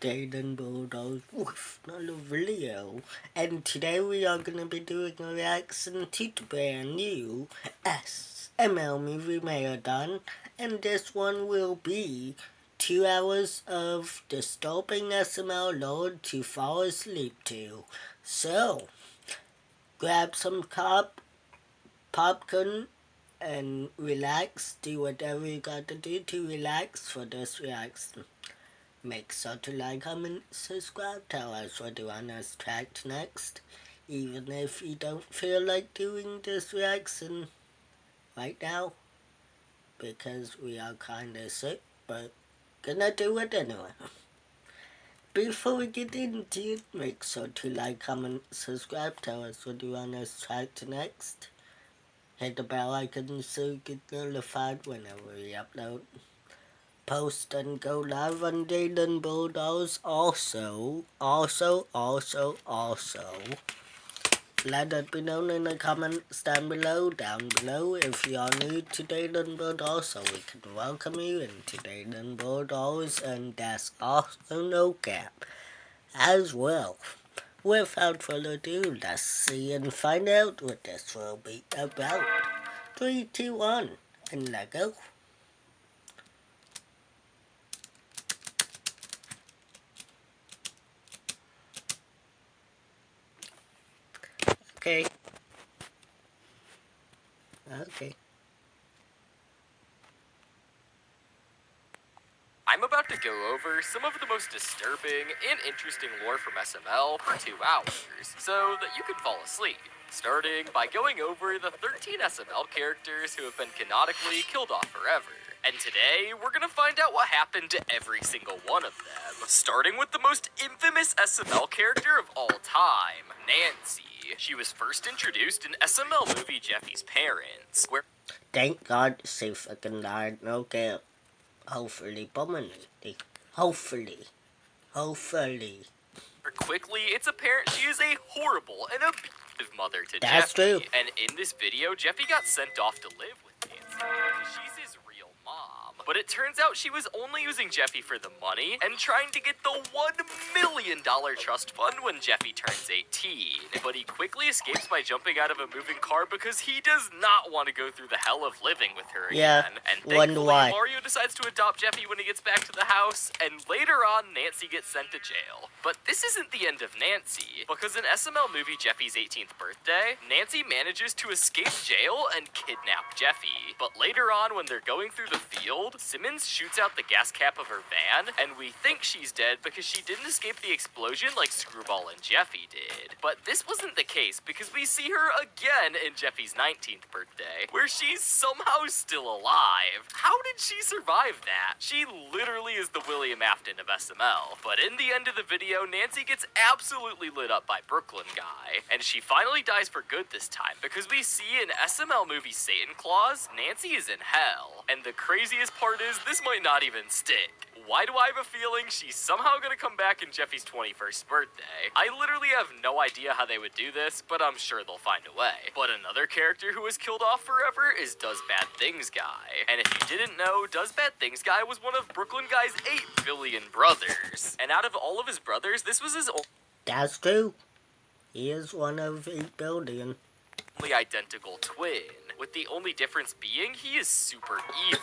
Daden Bulldogs with another video, and today we are going to be doing a reaction to the brand new SML movie marathon, and this one will be 2 hours of disturbing SML lore to fall asleep to. So, grab some popcorn and relax, do whatever you got to do to relax for this reaction. Make sure to like, comment, subscribe, tell us what you want us to act next, even if you don't feel like doing this reaction right now, because we are kinda sick, but gonna do it anyway. Before we get into it, make sure to like, comment, subscribe, tell us what you want us to act next. Hit the bell icon so you get notified whenever we upload. Post and go live on Daden Bulldogs. Also, let it be known in the comments down below, if you are new to Daden Bulldogs, so we can welcome you into Daden Bulldogs, and that's also no cap as well. Without further ado, let's see and find out what this will be about. 3, 2, 1, and let go. Okay. I'm about to go over some of the most disturbing and interesting lore from SML for 2 hours, so that you can fall asleep. Starting by going over the 13 SML characters who have been canonically killed off forever. And today, we're gonna find out what happened to every single one of them. Starting with the most infamous SML character of all time, Nancy. She was first introduced in SML movie Jeffy's Parents, where— Thank God she fucking died, no cap. Hopefully permanently. Hopefully. quickly it's apparent she is a horrible and abusive mother to That's Jeffy. true. And in this video, Jeffy got sent off to live with Nancy because she's his real mom. But it turns out she was only using Jeffy for the money and trying to get the $1 million trust fund when Jeffy turns 18. But he quickly escapes by jumping out of a moving car because he does not want to go through the hell of living with her again. And thankfully, Mario decides to adopt Jeffy when he gets back to the house, and later on, Nancy gets sent to jail. But this isn't the end of Nancy, because in SML movie Jeffy's 18th birthday, Nancy manages to escape jail and kidnap Jeffy. But later on, when they're going through the field, Simmons shoots out the gas cap of her van, and we think she's dead because she didn't escape the explosion like Screwball and Jeffy did. But this wasn't the case, because we see her again in Jeffy's 19th birthday, where she's somehow still alive. How did she survive that? She literally is the William Afton of SML. But in the end of the video, Nancy gets absolutely lit up by Brooklyn Guy, and she finally dies for good this time, because we see in SML movie Satan Claus, Nancy is in hell. And the craziest part is, this might not even stick. Why do I have a feeling she's somehow gonna come back in Jeffy's 21st birthday? I literally have no idea how they would do this, but I'm sure they'll find a way. But another character who was killed off forever is Does Bad Things Guy. And if you didn't know, Does Bad Things Guy was one of Brooklyn Guy's 8 billion brothers. And out of all of his brothers, this was his That's true. He is one of 8 billion. only identical twin, with the only difference being he is super evil.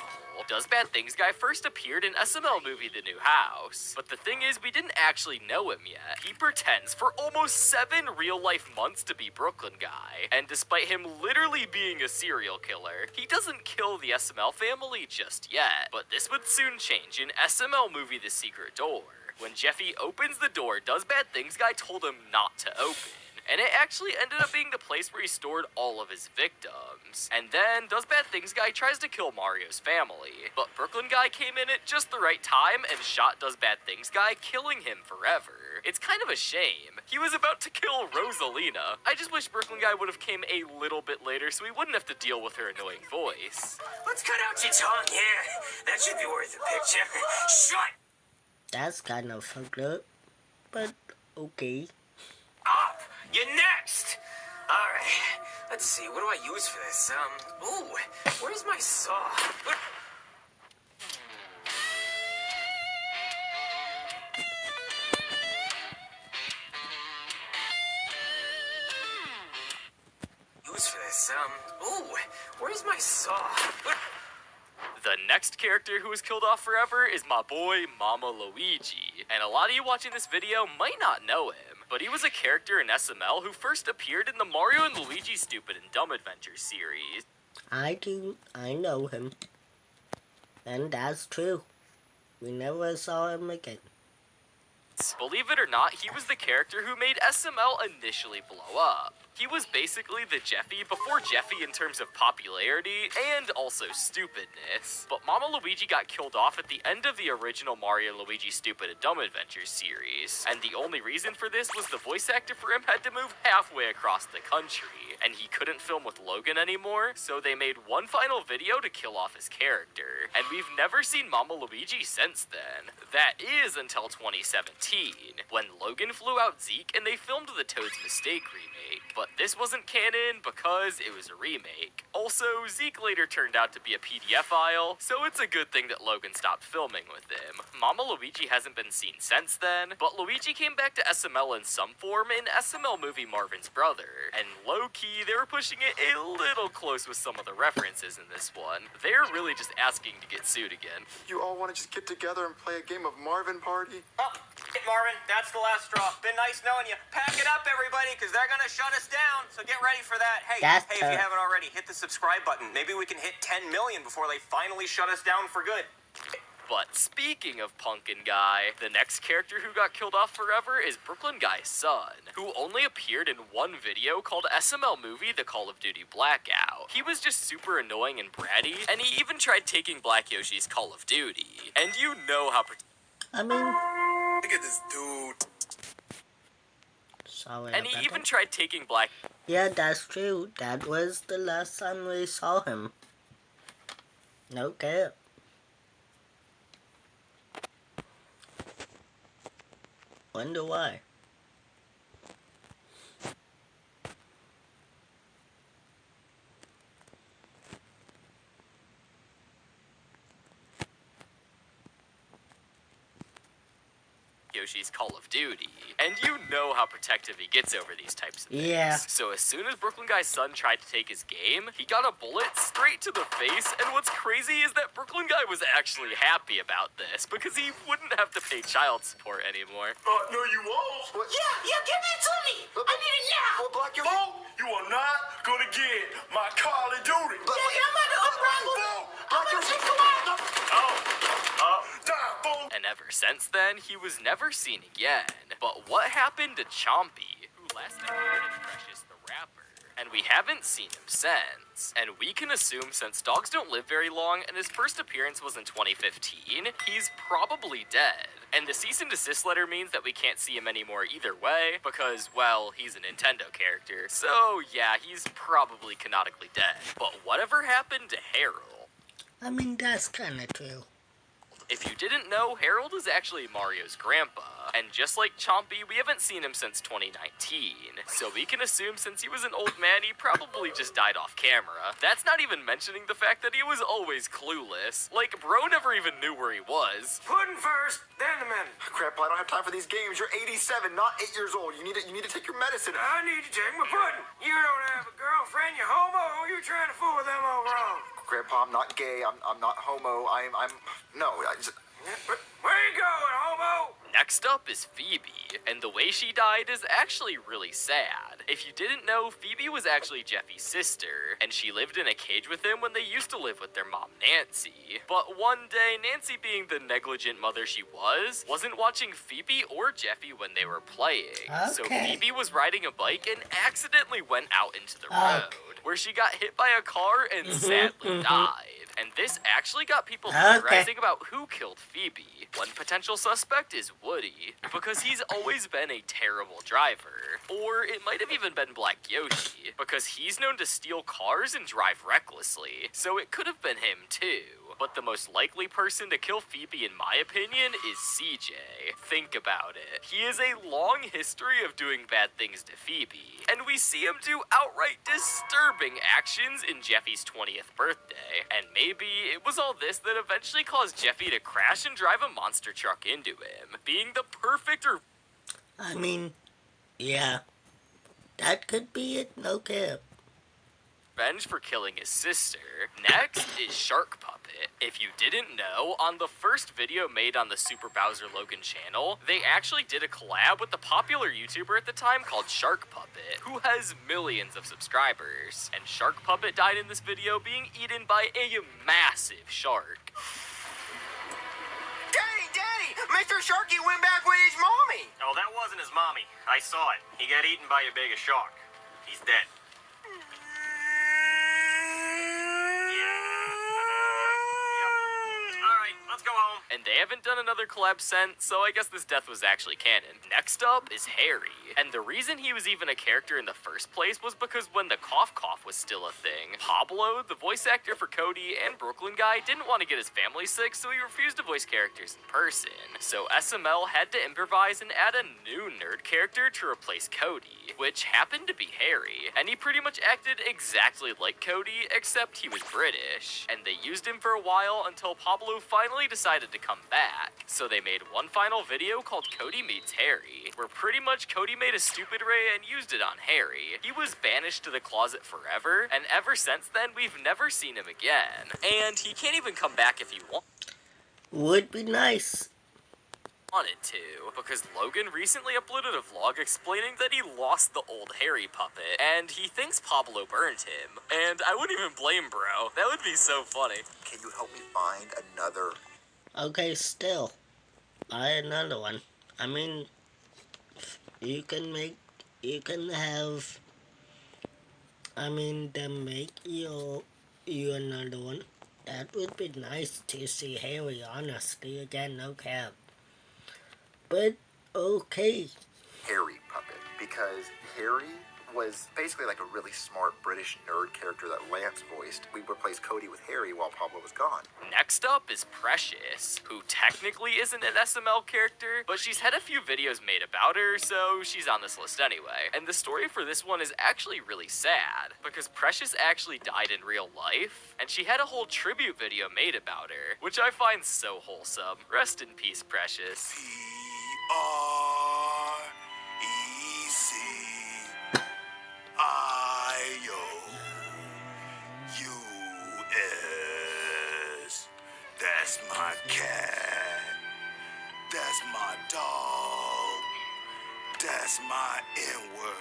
Does Bad Things Guy first appeared in SML movie The New House, but the thing is, we didn't actually know him yet. He pretends for almost 7 real-life months to be Brooklyn Guy, and despite him literally being a serial killer, he doesn't kill the SML family just yet. But this would soon change in SML movie The Secret Door. When Jeffy opens the door, Does Bad Things Guy told him not to open. And it actually ended up being the place where he stored all of his victims. And then Does Bad Things Guy tries to kill Mario's family, but Brooklyn Guy came in at just the right time and shot Does Bad Things Guy, killing him forever. It's kind of a shame. He was about to kill Rosalina. I just wish Brooklyn Guy would have came a little bit later so we wouldn't have to deal with her annoying voice. Let's cut out your tongue here. That should be worth a picture. Shut That's kind of fucked up, but okay. up. You're next. All right. Let's see. What do I use for this? Ooh. Where's my saw? saw. The next character who was killed off forever is my boy Mama Luigi, and a lot of you watching this video might not know him, but he was a character in SML who first appeared in the Mario and Luigi Stupid and Dumb Adventures series. I know him. And that's true. We never saw him again. Believe it or not, he was the character who made SML initially blow up. He was basically the Jeffy before Jeffy in terms of popularity and also stupidness. But Mama Luigi got killed off at the end of the original Mario and Luigi Stupid and Dumb Adventures series. And the only reason for this was the voice actor for him had to move halfway across the country. And he couldn't film with Logan anymore, so they made one final video to kill off his character. And we've never seen Mama Luigi since then. That is until 2017, when Logan flew out Zeke and they filmed the Toad's Mistake remake. But this wasn't canon because it was a remake. Also, Zeke later turned out to be a PDF file, so it's a good thing that Logan stopped filming with him. Mama Luigi hasn't been seen since then, but Luigi came back to SML in some form in SML movie Marvin's Brother, and low-key, they were pushing it a little close with some of the references in this one. They're really just asking to get sued again. You all want to just get together and play a game of Marvin Party? Oh, Marvin, that's the last straw. Been nice knowing you. Pack it up, everybody, because they're gonna shut us down. So get ready for that. Hey, if you haven't already, hit the subscribe button. Maybe we can hit 10 million before they finally shut us down for good. But speaking of Pumpkin Guy, the next character who got killed off forever is Brooklyn Guy's son, who only appeared in one video called SML Movie The Call of Duty Blackout. He was just super annoying and bratty, and he even tried taking Black Yoshi's Call of Duty. And you know how... I mean... Look at this dude. Sorry And he about even that. tried taking Black... Yeah, that's true. That was the last time we saw him. No cap. Wonder why. Yoshi's Call of Duty. And you know how protective he gets over these types of things. Yeah. So as soon as Brooklyn Guy's son tried to take his game, he got a bullet straight to the face, and what's crazy is that Brooklyn Guy was actually happy about this, because he wouldn't have to pay child support anymore. No, you won't. What? Yeah, give it to me. I need it now. Well, Black Yoshi. You are not gonna get my Call of Duty. I'm about to unravel. I'm gonna take you out. Die, fool. And ever since then, he was never seen again. But what happened to Chompy, who last appeared in Precious the Rapper? And we haven't seen him since. And we can assume since dogs don't live very long and his first appearance was in 2015, he's probably dead. And the cease and desist letter means that we can't see him anymore either way, because, well, he's a Nintendo character. So yeah, he's probably canonically dead. But whatever happened to Harold? I mean, that's kinda true. If you didn't know, Harold is actually Mario's grandpa, and just like Chompy, we haven't seen him since 2019, so we can assume since he was an old man, he probably just died off camera. That's not even mentioning the fact that he was always clueless. Like, bro never even knew where he was. Pudding first, then the men. Grandpa, I don't have time for these games. You're 87, not 8 years old. You need to take your medicine. I need to take my pudding. You don't have a girlfriend, you homo. Who you trying to fool with them over on? Grandpa, I'm not gay. I'm not homo. Where you going, homo? Next up is Phoebe, and the way she died is actually really sad. If you didn't know, Phoebe was actually Jeffy's sister, and she lived in a cage with him when they used to live with their mom, Nancy. But one day, Nancy, being the negligent mother she was, wasn't watching Phoebe or Jeffy when they were playing. So Okay. Phoebe was riding a bike and accidentally went out into the road, where she got hit by a car and sadly died. And this actually got people theorizing about who killed Phoebe. One potential suspect is Woody, because he's always been a terrible driver. Or it might have even been Black Yoshi, because he's known to steal cars and drive recklessly. So it could have been him too. But the most likely person to kill Phoebe, in my opinion, is CJ. Think about it. He has a long history of doing bad things to Phoebe, and we see him do outright disturbing actions in Jeffy's 20th birthday. And maybe it was all this that eventually caused Jeffy to crash and drive a monster truck into him, being the perfect I mean, yeah. That could be it, no cap. revenge for killing his sister. Next is Shark Puppet. If you didn't know, on the first video made on the Super Bowser Logan channel, they actually did a collab with the popular YouTuber at the time called Shark Puppet, who has millions of subscribers. And Shark Puppet died in this video being eaten by a massive shark. Daddy! Mr. Sharky went back with his mommy! Oh, that wasn't his mommy. I saw it. He got eaten by a big shark. He's dead. Let's go home. And they haven't done another collab since, so I guess this death was actually canon. Next up is Harry. And the reason he was even a character in the first place was because when the cough cough was still a thing, Pablo, the voice actor for Cody and Brooklyn guy, didn't want to get his family sick, so he refused to voice characters in person. So SML had to improvise and add a new nerd character to replace Cody, which happened to be Harry. And he pretty much acted exactly like Cody, except he was British. And they used him for a while until Pablo finally decided to come back. So they made one final video called Cody Meets Harry, where pretty much Cody made a stupid ray and used it on Harry. He was banished to the closet forever, and ever since then we've never seen him again. And he can't even come back if he Would be nice. wanted to, because Logan recently uploaded a vlog explaining that he lost the old Harry puppet, and he thinks Pablo burned him. And I wouldn't even blame bro. That would be so funny. Can you help me find another? Okay, still. Buy another one. I mean, you can have, them make you another one. That would be nice to see Harry, honestly, again, no cap. But, okay. Harry puppet, because Harry was basically like a really smart British nerd character that Lance voiced. We replaced Cody with Harry while Pablo was gone. Next up is Precious, who technically isn't an SML character, but she's had a few videos made about her, so she's on this list anyway. And the story for this one is actually really sad, because Precious actually died in real life, and she had a whole tribute video made about her, which I find so wholesome. Rest in peace, Precious. Precious. That's my cat. That's my dog. That's my N-word.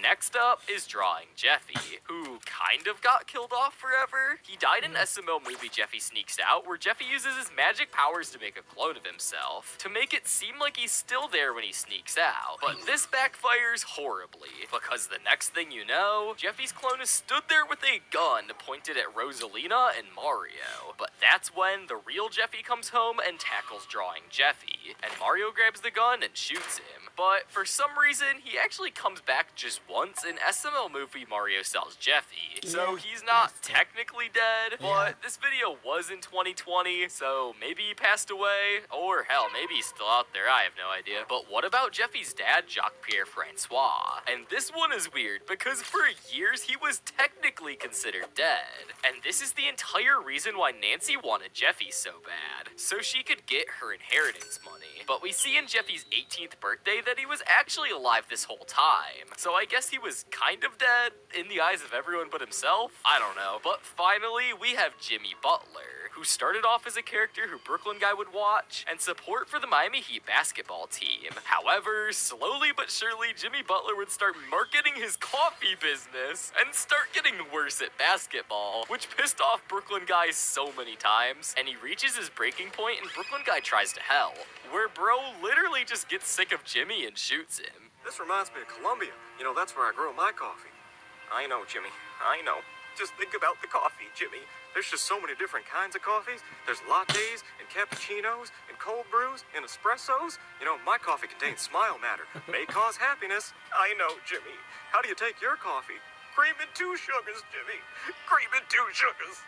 Next up is Drawing Jeffy, who kind of got killed off forever. He died in SML movie Jeffy Sneaks Out, where Jeffy uses his magic powers to make a clone of himself, to make it seem like he's still there when he sneaks out. But this backfires horribly, because the next thing you know, Jeffy's clone is stood there with a gun pointed at Rosalina and Mario. But that's when the real Jeffy comes home and tackles Drawing Jeffy, and Mario grabs the gun and shoots him. But for some reason, he actually comes back just once in SML movie Mario Sells Jeffy. So he's not technically dead, but this video was in 2020, so maybe he passed away, or hell, maybe he's still out there, I have no idea. But what about Jeffy's dad, Jacques-Pierre Francois? And this one is weird, because for years he was technically considered dead. And this is the entire reason why Nancy wanted Jeffy so bad, so she could get her inheritance money. But we see in Jeffy's 18th birthday that he was actually alive this whole time, so I guess he was kind of dead in the eyes of everyone but himself? I don't know. But finally, we have Jimmy Butler, who started off as a character who Brooklyn guy would watch and support for the Miami Heat basketball team. However, slowly but surely, Jimmy Butler would start marketing his coffee business and start getting worse at basketball, which pissed off Brooklyn guy so many times, and he reaches his breaking point and Brooklyn guy tries to help, where bro literally just gets sick of Jimmy and shoots him. This reminds me of Colombia. You know, that's where I grow my coffee. I know, Jimmy. I know. Just think about the coffee, Jimmy. There's just so many different kinds of coffees. There's lattes and cappuccinos and cold brews and espressos. You know, my coffee contains smile matter. May cause happiness. I know, Jimmy. How do you take your coffee? Cream and 2 sugars, Jimmy. Cream and 2 sugars.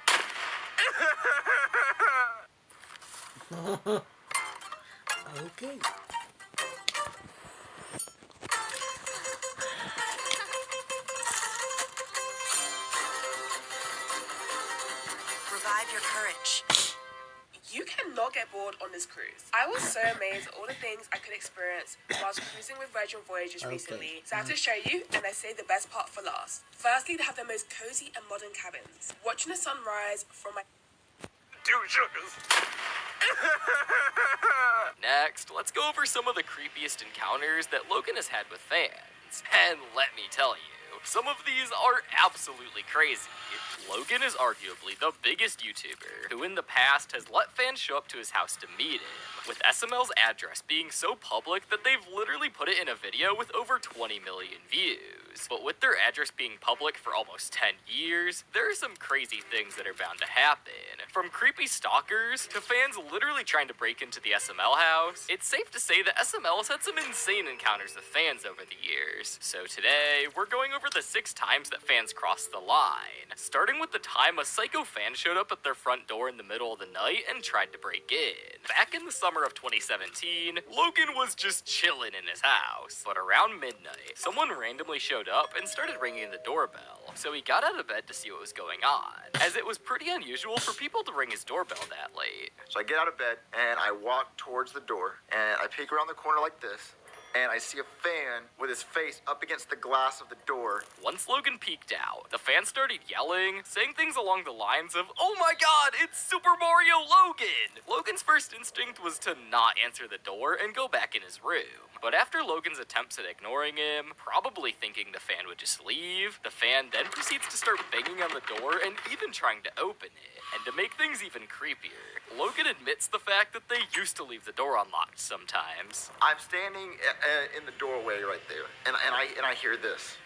Okay. Revive your courage. You can not get bored on this cruise. I was so amazed at all the things I could experience whilst cruising with Virgin Voyages recently, so I have to show you, and I saved the best part for last. Firstly, they have the most cozy and modern cabins. Watching the sunrise from my... Two sugars. Next, let's go over some of the creepiest encounters that Logan has had with fans. And let me tell you, some of these are absolutely crazy. Logan is arguably the biggest YouTuber who in the past has let fans show up to his house to meet him, with SML's address being so public that they've literally put it in a video with over 20 million views. But with their address being public for almost 10 years, there are some crazy things that are bound to happen. From creepy stalkers to fans literally trying to break into the SML house, it's safe to say that SML has had some insane encounters with fans over the years. So today, we're going over the 6 times that fans crossed the line, starting with the time a psycho fan showed up at their front door in the middle of the night and tried to break in. Back in the summer of 2017, Logan was just chilling in his house, but around midnight, someone randomly showed up and started ringing the doorbell, so he got out of bed to see what was going on, as it was pretty unusual for people to ring his doorbell that late. So I get out of bed and I walk towards the door and I peek around the corner like this. And I see a fan with his face up against the glass of the door. Once Logan peeked out, the fan started yelling, saying things along the lines of, "Oh my god, it's Super Mario Logan!" Logan's first instinct was to not answer the door and go back in his room. But after Logan's attempts at ignoring him, probably thinking the fan would just leave, the fan then proceeds to start banging on the door and even trying to open it. And to make things even creepier, Logan admits the fact that they used to leave the door unlocked sometimes. I'm standing in the doorway right there, and I hear this.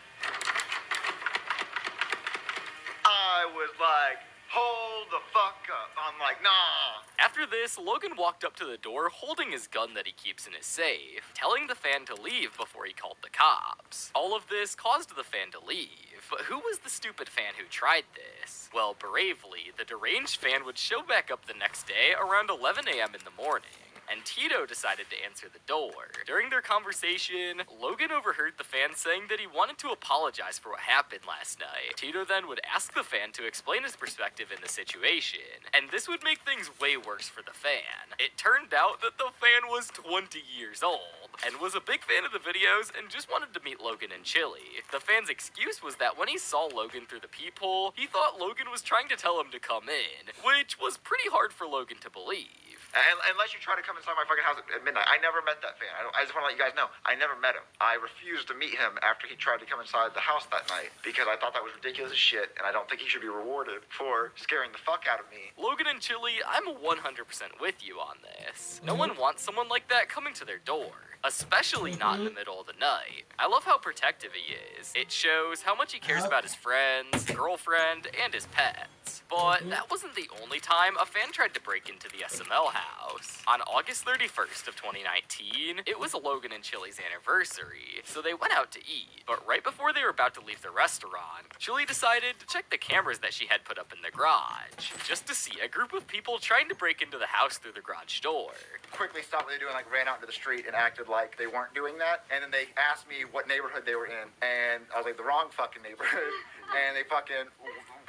I was like, hold the fuck up. I'm like, nah. After this, Logan walked up to the door holding his gun that he keeps in his safe, telling the fan to leave before he called the cops. All of this caused the fan to leave, but who was the stupid fan who tried this? Well, bravely, the deranged fan would show back up the next day around 11 a.m. in the morning, and Tito decided to answer the door. During their conversation, Logan overheard the fan saying that he wanted to apologize for what happened last night. Tito then would ask the fan to explain his perspective in the situation, and this would make things way worse for the fan. It turned out that the fan was 20 years old, and was a big fan of the videos and just wanted to meet Logan and Chili. The fan's excuse was that when he saw Logan through the peephole, he thought Logan was trying to tell him to come in, which was pretty hard for Logan to believe. Unless you try to come inside my fucking house at midnight. I never met that fan. I just want to let you guys know, I never met him. I refused to meet him after he tried to come inside the house that night because I thought that was ridiculous as shit, and I don't think he should be rewarded for scaring the fuck out of me. Logan and Chili, I'm 100% with you on this. No one wants someone like that coming to their door, especially not in the middle of the night. I love how protective he is. It shows how much he cares about his friends, girlfriend, and his pets. But that wasn't the only time a fan tried to break into the SML house. On August 31st of 2019, it was Logan and Chili's anniversary, so they went out to eat. But right before they were about to leave the restaurant, Chili decided to check the cameras that she had put up in the garage, just to see a group of people trying to break into the house through the garage door. Quickly stopped what they were doing, like ran out into the street and acted like they weren't doing that. And then they asked me what neighborhood they were in, and I was like, the wrong fucking neighborhood. And they fucking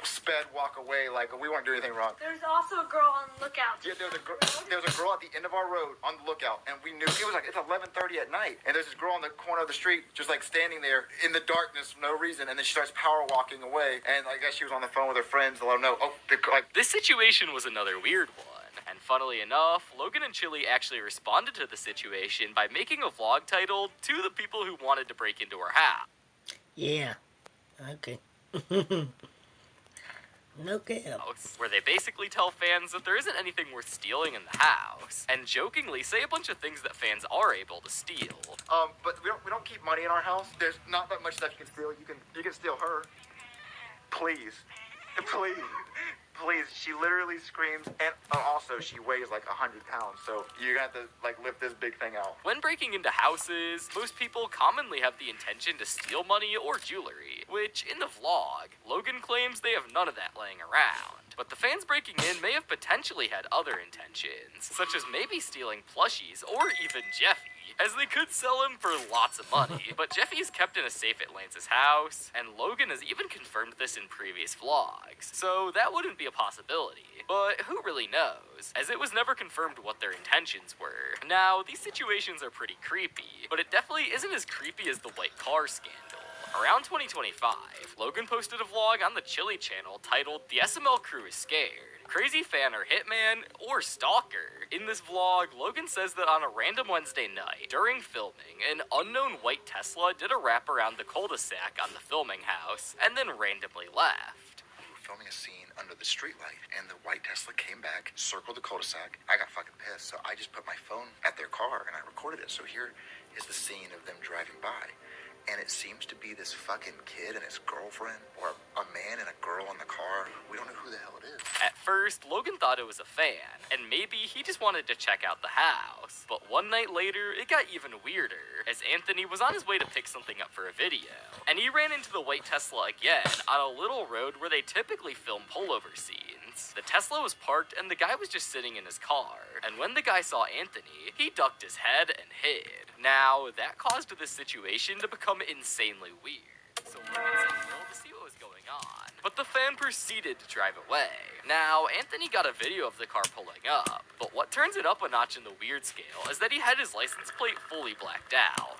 sped walk away like we weren't doing anything wrong. There's also a girl on the lookout. Yeah, there was a girl at the end of our road on the lookout, and we knew it was like it's 11:30 at night, and there's this girl on the corner of the street just like standing there in the darkness for no reason, and then she starts power walking away, and I guess she was on the phone with her friends to let them know. This situation was another weird one. And funnily enough, Logan and Chili actually responded to the situation by making a vlog titled "To the People Who Wanted to Break Into Our House." Yeah. Okay. Okay. Where they basically tell fans that there isn't anything worth stealing in the house, and jokingly say a bunch of things that fans are able to steal. But we don't keep money in our house. There's not that much stuff you can steal. You can steal her. Please. Please, she literally screams, and also she weighs like 100 pounds, so you're gonna have to like lift this big thing out. When breaking into houses, most people commonly have the intention to steal money or jewelry, which in the vlog, Logan claims they have none of that laying around. But the fans breaking in may have potentially had other intentions, such as maybe stealing plushies or even Jeffy. as they could sell him for lots of money. But Jeffy is kept in a safe at Lance's house, and Logan has even confirmed this in previous vlogs, so that wouldn't be a possibility. But who really knows, as it was never confirmed what their intentions were. Now, these situations are pretty creepy, but it definitely isn't as creepy as the white car scandal. Around 2025, Logan posted a vlog on the Chili channel titled "The SML Crew is Scared. Crazy fan or hitman or stalker." In this vlog, Logan says that on a random Wednesday night, during filming, an unknown white Tesla did a wrap around the cul-de-sac on the filming house and then randomly left. We were filming a scene under the streetlight, and the white Tesla came back, circled the cul-de-sac. I got fucking pissed, so I just put my phone at their car and I recorded it. So here is the scene of them driving by. And it seems to be this fucking kid and his girlfriend, or a man and a girl in the car. We don't know who the hell it is. At first, Logan thought it was a fan, and maybe he just wanted to check out the house. But one night later, it got even weirder, as Anthony was on his way to pick something up for a video. And he ran into the white Tesla again on a little road where they typically film pullover scenes. The Tesla was parked and the guy was just sitting in his car. And when the guy saw Anthony, he ducked his head and hid. Now, that caused this situation to become insanely weird. So Logan sent Will to see what was going on, but the fan proceeded to drive away. Now, Anthony got a video of the car pulling up, but what turns it up a notch in the weird scale is that he had his license plate fully blacked out.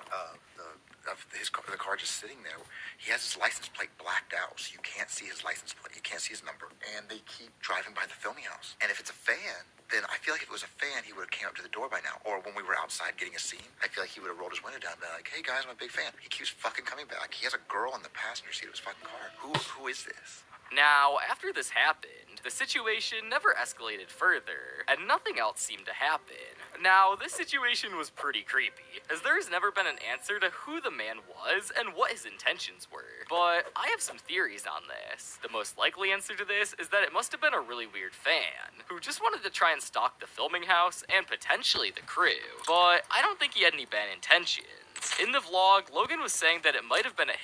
The car just sitting there. He has his license plate blacked out, so you can't see his license plate. You can't see his number. And they keep driving by the filming house. And if it's a fan, then I feel like if it was a fan, he would have came up to the door by now. Or when we were outside getting a scene, I feel like he would have rolled his window down and been like, "Hey guys, I'm a big fan." He keeps fucking coming back. He has a girl in the passenger seat of his fucking car. Who is this? Now, after this happened, the situation never escalated further, and nothing else seemed to happen. Now, this situation was pretty creepy, as there has never been an answer to who the man was and what his intentions were. But I have some theories on this. The most likely answer to this is that it must have been a really weird fan, who just wanted to try and stalk the filming house and potentially the crew. But I don't think he had any bad intentions. In the vlog, Logan was saying that it might have been a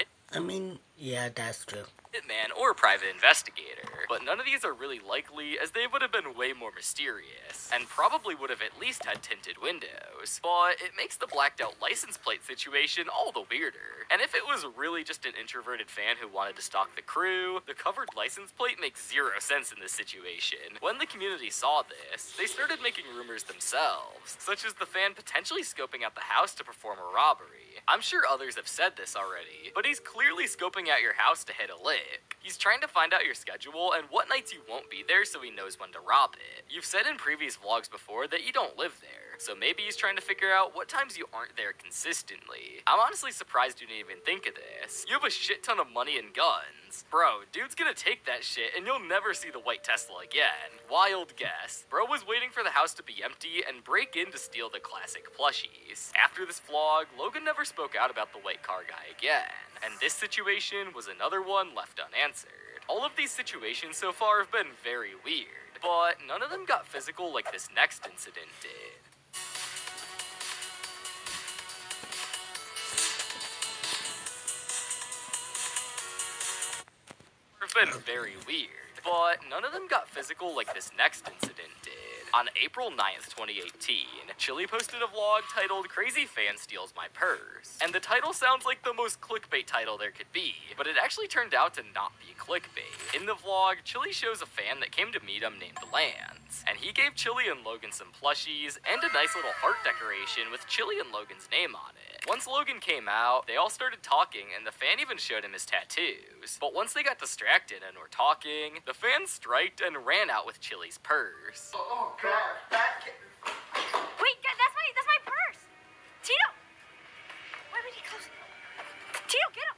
yeah, that's true. hitman or private investigator, but none of these are really likely, as they would have been way more mysterious, and probably would have at least had tinted windows. But it makes the blacked out license plate situation all the weirder. And if it was really just an introverted fan who wanted to stalk the crew, the covered license plate makes zero sense in this situation. When the community saw this, they started making rumors themselves, such as the fan potentially scoping out the house to perform a robbery. I'm sure others have said this already, but he's clearly scoping out your house to hit a lick. He's trying to find out your schedule and what nights you won't be there so he knows when to rob it. You've said in previous vlogs before that you don't live there, so maybe he's trying to figure out what times you aren't there consistently. I'm honestly surprised you didn't even think of this. You have a shit ton of money and guns. Bro, dude's gonna take that shit and you'll never see the white Tesla again. Wild guess. Bro was waiting for the house to be empty and break in to steal the classic plushies. After this vlog, Logan never spoke out about the white car guy again, and this situation was another one left unanswered. All of these situations so far have been very weird, but none of them got physical like this next incident did. Been very weird, but none of them got physical like this next incident did. On April 9th, 2018, Chili posted a vlog titled "Crazy Fan Steals My Purse." And the title sounds like the most clickbait title there could be, but it actually turned out to not be clickbait. In the vlog, Chili shows a fan that came to meet him named Lance, and he gave Chili and Logan some plushies and a nice little heart decoration with Chili and Logan's name on it. Once Logan came out, they all started talking, and the fan even showed him his tattoos. But once they got distracted and were talking, the fan striked and ran out with Chili's purse. Oh God! Wait, that's my purse. Tito. Why would he close? Tito, get him.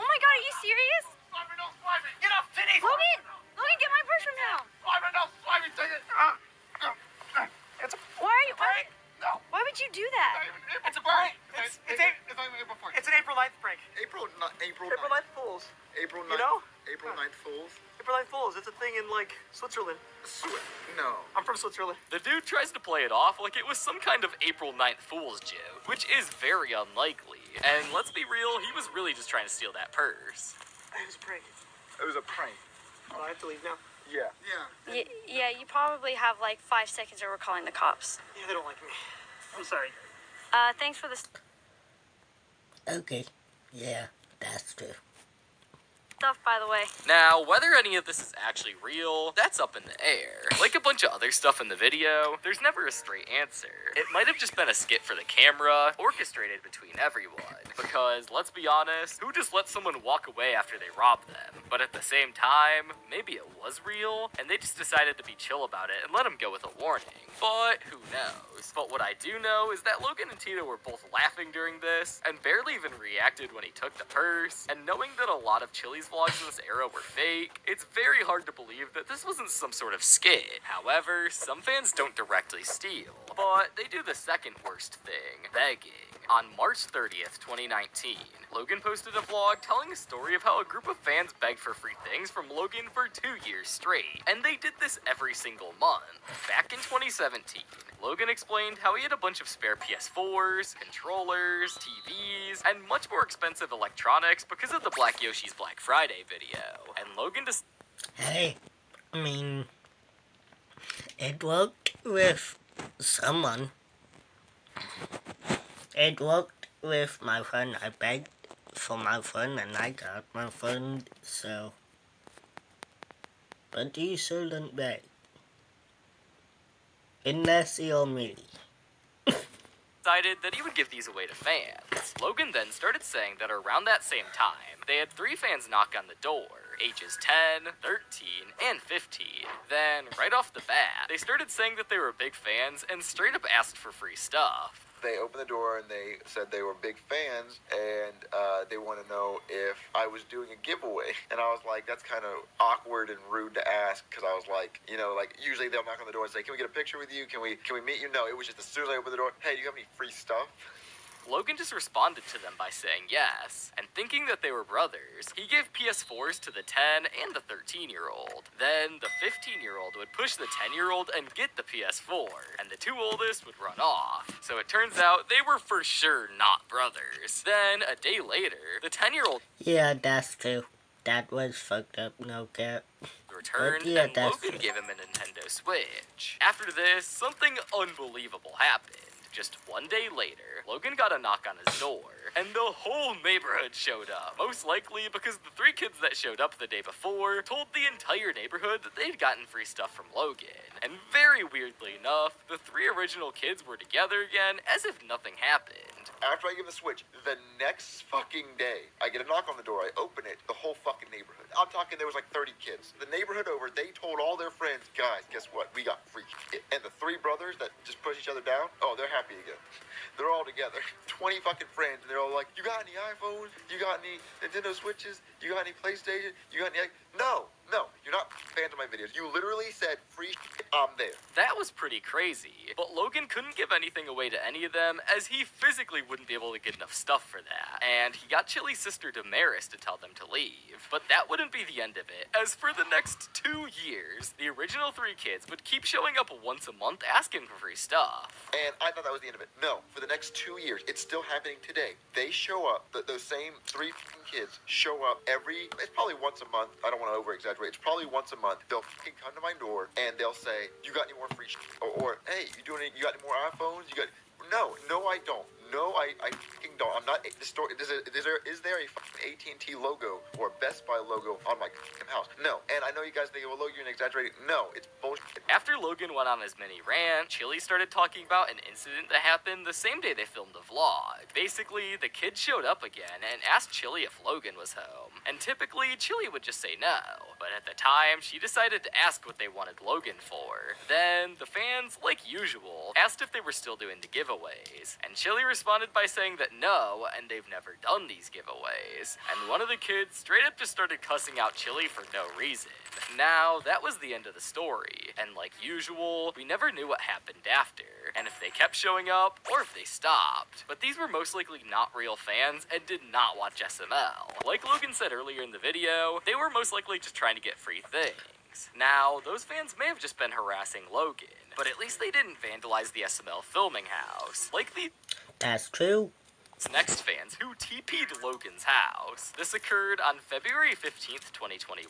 Oh my God, are you serious? Simon, don't slide me! Get off, Tinny! Logan, get my purse from him. Simon, don't slide me! Take it! It's a prank! No! Why would you do that? It's a prank! It's It's an April 9th prank. April 9th Fools. April 9th. You know? April 9th Fools. April 9th Fools. It's a thing in, like, Switzerland. No. I'm from Switzerland. The dude tries to play it off like it was some kind of April 9th Fool's joke, which is very unlikely. And let's be real, he was really just trying to steal that purse. It was a prank. It was a prank. Oh, I have to leave now. Yeah. Yeah, you probably have like 5 seconds or we're calling the cops. Yeah, they don't like me. I'm sorry. Thanks for the Okay, yeah, that's true. stuff, by the way. Now, whether any of this is actually real, that's up in the air. Like a bunch of other stuff in the video, there's never a straight answer. It might have just been a skit for the camera, orchestrated between everyone. Because, let's be honest, who just lets someone walk away after they rob them? But at the same time, maybe it was real, and they just decided to be chill about it and let him go with a warning. But who knows? But what I do know is that Logan and Tito were both laughing during this, and barely even reacted when he took the purse, and knowing that a lot of Chili's vlogs in this era were fake, it's very hard to believe that this wasn't some sort of skit. However, some fans don't directly steal, but they do the second worst thing, begging. On March 30th, 2019, Logan posted a vlog telling a story of how a group of fans begged for free things from Logan for 2 years straight, and they did this every single month. Back in 2017, Logan explained how he had a bunch of spare PS4s, controllers, TVs, and much more expensive electronics because of the Black Yoshi's Black Friday video. And Logan just Hey, I mean, it worked with someone. It worked with my friend. I begged for my friend and I got my friend, so. But you shouldn't beg. Unless you're me. decided that he would give these away to fans. Logan then started saying that around that same time, they had 3 fans knock on the door, ages 10, 13, and 15. Then, right off the bat, they started saying that they were big fans and straight up asked for free stuff. They opened the door and they said they were big fans and they want to know if I was doing a giveaway. And I was like, that's kind of awkward and rude to ask, because I was like, you know, like usually they'll knock on the door and say, can we get a picture with you? Can we meet you? No, it was just as soon as I opened the door, hey, do you have any free stuff? Logan just responded to them by saying yes, and thinking that they were brothers, he gave PS4s to the 10 and the 13-year-old. Then the 15-year-old would push the 10-year-old and get the PS4, and the 2 oldest would run off. So it turns out they were for sure not brothers. Then, a day later, the 10-year-old Yeah, that's true. That was fucked up, no cap. returned, Yeah, and Logan gave him a Nintendo Switch. After this, something unbelievable happened. Just one day later, Logan got a knock on his door, and the whole neighborhood showed up. Most likely because the 3 kids that showed up the day before told the entire neighborhood that they'd gotten free stuff from Logan. And very weirdly enough, the 3 original kids were together again as if nothing happened. After I give the Switch, the next fucking day, I get a knock on the door, I open it, the whole fucking neighborhood. I'm talking, there was like 30 kids. The neighborhood over, they told all their friends, guys, guess what? We got free shit. And the 3 brothers that just push each other down, oh, they're happy again. They're all together. 20 fucking friends, and they're all like, you got any iPhones? You got any Nintendo Switches? You got any PlayStation? You got any... No, you're not fans of my videos. You literally said free shit, I'm there. That was pretty crazy, but Logan couldn't give anything away to any of them as he physically wouldn't be able to get enough stuff for that. And he got Chili's sister Damaris to tell them to leave. But that wouldn't be the end of it, as for the next 2 years, the original 3 kids would keep showing up once a month asking for free stuff. And I thought that was the end of it. No, for the next 2 years, it's still happening today. They show up, those same 3 kids show up it's probably once a month. I don't want to over-exaggerate. It's probably once a month. They'll fucking come to my door and they'll say, you got any more free shit? Or hey, you got any more iPhones? No, I don't. No, I fucking don't. I'm not. The store. Is there a fucking AT&T logo or Best Buy logo on my fucking house? No. And I know you guys think, well, Logan, you're exaggerating. No, it's bullshit. After Logan went on his mini rant, Chili started talking about an incident that happened the same day they filmed the vlog. Basically, the kids showed up again and asked Chili if Logan was home. And typically, Chili would just say no. But at the time, she decided to ask what they wanted Logan for. Then, the fans, like usual, asked if they were still doing the giveaways. And Chili responded by saying that no, and they've never done these giveaways. And one of the kids straight up just started cussing out Chili for no reason. Now, that was the end of the story. And like usual, we never knew what happened after, and if they kept showing up, or if they stopped. But these were most likely not real fans and did not watch SML. Like Logan said earlier in the video, they were most likely just trying to get free things. Now, those fans may have just been harassing Logan, but at least they didn't vandalize the SML filming house. Like the That's true. next fans who TP'd Logan's house. This occurred on February 15th, 2021.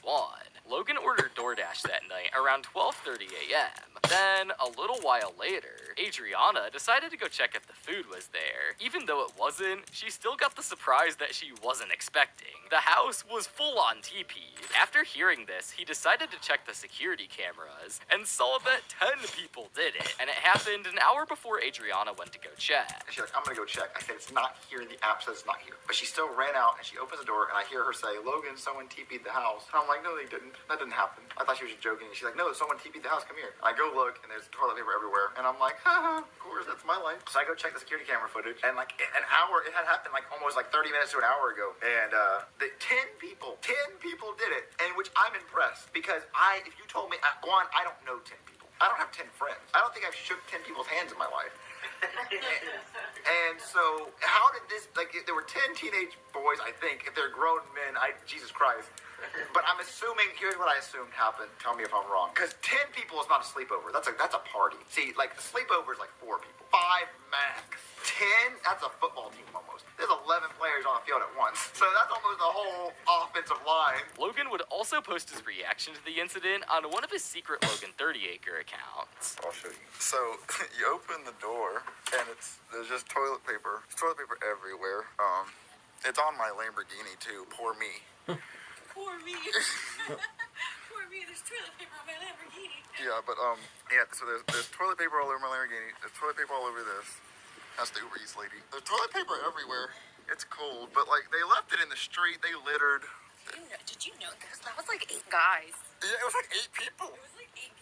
Logan ordered DoorDash that night around 12:30 a.m., Then, a little while later, Adriana decided to go check if the food was there. Even though it wasn't, she still got the surprise that she wasn't expecting. The house was full on TP'd. After hearing this, he decided to check the security cameras and saw that 10 people did it. And it happened an hour before Adriana went to go check. She's like, I'm gonna go check. I said, it's not here. The app says it's not here. But she still ran out and she opens the door and I hear her say, Logan, someone TP'd the house. And I'm like, no, they didn't. That didn't happen. I thought she was just joking. And she's like, no, someone TP'd the house. Come here. I go look and there's toilet paper everywhere. And I'm like, haha, of course, that's my life. So I go check the security camera footage. And like an hour, it had happened like almost like 30 minutes to an hour ago. And the 10 people did it. And which I'm impressed because if you told me, one, I don't know 10 people. I don't have 10 friends. I don't think I've shook 10 people's hands in my life. And so, how did this, like, there were 10 teenage boys, I think. If they're grown men, Jesus Christ. But I'm assuming, here's what I assumed happened. Tell me if I'm wrong. Because 10 people is not a sleepover. That's a party. See, like, the sleepover is like 4 people. 5 max. 10, that's a football team almost. There's 11 players on the field at once. So that's almost the whole offensive line. Logan would also post his reaction to the incident on one of his secret Logan 30-acre accounts. I'll show you. So, you open the door, and there's just toilet paper. There's toilet paper everywhere. It's on my Lamborghini, too. Poor me. Poor me. Poor me. There's toilet paper on my Lamborghini. Yeah, but, so there's toilet paper all over my Lamborghini. There's toilet paper all over this. That's the Uber Eats lady. There's toilet paper everywhere. It's cold, but, like, they left it in the street. They littered. Did you know that was like 8 guys? Yeah, it was like 8 people. It was like 8 people.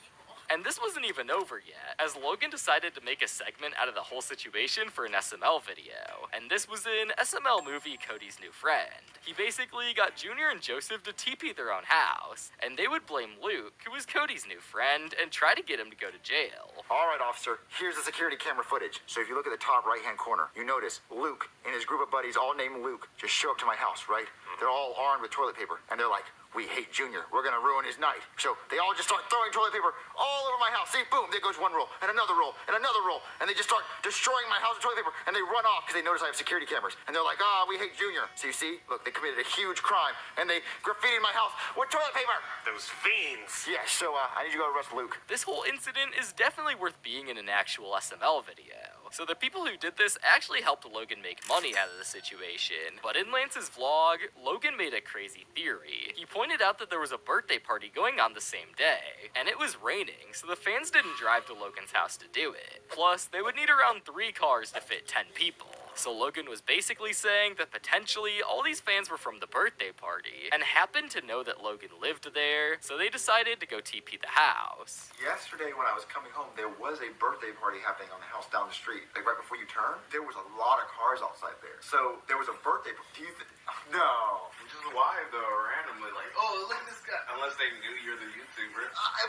And this wasn't even over yet, as Logan decided to make a segment out of the whole situation for an SML video. And this was in SML movie Cody's New Friend. He basically got Junior and Joseph to TP their own house, and they would blame Luke, who was Cody's new friend, and try to get him to go to jail. All right, officer, here's the security camera footage. So if you look at the top right-hand corner, you notice Luke and his group of buddies, all named Luke, just show up to my house, right? They're all armed with toilet paper, and they're like, we hate Junior. We're gonna ruin his night. So they all just start throwing toilet paper all over my house. See, boom, there goes one roll, and another roll, and another roll, and they just start destroying my house with toilet paper, and they run off because they notice I have security cameras. And they're like, we hate Junior. So you see, look, they committed a huge crime, and they graffitied my house with toilet paper. Those fiends. Yeah, so I need you to go arrest Luke. This whole incident is definitely worth being in an actual SML video. So the people who did this actually helped Logan make money out of the situation. But in Lance's vlog, Logan made a crazy theory. He pointed out that there was a birthday party going on the same day, and it was raining, so the fans didn't drive to Logan's house to do it. Plus, they would need around 3 cars to fit 10 people. So Logan was basically saying that potentially all these fans were from the birthday party and happened to know that Logan lived there, so they decided to go TP the house. Yesterday when I was coming home, there was a birthday party happening on the house down the street. Like right before you turn, there was a lot of cars outside there. So there was a birthday party. No. Which is why, though, randomly, like, oh, look at this guy. Unless they knew you're the YouTuber.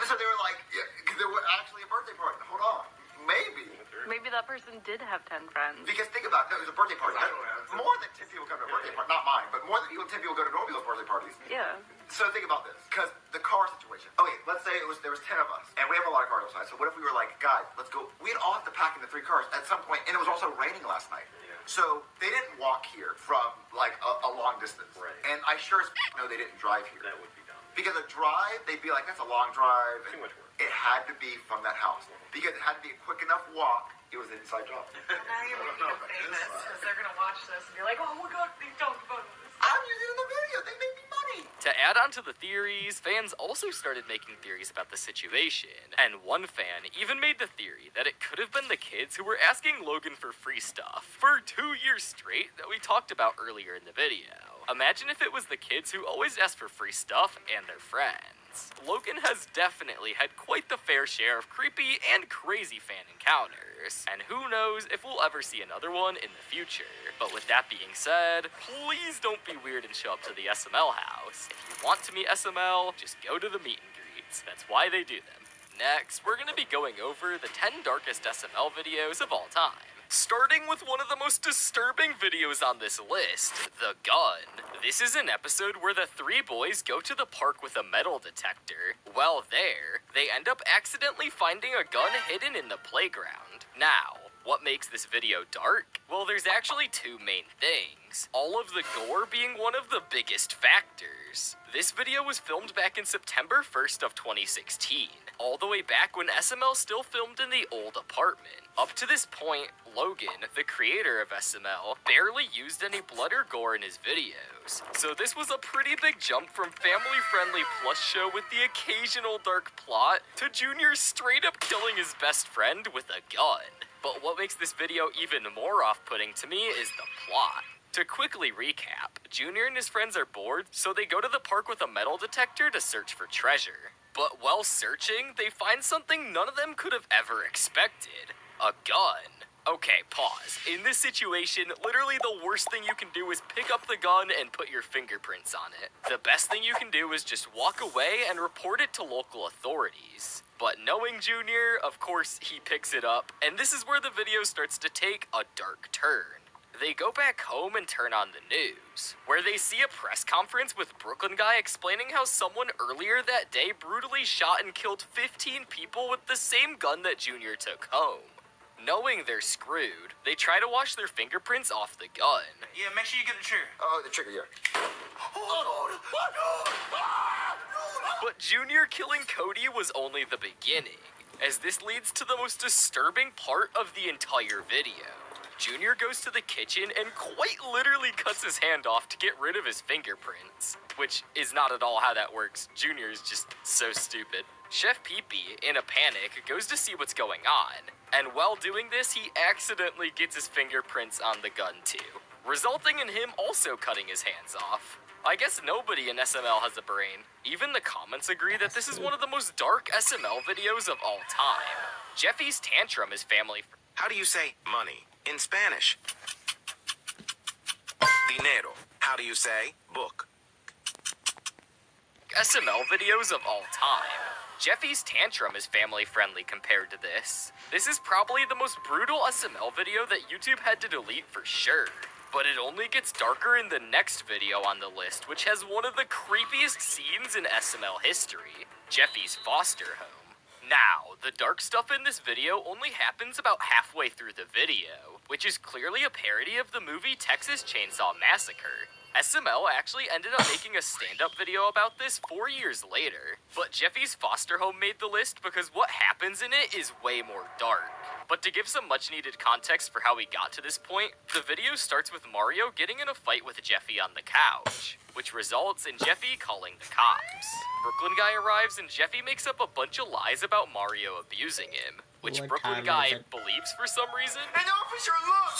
So they were like, yeah, because there was actually a birthday party. Hold on. Maybe. Maybe that person did have 10 friends. Because think about it, no, it was a birthday party. I don't have to. More than 10 people come to a birthday party. Not mine, but more than 10 people go to normal people's birthday parties. Yeah. So think about this, because the car situation. Okay, let's say there was 10 of us, and we have a lot of cars outside. So what if we were like, guys, let's go. We'd all have to pack in the 3 cars at some point, and it was also raining last night. Yeah. So they didn't walk here from like a long distance. Right. And I sure as know they didn't drive here. That would be dumb. Because a drive, they'd be like, that's a long drive. Too much work. It had to be from that house. Because it had to be a quick enough walk. It was an inside job. Now you're making them famous because they're going to watch this and be like, oh my god, they talked about this. I'm using it in the video. They made me money. To add on to the theories, fans also started making theories about the situation. And one fan even made the theory that it could have been the kids who were asking Logan for free stuff for 2 years straight that we talked about earlier in the video. Imagine if it was the kids who always asked for free stuff and their friends. Logan has definitely had quite the fair share of creepy and crazy fan encounters, and who knows if we'll ever see another one in the future. But with that being said, please don't be weird and show up to the SML house. If you want to meet SML, just go to the meet and greets. That's why they do them. Next, we're going to be going over the 10 darkest SML videos of all time. Starting with one of the most disturbing videos on this list, The Gun. This is an episode where the 3 boys go to the park with a metal detector. While there, they end up accidentally finding a gun hidden in the playground. Now, what makes this video dark? Well, there's actually 2 main things, all of the gore being one of the biggest factors. years. This video was filmed back in September 1st of 2016, all the way back when SML still filmed in the old apartment. Up to this point, Logan, the creator of SML, barely used any blood or gore in his videos. So this was a pretty big jump from family-friendly plush show with the occasional dark plot to Junior straight up killing his best friend with a gun. But what makes this video even more off-putting to me is the plot. To quickly recap, Junior and his friends are bored, so they go to the park with a metal detector to search for treasure. But while searching, they find something none of them could have ever expected. A gun. Okay, pause. In this situation, literally the worst thing you can do is pick up the gun and put your fingerprints on it. The best thing you can do is just walk away and report it to local authorities. But knowing Junior, of course, he picks it up, and this is where the video starts to take a dark turn. They go back home and turn on the news, where they see a press conference with Brooklyn Guy explaining how someone earlier that day brutally shot and killed 15 people with the same gun that Junior took home. Knowing they're screwed, they try to wash their fingerprints off the gun. Yeah, make sure you get the trigger. Oh, the trigger, yeah. But Junior killing Cody was only the beginning, as this leads to the most disturbing part of the entire video. Junior goes to the kitchen and quite literally cuts his hand off to get rid of his fingerprints. Which is not at all how that works. Junior is just so stupid. Chef Pee-Pee, in a panic, goes to see what's going on. And while doing this, he accidentally gets his fingerprints on the gun too, resulting in him also cutting his hands off. I guess nobody in SML has a brain. Even the comments agree that this is one of the most dark SML videos of all time. Jeffy's tantrum is family. How do you say money in Spanish? Dinero. How do you say book? SML videos of all time. Jeffy's tantrum is family friendly compared to this. This is probably the most brutal SML video that YouTube had to delete for sure. But it only gets darker in the next video on the list, which has one of the creepiest scenes in SML history, Jeffy's foster home. Now, the dark stuff in this video only happens about halfway through the video, which is clearly a parody of the movie Texas Chainsaw Massacre. SML actually ended up making a stand-up video about this 4 years later, but Jeffy's foster home made the list because what happens in it is way more dark. But to give some much-needed context for how we got to this point, the video starts with Mario getting in a fight with Jeffy on the couch, which results in Jeffy calling the cops. Brooklyn Guy arrives and Jeffy makes up a bunch of lies about Mario abusing him, which Brooklyn Guy believes for some reason. Hey, officer, look!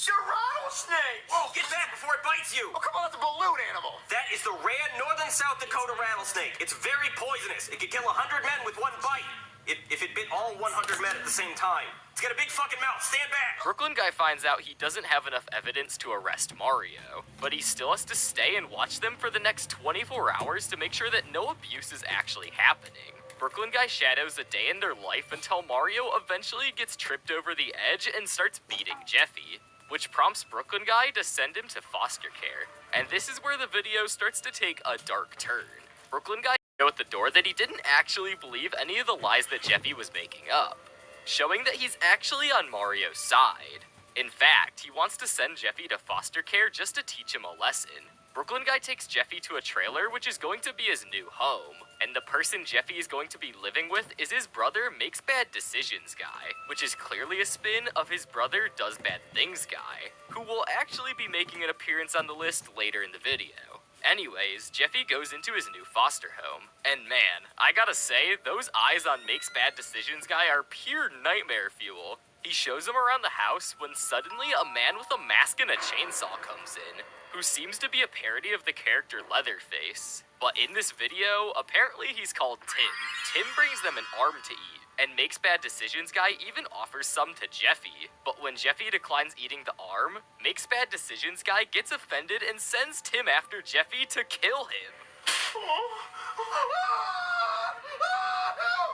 They're rattlesnakes! Whoa, get back before it bites you! Oh, come on, that's a balloon animal. That is the rare northern South Dakota rattlesnake. It's very poisonous. It could kill 100 men with one bite. If it bit all 100 men at the same time. It's got a big fucking mouth. Stand back! Brooklyn Guy finds out he doesn't have enough evidence to arrest Mario, but he still has to stay and watch them for the next 24 hours to make sure that no abuse is actually happening. Brooklyn Guy shadows a day in their life until Mario eventually gets tripped over the edge and starts beating Jeffy, which prompts Brooklyn Guy to send him to foster care. And this is where the video starts to take a dark turn. Brooklyn Guy at the door that he didn't actually believe any of the lies that Jeffy was making up, showing that he's actually on Mario's side. In fact, he wants to send Jeffy to foster care just to teach him a lesson. Brooklyn Guy takes Jeffy to a trailer, which is going to be his new home, and the person Jeffy is going to be living with is his brother Makes Bad Decisions Guy, which is clearly a spin of his brother Does Bad Things Guy, who will actually be making an appearance on the list later in the video. Anyways, Jeffy goes into his new foster home, and man, I gotta say, those eyes on Makes Bad Decisions Guy are pure nightmare fuel. He shows him around the house when suddenly a man with a mask and a chainsaw comes in, who seems to be a parody of the character Leatherface. But in this video, apparently he's called Tim. Tim brings them an arm to eat, and Makes Bad Decisions Guy even offers some to Jeffy. But when Jeffy declines eating the arm, Makes Bad Decisions Guy gets offended and sends Tim after Jeffy to kill him. Help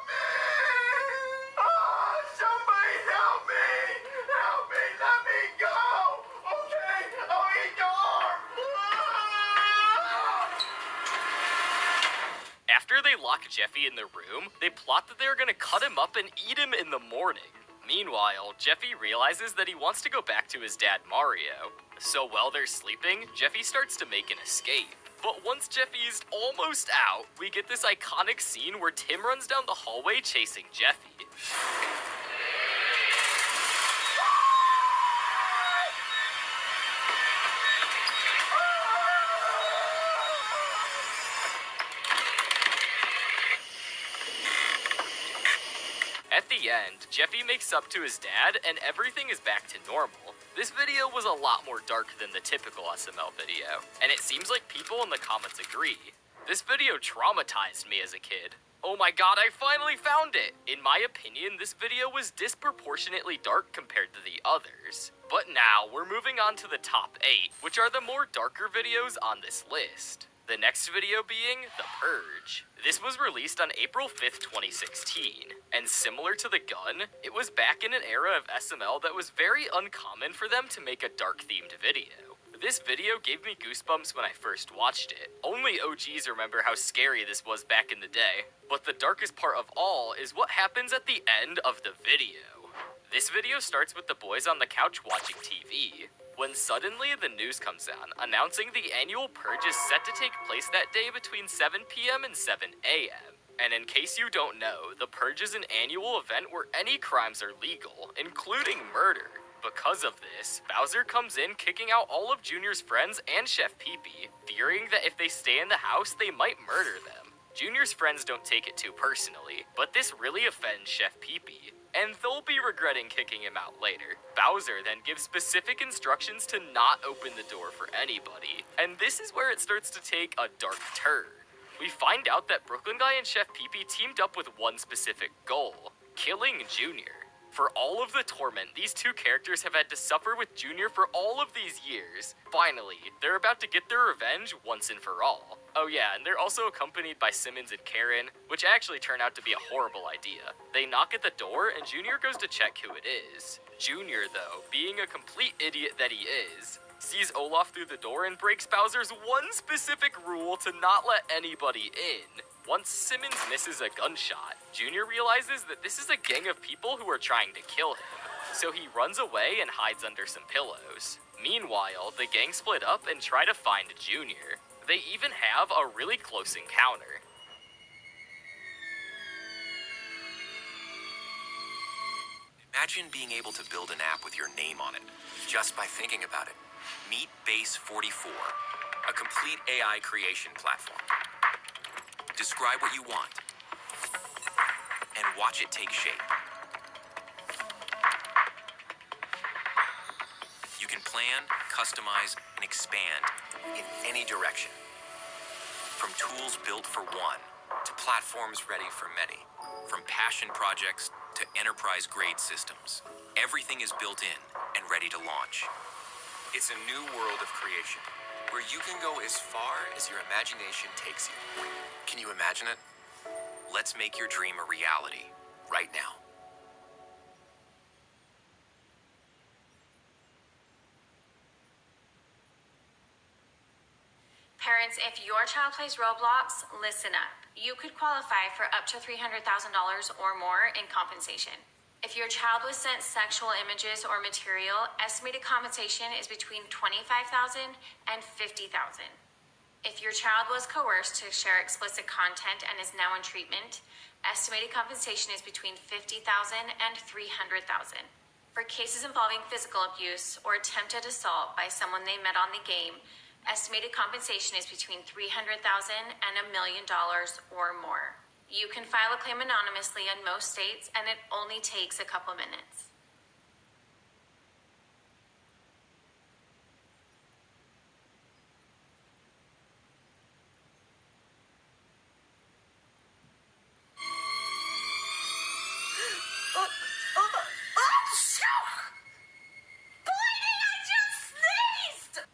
me! Somebody help me! Help me! Let me go! Okay, I'll eat your arm! After they lock Jeffy in the room, they plot that they're gonna cut him up and eat him in the morning. Meanwhile, Jeffy realizes that he wants to go back to his dad Mario. So while they're sleeping, Jeffy starts to make an escape. But once Jeffy's almost out, we get this iconic scene where Tim runs down the hallway chasing Jeffy. At the end, Jeffy makes up to his dad and everything is back to normal. This video was a lot more dark than the typical SML video, and it seems like people in the comments agree. This video traumatized me as a kid. Oh my god, I finally found it! In my opinion, this video was disproportionately dark compared to the others. But now, we're moving on to the top 8, which are the more darker videos on this list. The next video being The Purge. This was released on April 5th, 2016, and similar to The Gun, it was back in an era of SML that was very uncommon for them to make a dark-themed video. This video gave me goosebumps when I first watched it. Only OGs remember how scary this was back in the day. But the darkest part of all is what happens at the end of the video. This video starts with the boys on the couch watching TV, when suddenly the news comes on, announcing the annual purge is set to take place that day between 7 p.m. and 7 a.m. And in case you don't know, the purge is an annual event where any crimes are legal, including murder. Because of this, Bowser comes in kicking out all of Junior's friends and Chef Pee-Pee, fearing that if they stay in the house, they might murder them. Junior's friends don't take it too personally, but this really offends Chef Pee-Pee, and they'll be regretting kicking him out later. Bowser then gives specific instructions to not open the door for anybody, and this is where it starts to take a dark turn. We find out that Brooklyn Guy and Chef Pee-Pee teamed up with one specific goal: killing Junior. For all of the torment these two characters have had to suffer with Junior for all of these years, finally, they're about to get their revenge once and for all. Oh yeah, and they're also accompanied by Simmons and Karen, which actually turn out to be a horrible idea. They knock at the door and Junior goes to check who it is. Junior, though, being a complete idiot that he is, sees Olaf through the door and breaks Bowser's one specific rule to not let anybody in. Once Simmons misses a gunshot, Junior realizes that this is a gang of people who are trying to kill him, so he runs away and hides under some pillows. Meanwhile, the gang split up and try to find Junior. They even have a really close encounter. Imagine being able to build an app with your name on it, just by thinking about it. Meet Base 44, a complete AI creation platform. Describe what you want, and watch it take shape. You can plan, customize, and expand in any direction. From tools built for one, to platforms ready for many. From passion projects to enterprise-grade systems. Everything is built in and ready to launch. It's a new world of creation, where you can go as far as your imagination takes you. Can you imagine it? Let's make your dream a reality, right now. Parents, if your child plays Roblox, listen up. You could qualify for up to $300,000 or more in compensation. If your child was sent sexual images or material, estimated compensation is between $25,000 and $50,000. If your child was coerced to share explicit content and is now in treatment, estimated compensation is between $50,000 and $300,000. For cases involving physical abuse or attempted assault by someone they met on the game, estimated compensation is between $300,000 and $1 million or more. You can file a claim anonymously in most states, and it only takes a couple minutes.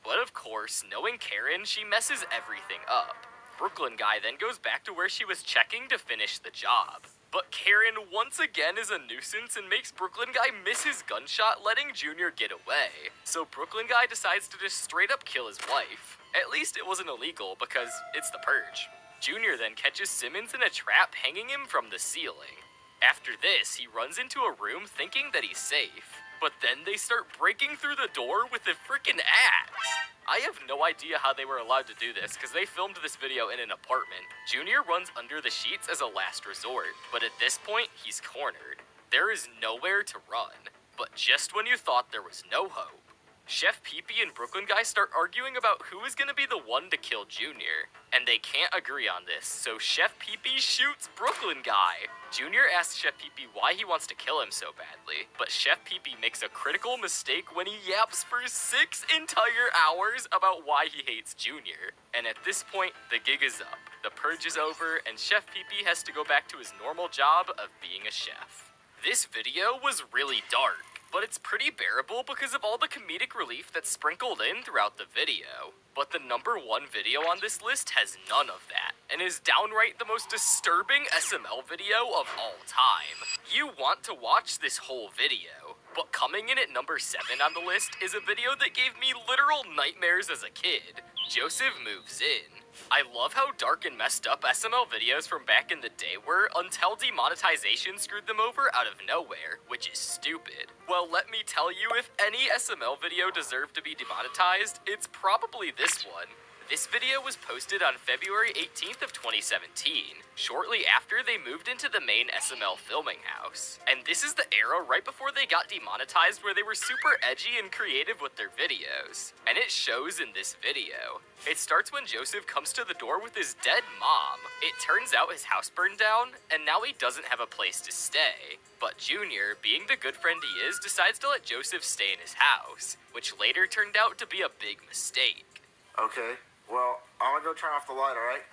But of course, knowing Karen, she messes everything up. Brooklyn Guy then goes back to where she was checking to finish the job. But Karen once again is a nuisance and makes Brooklyn Guy miss his gunshot, letting Junior get away. So Brooklyn Guy decides to just straight up kill his wife. At least it wasn't illegal because it's the purge. Junior then catches Simmons in a trap, hanging him from the ceiling. After this, he runs into a room thinking that he's safe. But then they start breaking through the door with a freaking axe. I have no idea how they were allowed to do this, because they filmed this video in an apartment. Junior runs under the sheets as a last resort, but at this point, he's cornered. There is nowhere to run. But just when you thought there was no hope, Chef Pee-Pee and Brooklyn Guy start arguing about who is gonna be the one to kill Junior. And they can't agree on this, so Chef Pee-Pee shoots Brooklyn Guy. Junior asks Chef Pee-Pee why he wants to kill him so badly, but Chef Pee-Pee makes a critical mistake when he yaps for 6 entire hours about why he hates Junior. And at this point, the gig is up. The purge is over, and Chef Pee-Pee has to go back to his normal job of being a chef. This video was really dark, but it's pretty bearable because of all the comedic relief that's sprinkled in throughout the video. But the #1 video on this list has none of that, and is downright the most disturbing SML video of all time. You want to watch this whole video, but coming in at number 7 on the list is a video that gave me literal nightmares as a kid. Joseph Moves In. I love how dark and messed up SML videos from back in the day were until demonetization screwed them over out of nowhere, which is stupid. Well, let me tell you, if any SML video deserved to be demonetized, it's probably this one. This video was posted on February 18th of 2017, shortly after they moved into the main SML filming house. And this is the era right before they got demonetized where they were super edgy and creative with their videos. And it shows in this video. It starts when Joseph comes to the door with his dead mom. It turns out his house burned down, and now he doesn't have a place to stay. But Junior, being the good friend he is, decides to let Joseph stay in his house, which later turned out to be a big mistake. Okay, well, I'm gonna go turn off the light, alright?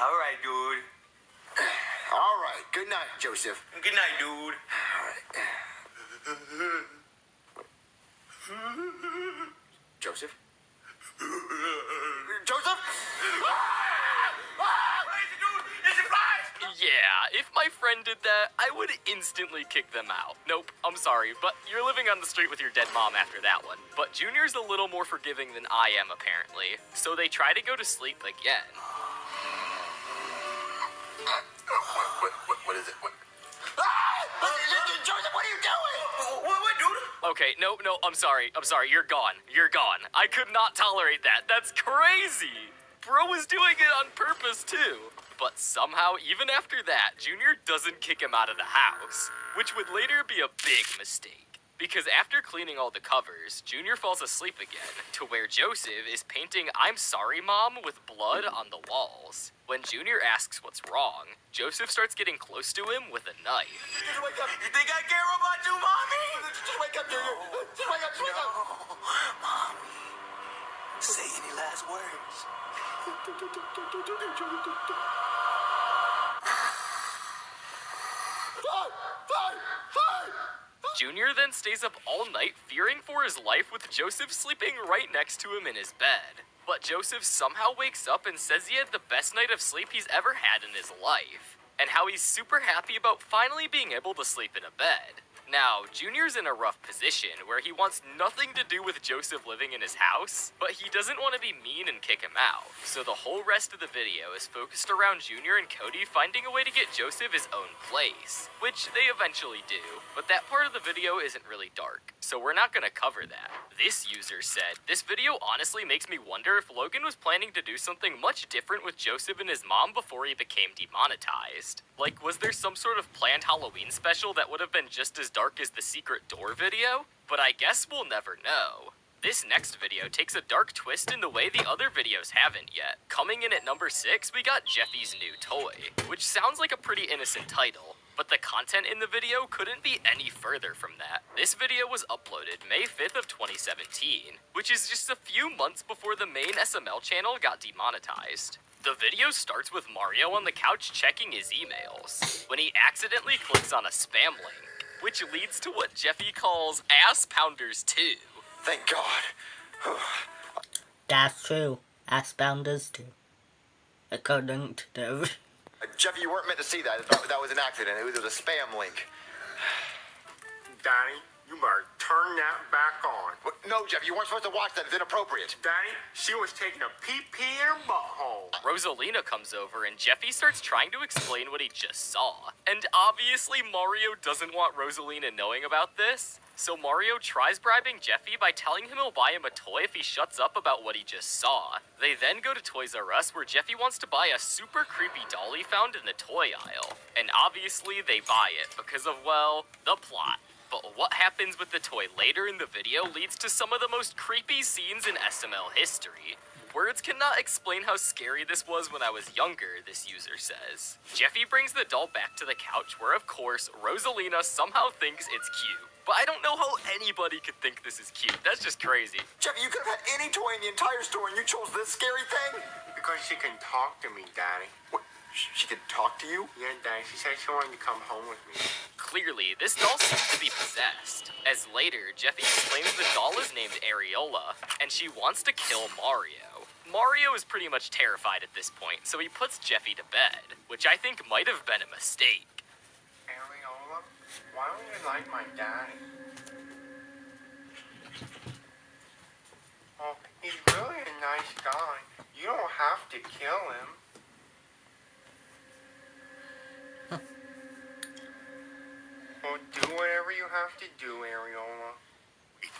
Alright, dude. Alright, good night, Joseph. Good night, dude. Joseph? Joseph? Yeah, if my friend did that, I would instantly kick them out. Nope, I'm sorry, but you're living on the street with your dead mom after that one. But Junior's a little more forgiving than I am, apparently, so they try to go to sleep again. What is it? What? Joseph, what are you doing? What, dude? Okay, no, I'm sorry, you're gone. I could not tolerate that, that's crazy! Bro was doing it on purpose, too. But somehow, even after that, Junior doesn't kick him out of the house, which would later be a big mistake. Because after cleaning all the covers, Junior falls asleep again, to where Joseph is painting "I'm sorry, Mom" with blood on the walls. When Junior asks what's wrong, Joseph starts getting close to him with a knife. Just wake up. You think I care about you, Mommy? Just wake up, Junior. Just wake up, just wake up. Mommy. Say any last words. Junior then stays up all night fearing for his life with Joseph sleeping right next to him in his bed. But Joseph somehow wakes up and says he had the best night of sleep he's ever had in his life, and how he's super happy about finally being able to sleep in a bed. Now, Junior's in a rough position where he wants nothing to do with Joseph living in his house, but he doesn't want to be mean and kick him out. So the whole rest of the video is focused around Junior and Cody finding a way to get Joseph his own place, which they eventually do, but that part of the video isn't really dark, so we're not gonna cover that. This user said, "This video honestly makes me wonder if Logan was planning to do something much different with Joseph and his mom before he became demonetized. Like, was there some sort of planned Halloween special that would have been just as dark as the secret door video? But I guess we'll never know." This next video takes a dark twist in the way the other videos haven't yet. Coming in at number 6, we got Jeffy's New Toy, which sounds like a pretty innocent title, but the content in the video couldn't be any further from that. This video was uploaded May 5th of 2017, which is just a few months before the main SML channel got demonetized. The video starts with Mario on the couch checking his emails, when he accidentally clicks on a spam link, which leads to what Jeffy calls Ass Pounders 2. Thank God. That's true. Ass Pounders too. According to the... Jeff, you weren't meant to see that. That was an accident. It was a spam link. Donnie, you marked turn that back on. What? No, Jeff, you weren't supposed to watch that. It's inappropriate. Daddy, she was taking a pee-pee in her butthole. Rosalina comes over and Jeffy starts trying to explain what he just saw. And obviously Mario doesn't want Rosalina knowing about this. So Mario tries bribing Jeffy by telling him he'll buy him a toy if he shuts up about what he just saw. They then go to Toys R Us where Jeffy wants to buy a super creepy doll he found in the toy aisle. And obviously they buy it because of, well, the plot. But what happens with the toy later in the video leads to some of the most creepy scenes in SML history. Words cannot explain how scary this was when I was younger, this user says. Jeffy brings the doll back to the couch where, of course, Rosalina somehow thinks it's cute. But I don't know how anybody could think this is cute. That's just crazy. Jeffy, you could have had any toy in the entire store and you chose this scary thing? Because she can talk to me, Daddy. What? She can talk to you? Yeah, Daddy. She said she wanted to come home with me. Clearly, this doll seems to be possessed, as later, Jeffy explains the doll is named Areola, and she wants to kill Mario. Mario is pretty much terrified at this point, so he puts Jeffy to bed, which I think might have been a mistake. Areola, why don't you like my daddy? Oh, he's really a nice guy. You don't have to kill him. Well, do whatever you have to do, Areola.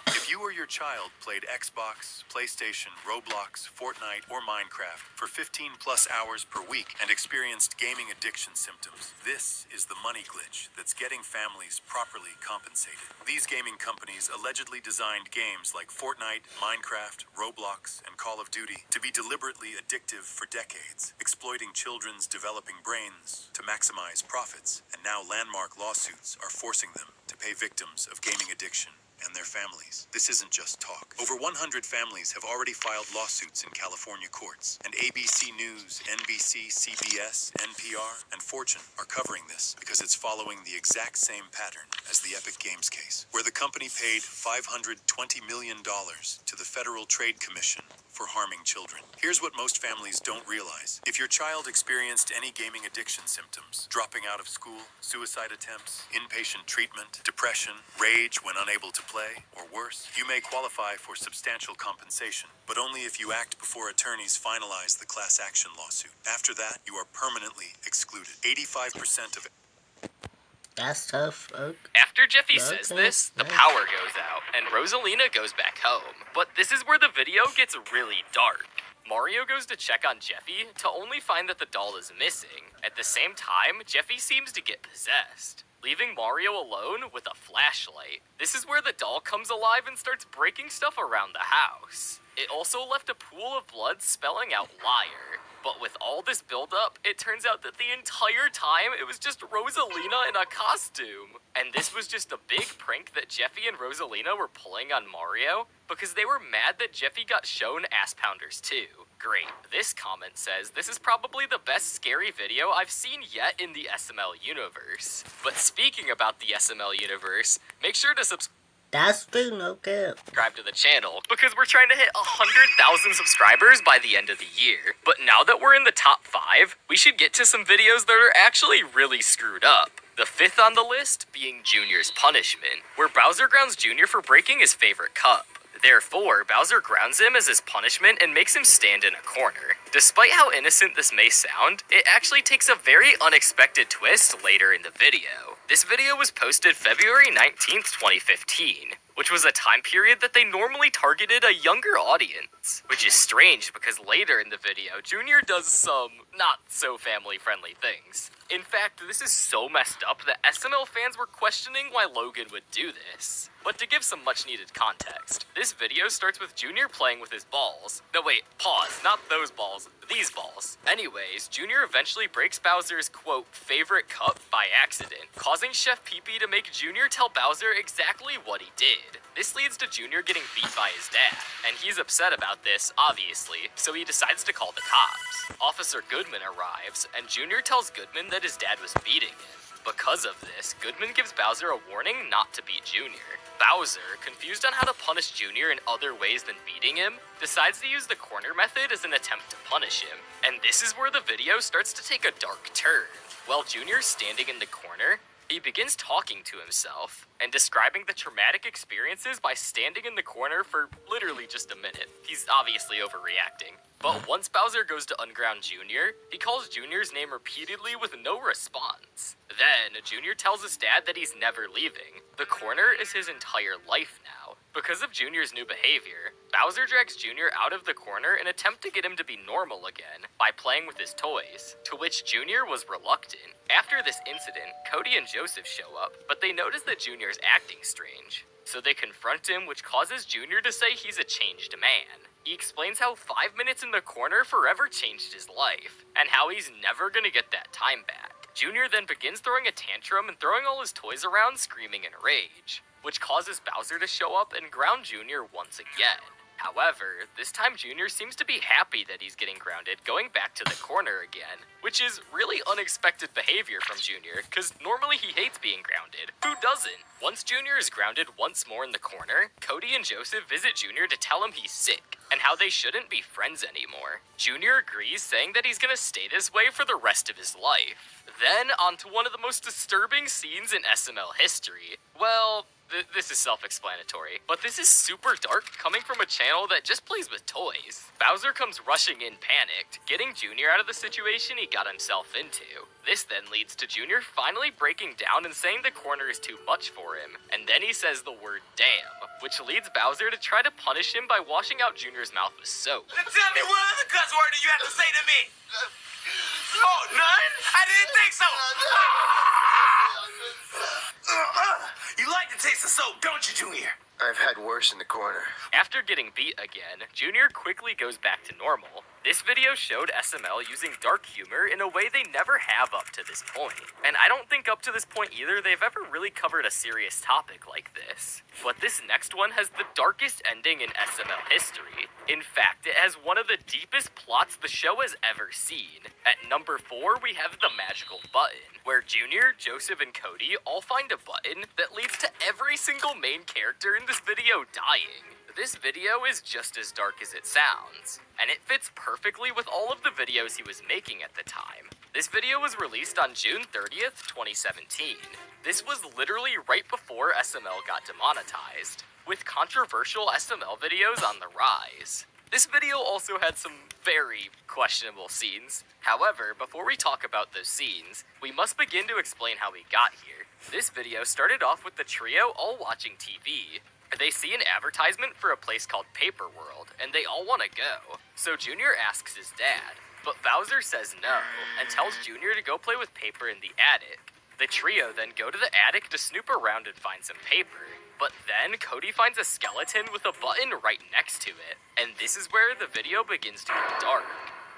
If you or your child played Xbox, PlayStation, Roblox, Fortnite, or Minecraft for 15 plus hours per week and experienced gaming addiction symptoms, this is the money glitch that's getting families properly compensated. These gaming companies allegedly designed games like Fortnite, Minecraft, Roblox, and Call of Duty to be deliberately addictive for decades, exploiting children's developing brains to maximize profits, and now landmark lawsuits are forcing them to pay victims of gaming addiction and their families. This isn't just talk. Over 100 families have already filed lawsuits in California courts, and ABC News, NBC, CBS, NPR, and Fortune are covering this because it's following the exact same pattern as the Epic Games case, where the company paid $520 million to the Federal Trade Commission for harming children. Here's what most families don't realize. If your child experienced any gaming addiction symptoms, dropping out of school, suicide attempts, inpatient treatment, depression, rage when unable to play, or worse, you may qualify for substantial compensation, but only if you act before attorneys finalize the class action lawsuit. After that, you are permanently excluded. 85% of That's tough, okay. After Jeffy says this, the power goes out, and Rosalina goes back home. But this is where the video gets really dark. Mario goes to check on Jeffy to only find that the doll is missing. At the same time, Jeffy seems to get possessed, leaving Mario alone with a flashlight. This is where the doll comes alive and starts breaking stuff around the house. It also left a pool of blood spelling out liar. But with all this buildup, it turns out that the entire time it was just Rosalina in a costume. And this was just a big prank that Jeffy and Rosalina were pulling on Mario because they were mad that Jeffy got shown Ass Pounders too. Great. This comment says, this is probably the best scary video I've seen yet in the SML universe. But speaking about the SML universe, make sure to That's true, no cap. subscribe to the channel because we're trying to hit 100,000 subscribers by the end of the year. But now that we're in the top 5, we should get to some videos that are actually really screwed up. The 5th on the list being Junior's punishment, where Bowser grounds Junior for breaking his favorite cup. Therefore, Bowser grounds him as his punishment and makes him stand in a corner. Despite how innocent this may sound, it actually takes a very unexpected twist later in the video. This video was posted February 19th, 2015, which was a time period that they normally targeted a younger audience. Which is strange because later in the video, Junior does some not so family-friendly things. In fact, this is so messed up that SML fans were questioning why Logan would do this. But to give some much-needed context, this video starts with Junior playing with his balls. No wait, pause, not those balls, these balls. Anyways, Junior eventually breaks Bowser's, quote, favorite cup by accident, causing Chef Pee-Pee to make Junior tell Bowser exactly what he did. This leads to Junior getting beat by his dad, and he's upset about this, obviously, so he decides to call the cops. Officer Goodman arrives, and Junior tells Goodman that his dad was beating him. Because of this, Goodman gives Bowser a warning not to beat Junior. Bowser, confused on how to punish Junior in other ways than beating him, decides to use the corner method as an attempt to punish him. And this is where the video starts to take a dark turn. While Junior's standing in the corner, He begins talking to himself and describing the traumatic experiences by standing in the corner for literally just a minute. He's obviously overreacting. But once Bowser goes to unground Junior, he calls Junior's name repeatedly with no response. Then, Junior tells his dad that he's never leaving. The corner is his entire life now. Because of Junior's new behavior, Bowser drags Junior out of the corner in an attempt to get him to be normal again by playing with his toys, to which Junior was reluctant. After this incident, Cody and Joseph show up, but they notice that Junior's acting strange. So they confront him, which causes Junior to say he's a changed man. He explains how 5 minutes in the corner forever changed his life, and how he's never gonna get that time back. Junior then begins throwing a tantrum and throwing all his toys around, screaming in rage, which causes Bowser to show up and ground Junior once again. However, this time Junior seems to be happy that he's getting grounded, going back to the corner again, which is really unexpected behavior from Junior, because normally he hates being grounded. Who doesn't? Once Junior is grounded once more in the corner, Cody and Joseph visit Junior to tell him he's sick, and how they shouldn't be friends anymore. Junior agrees, saying that he's gonna stay this way for the rest of his life. Then, on to one of the most disturbing scenes in SML history. Well, this is self-explanatory, but this is super dark coming from a channel that just plays with toys. Bowser comes rushing in panicked, getting Junior out of the situation he got himself into. This then leads to Junior finally breaking down and saying the corner is too much for him, and then he says the word damn, which leads Bowser to try to punish him by washing out Junior's mouth with soap. Now tell me, what other cuss word do you have to say to me? Oh, none? I didn't think so. You like the taste of soap, don't you, Junior? I've had worse in the corner. After getting beat again, Junior quickly goes back to normal. This video showed SML using dark humor in a way they never have up to this point. And I don't think up to this point either they've ever really covered a serious topic like this. But this next one has the darkest ending in SML history. In fact, it has one of the deepest plots the show has ever seen. At number 4, we have the magical button, where Junior, Joseph, and Cody all find a button that leads to every single main character in this video dying. This video is just as dark as it sounds, and it fits perfectly with all of the videos he was making at the time. This video was released on June 30th, 2017. This was literally right before SML got demonetized, with controversial SML videos on the rise. This video also had some very questionable scenes. However, before we talk about those scenes, we must begin to explain how we got here. This video started off with the trio all watching TV. They see an advertisement for a place called Paper World, and they all want to go. So Junior asks his dad, but Bowser says no, and tells Junior to go play with paper in the attic. The trio then go to the attic to snoop around and find some paper. But then Cody finds a skeleton with a button right next to it, and this is where the video begins to go dark.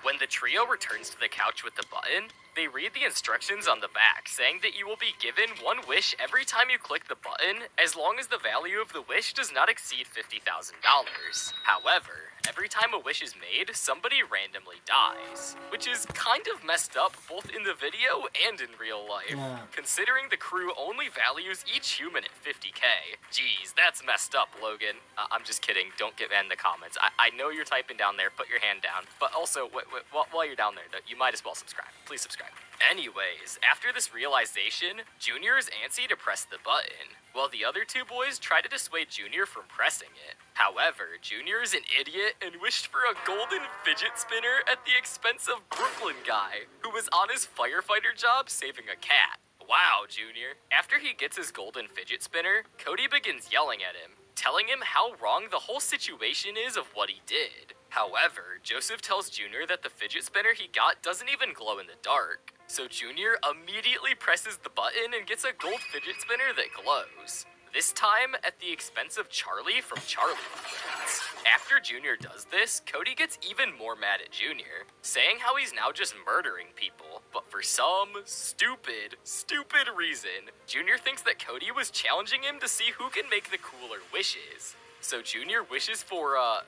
When the trio returns to the couch with the button, they read the instructions on the back saying that you will be given one wish every time you click the button, as long as the value of the wish does not exceed $50,000. However, every time a wish is made, somebody randomly dies, which is kind of messed up both in the video and in real life, considering the crew only values each human at $50K. Jeez, that's messed up, Logan. I'm just kidding, don't get mad in the comments. I know you're typing down there, put your hand down, but also, while you're down there, you might as well subscribe. Please subscribe. Anyways, after this realization, Junior is antsy to press the button, while the other two boys try to dissuade Junior from pressing it. However, Junior is an idiot and wished for a golden fidget spinner at the expense of Brooklyn guy, who was on his firefighter job saving a cat. Wow, Junior. After he gets his golden fidget spinner, Cody begins yelling at him, telling him how wrong the whole situation is of what he did. However, Joseph tells Junior that the fidget spinner he got doesn't even glow in the dark. So Junior immediately presses the button and gets a gold fidget spinner that glows. This time at the expense of Charlie from Charlie and Friends. After Junior does this, Cody gets even more mad at Junior, saying how he's now just murdering people. But for some stupid reason, Junior thinks that Cody was challenging him to see who can make the cooler wishes. So Junior wishes for a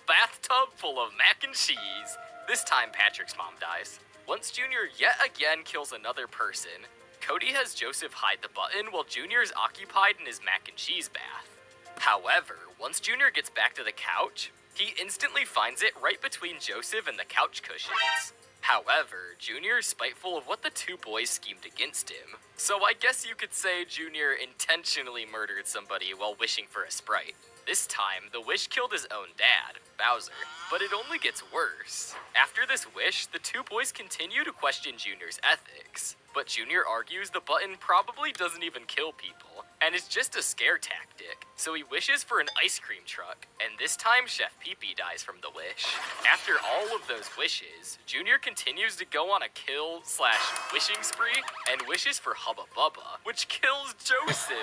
bathtub full of mac and cheese. This time Patrick's mom dies. Once Junior yet again kills another person, Cody has Joseph hide the button while Junior is occupied in his mac and cheese bath. However, once Junior gets back to the couch, he instantly finds it right between Joseph and the couch cushions. However, Junior is spiteful of what the two boys schemed against him. So I guess you could say Junior intentionally murdered somebody while wishing for a Sprite. This time, the wish killed his own dad, Bowser. But it only gets worse. After this wish, the two boys continue to question Junior's ethics. But Junior argues the button probably doesn't even kill people, and is just a scare tactic. So he wishes for an ice cream truck, and this time Chef Pee-Pee dies from the wish. After all of those wishes, Junior continues to go on a kill/wishing spree, and wishes for Hubba Bubba, which kills Joseph.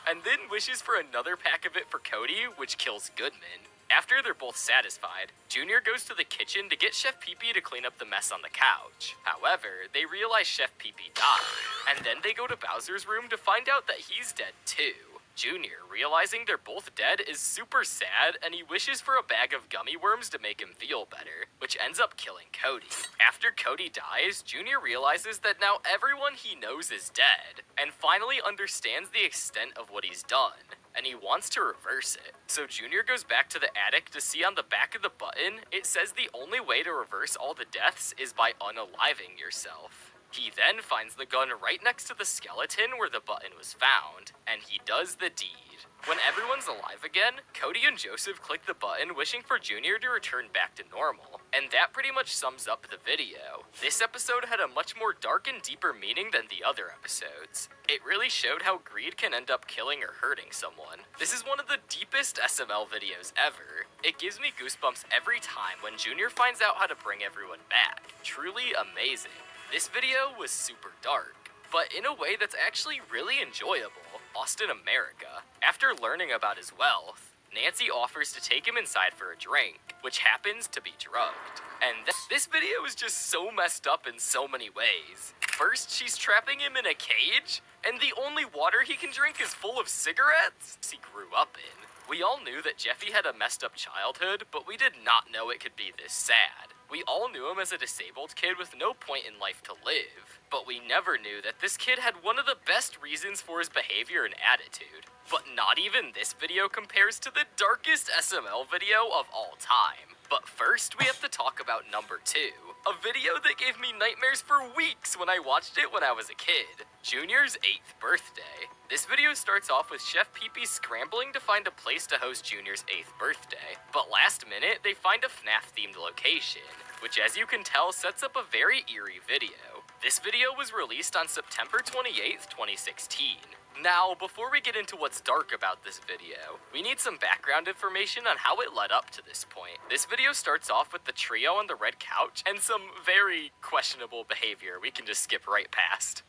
And then wishes for another pack of it for Cody, which kills Goodman. After they're both satisfied, Junior goes to the kitchen to get Chef Pee-Pee to clean up the mess on the couch. However, they realize Chef Pee-Pee died, and then they go to Bowser's room to find out that he's dead too. Junior, realizing they're both dead, is super sad, and he wishes for a bag of gummy worms to make him feel better, which ends up killing Cody. After Cody dies, Junior realizes that now everyone he knows is dead, and finally understands the extent of what he's done, and he wants to reverse it. So Junior goes back to the attic to see on the back of the button, it says the only way to reverse all the deaths is by unaliving yourself. He then finds the gun right next to the skeleton where the button was found, and he does the deed. When everyone's alive again, Cody and Joseph click the button wishing for Junior to return back to normal, and that pretty much sums up the video. This episode had a much more dark and deeper meaning than the other episodes. It really showed how greed can end up killing or hurting someone. This is one of the deepest SML videos ever. It gives me goosebumps every time when Junior finds out how to bring everyone back. Truly amazing. This video was super dark, but in a way that's actually really enjoyable. Austin America. After learning about his wealth, Nancy offers to take him inside for a drink, which happens to be drugged. And this video is just so messed up in so many ways. First, she's trapping him in a cage, and the only water he can drink is full of cigarettes he grew up in. We all knew that Jeffy had a messed up childhood, but we did not know it could be this sad. We all knew him as a disabled kid with no point in life to live, but we never knew that this kid had one of the best reasons for his behavior and attitude. But not even this video compares to the darkest SML video of all time. But first, we have to talk about number 2, a video that gave me nightmares for weeks when I watched it when I was a kid. Junior's 8th birthday. This video starts off with Chef Pee-Pee scrambling to find a place to host Junior's 8th birthday, but last minute, they find a FNAF-themed location, which as you can tell sets up a very eerie video. This video was released on September 28th, 2016. Now, before we get into what's dark about this video, we need some background information on how it led up to this point. This video starts off with the trio on the red couch and some very questionable behavior we can just skip right past.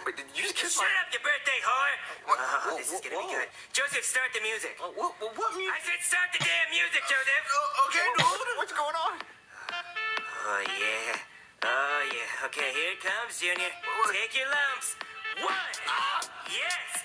Wait, did you just kiss Shut up, your birthday whore! This is gonna be good. Joseph, start the music. What music? I said start the damn music, Joseph! Okay, dude. What's going on? Oh, yeah. Oh, yeah. Okay, here it comes, Junior. Take your lumps. 1. Yes.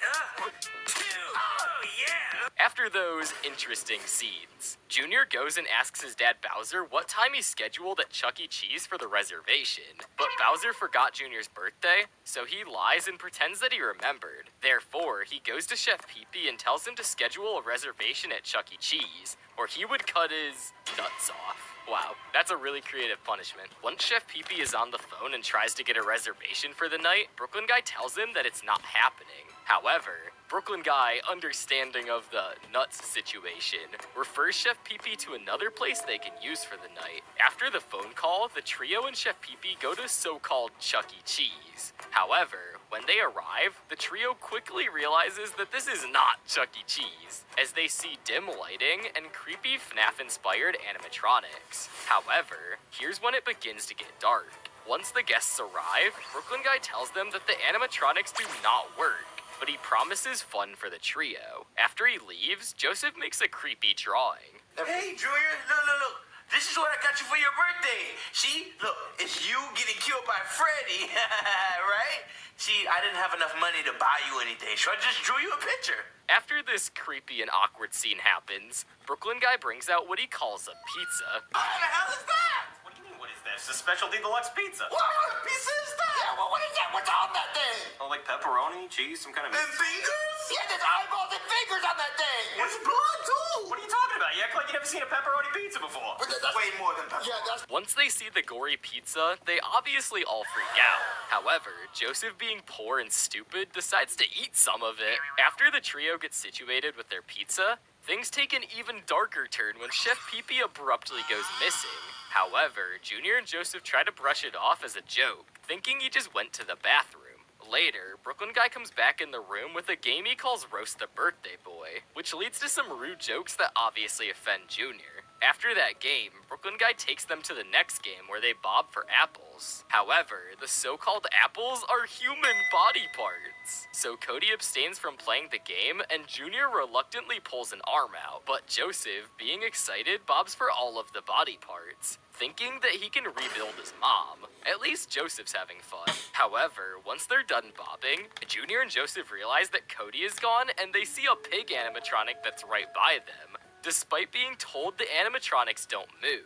2. Oh, yeah. After those interesting scenes, Junior goes and asks his dad Bowser what time he's scheduled at Chuck E. Cheese for the reservation. But Bowser forgot Junior's birthday, so he lies and pretends that he remembered. Therefore, he goes to Chef Pee-Pee and tells him to schedule a reservation at Chuck E. Cheese, or he would cut his nuts off. Wow, that's a really creative punishment. Once Chef Pee-Pee is on the phone and tries to get a reservation for the night, Brooklyn Guy tells him that it's not happening. However, Brooklyn Guy, understanding of the nuts situation, refers Chef Pee-Pee to another place they can use for the night. After the phone call, the trio and Chef Pee-Pee go to so-called Chuck E. Cheese. However, when they arrive, the trio quickly realizes that this is not Chuck E. Cheese, as they see dim lighting and creepy FNAF-inspired animatronics. However, here's when it begins to get dark. Once the guests arrive, Brooklyn Guy tells them that the animatronics do not work, but he promises fun for the trio. After he leaves, Joseph makes a creepy drawing. Hey, Junior, look. This is what I got you for your birthday. See, look, it's you getting killed by Freddy, right? See, I didn't have enough money to buy you anything, so I just drew you a picture. After this creepy and awkward scene happens, Brooklyn Guy brings out what he calls a pizza. What the hell is that? What do you mean, what is this? A specialty deluxe pizza. What pizza is that? Yeah, what is that? What's on that thing? Oh, like pepperoni, cheese, some kind of... And fingers? Yeah, there's eyeballs and fingers on that thing. It's blood, too. What are you talking about? You act like you never seen a pepperoni pizza before. But that's way more than pepperoni. Yeah, that's... Once they see the gory pizza, they obviously all freak out. However, Joseph, being poor and stupid, decides to eat some of it. After the trio gets situated with their pizza, things take an even darker turn when Chef Pee-Pee abruptly goes missing. However, Junior and Joseph try to brush it off as a joke, thinking he just went to the bathroom. Later, Brooklyn Guy comes back in the room with a game he calls Roast the Birthday Boy, which leads to some rude jokes that obviously offend Junior. After that game, Brooklyn Guy takes them to the next game where they bob for apples. However, the so-called apples are human body parts. So Cody abstains from playing the game and Junior reluctantly pulls an arm out, but Joseph, being excited, bobs for all of the body parts, thinking that he can rebuild his mom. At least Joseph's having fun. However, once they're done bobbing, Junior and Joseph realize that Cody is gone and they see a pig animatronic that's right by them, despite being told the animatronics don't move.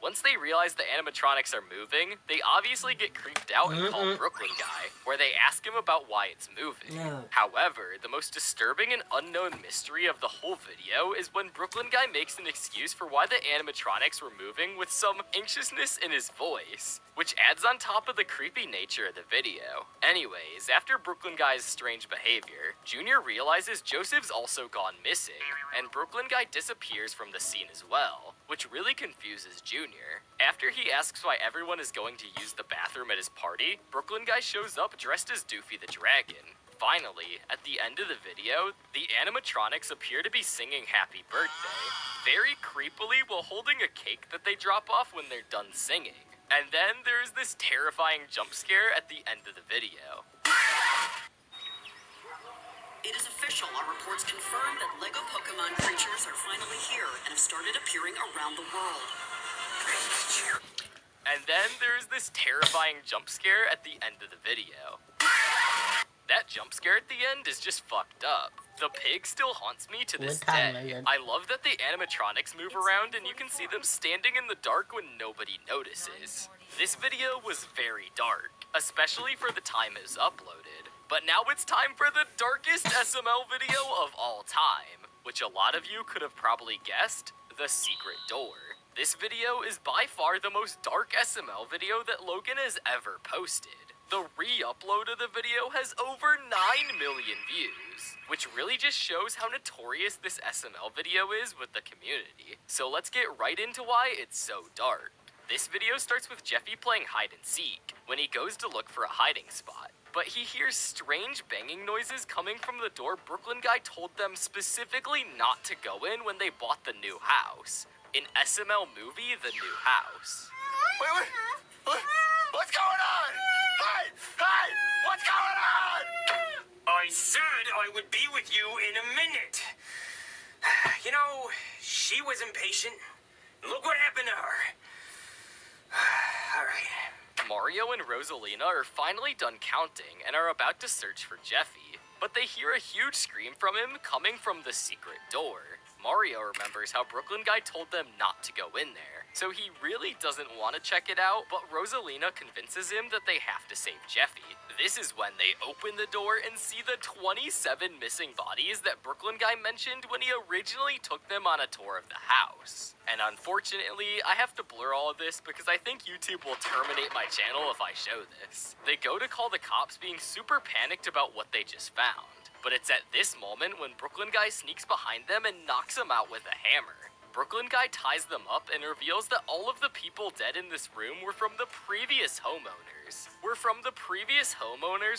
Once they realize the animatronics are moving, they obviously get creeped out and call Brooklyn Guy, where they ask him about why it's moving. However, the most disturbing and unknown mystery of the whole video is when Brooklyn Guy makes an excuse for why the animatronics were moving with some anxiousness in his voice, which adds on top of the creepy nature of the video. Anyways, after Brooklyn Guy's strange behavior, Junior realizes Joseph's also gone missing, and Brooklyn Guy disappears from the scene as well, which really confuses Junior. After he asks why everyone is going to use the bathroom at his party, Brooklyn Guy shows up dressed as Doofy the Dragon. Finally, at the end of the video, the animatronics appear to be singing Happy Birthday, very creepily while holding a cake that they drop off when they're done singing. And then there's this terrifying jump scare at the end of the video. It is official. Our reports confirm that Lego Pokemon creatures are finally here and have started appearing around the world. And then there's this terrifying jump scare at the end of the video. That jump scare at the end is just fucked up. The pig still haunts me to this day. I love that the animatronics move around and you can see them standing in the dark when nobody notices. This video was very dark, especially for the time it was uploaded. But now it's time for the darkest SML video of all time, which a lot of you could have probably guessed, The Secret Door. This video is by far the most dark SML video that Logan has ever posted. The re-upload of the video has over 9 million views, which really just shows how notorious this SML video is with the community. So let's get right into why it's so dark. This video starts with Jeffy playing hide and seek, when he goes to look for a hiding spot. But he hears strange banging noises coming from the door Brooklyn Guy told them specifically not to go in when they bought the new house. In SML movie, The New House. What's going on? Hey, what's going on? I said I would be with you in a minute. You know, she was impatient. Look what happened to her. All right. Mario and Rosalina are finally done counting and are about to search for Jeffy, but they hear a huge scream from him coming from the secret door. Mario remembers how Brooklyn Guy told them not to go in there, so he really doesn't want to check it out, but Rosalina convinces him that they have to save Jeffy. This is when they open the door and see the 27 missing bodies that Brooklyn Guy mentioned when he originally took them on a tour of the house. And unfortunately, I have to blur all of this because I think YouTube will terminate my channel if I show this. They go to call the cops being super panicked about what they just found. But it's at this moment when Brooklyn Guy sneaks behind them and knocks them out with a hammer. Brooklyn Guy ties them up and reveals that all of the people dead in this room were from the previous homeowners.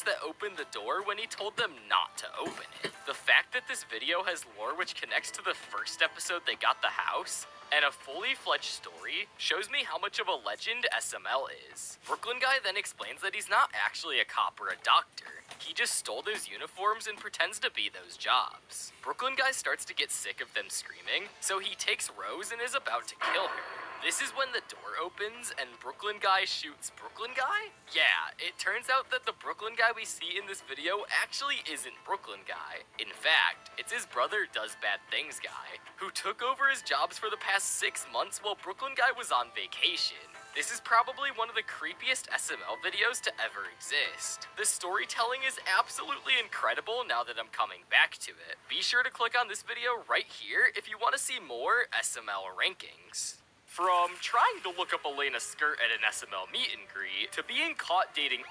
That opened the door when he told them not to open it. The fact that this video has lore which connects to the first episode they got the house, and a fully fledged story, shows me how much of a legend SML is. Brooklyn Guy then explains that he's not actually a cop or a doctor. He just stole those uniforms and pretends to be those jobs. Brooklyn Guy starts to get sick of them screaming, so he takes Rose and is about to kill her. This is when the door opens and Brooklyn Guy shoots Brooklyn Guy? Yeah, it turns out that the Brooklyn Guy we see in this video actually isn't Brooklyn Guy. In fact, it's his brother Does Bad Things Guy, who took over his jobs for the past 6 months while Brooklyn Guy was on vacation. This is probably one of the creepiest SML videos to ever exist. The storytelling is absolutely incredible now that I'm coming back to it. Be sure to click on this video right here if you want to see more SML rankings. From trying to look up Elena's skirt at an SML meet and greet, to being caught dating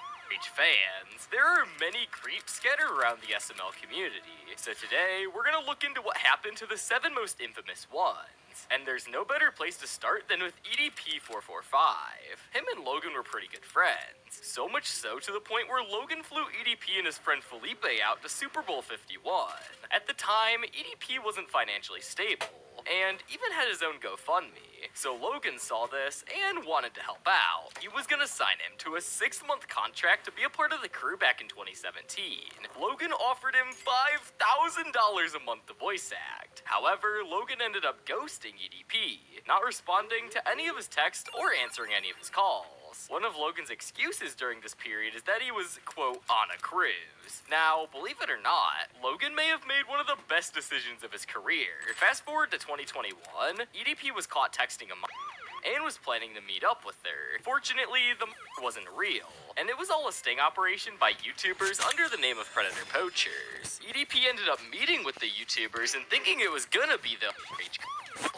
fans, there are many creeps scattered around the SML community. So today, we're gonna look into what happened to the 7 most infamous ones. And there's no better place to start than with EDP445. Him and Logan were pretty good friends. So much so to the point where Logan flew EDP and his friend Felipe out to Super Bowl 51. At the time, EDP wasn't financially stable, and even had his own GoFundMe. So Logan saw this and wanted to help out. He was gonna sign him to a 6-month contract to be a part of the crew back in 2017. Logan offered him $5,000 a month to voice act. However, Logan ended up ghosting EDP, not responding to any of his texts or answering any of his calls. One of Logan's excuses during this period is that he was, quote, on a cruise. Now, believe it or not, Logan may have made one of the best decisions of his career. Fast forward to 2021, EDP was caught texting a and was planning to meet up with her. Fortunately, the wasn't real, and it was all a sting operation by YouTubers under the name of Predator Poachers. EDP ended up meeting with the YouTubers and thinking it was gonna be the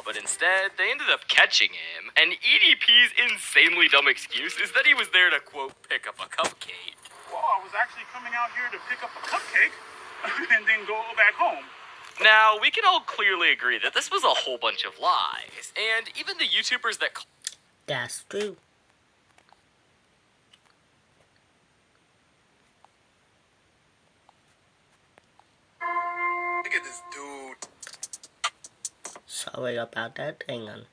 but instead, they ended up catching him, and EDP's insanely dumb excuse is that he was there to, quote, pick up a cupcake. Well, I was actually coming out here to pick up a cupcake and then go back home. Now, we can all clearly agree that this was a whole bunch of lies, and even the YouTubers that... That's true. Look at this dude. Sorry about that, hang on.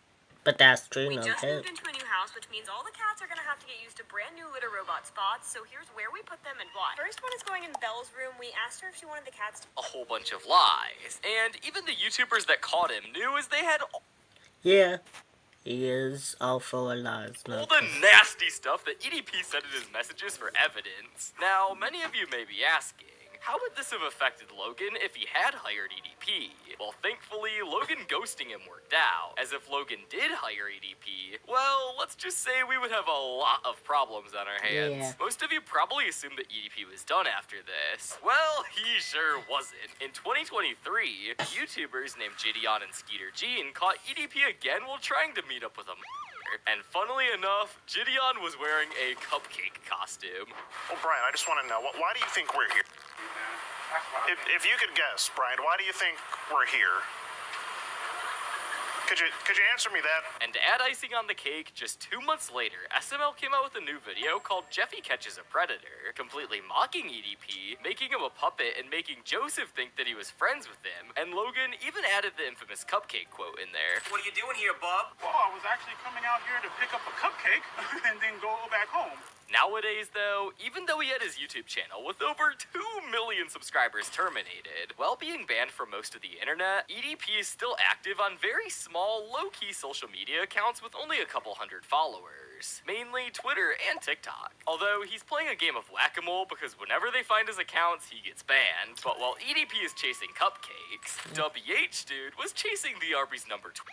But that's true, We no just joke. moved into a new house, which means all the cats are gonna have to get used to brand new litter robot spots, so here's where we put them and why. First one is going in Belle's room. We asked her if she wanted the cats to... A whole bunch of lies, and even the YouTubers that caught him knew as they had Yeah, he is all full of lies, no all the joke. nasty stuff that EDP said in his messages for evidence. Now, many of you may be asking, how would this have affected Logan if he had hired EDP? Well, thankfully, Logan ghosting him worked out, as if Logan did hire EDP, well, let's just say we would have a lot of problems on our hands. Yeah. Most of you probably assumed that EDP was done after this. Well, he sure wasn't. In 2023, YouTubers named Gideon and Skeeter Jean caught EDP again while trying to meet up with him. And funnily enough, Gideon was wearing a cupcake costume. Well, Brian, I just want to know, why do you think we're here? If you could guess, Brian, why do you think we're here? Could you answer me that? And to add icing on the cake, just 2 months later, SML came out with a new video called Jeffy Catches a Predator, completely mocking EDP, making him a puppet, and making Joseph think that he was friends with him, and Logan even added the infamous cupcake quote in there. What are you doing here, Bob? Well, I was actually coming out here to pick up a cupcake and then go back home. Nowadays, though, even though he had his YouTube channel with over 2 million subscribers terminated, while being banned from most of the internet, EDP is still active on very small, low-key social media accounts with only a couple hundred followers, mainly Twitter and TikTok. Although, he's playing a game of whack-a-mole because whenever they find his accounts, he gets banned. But while EDP is chasing cupcakes, WH Dude was chasing the Arby's number 12.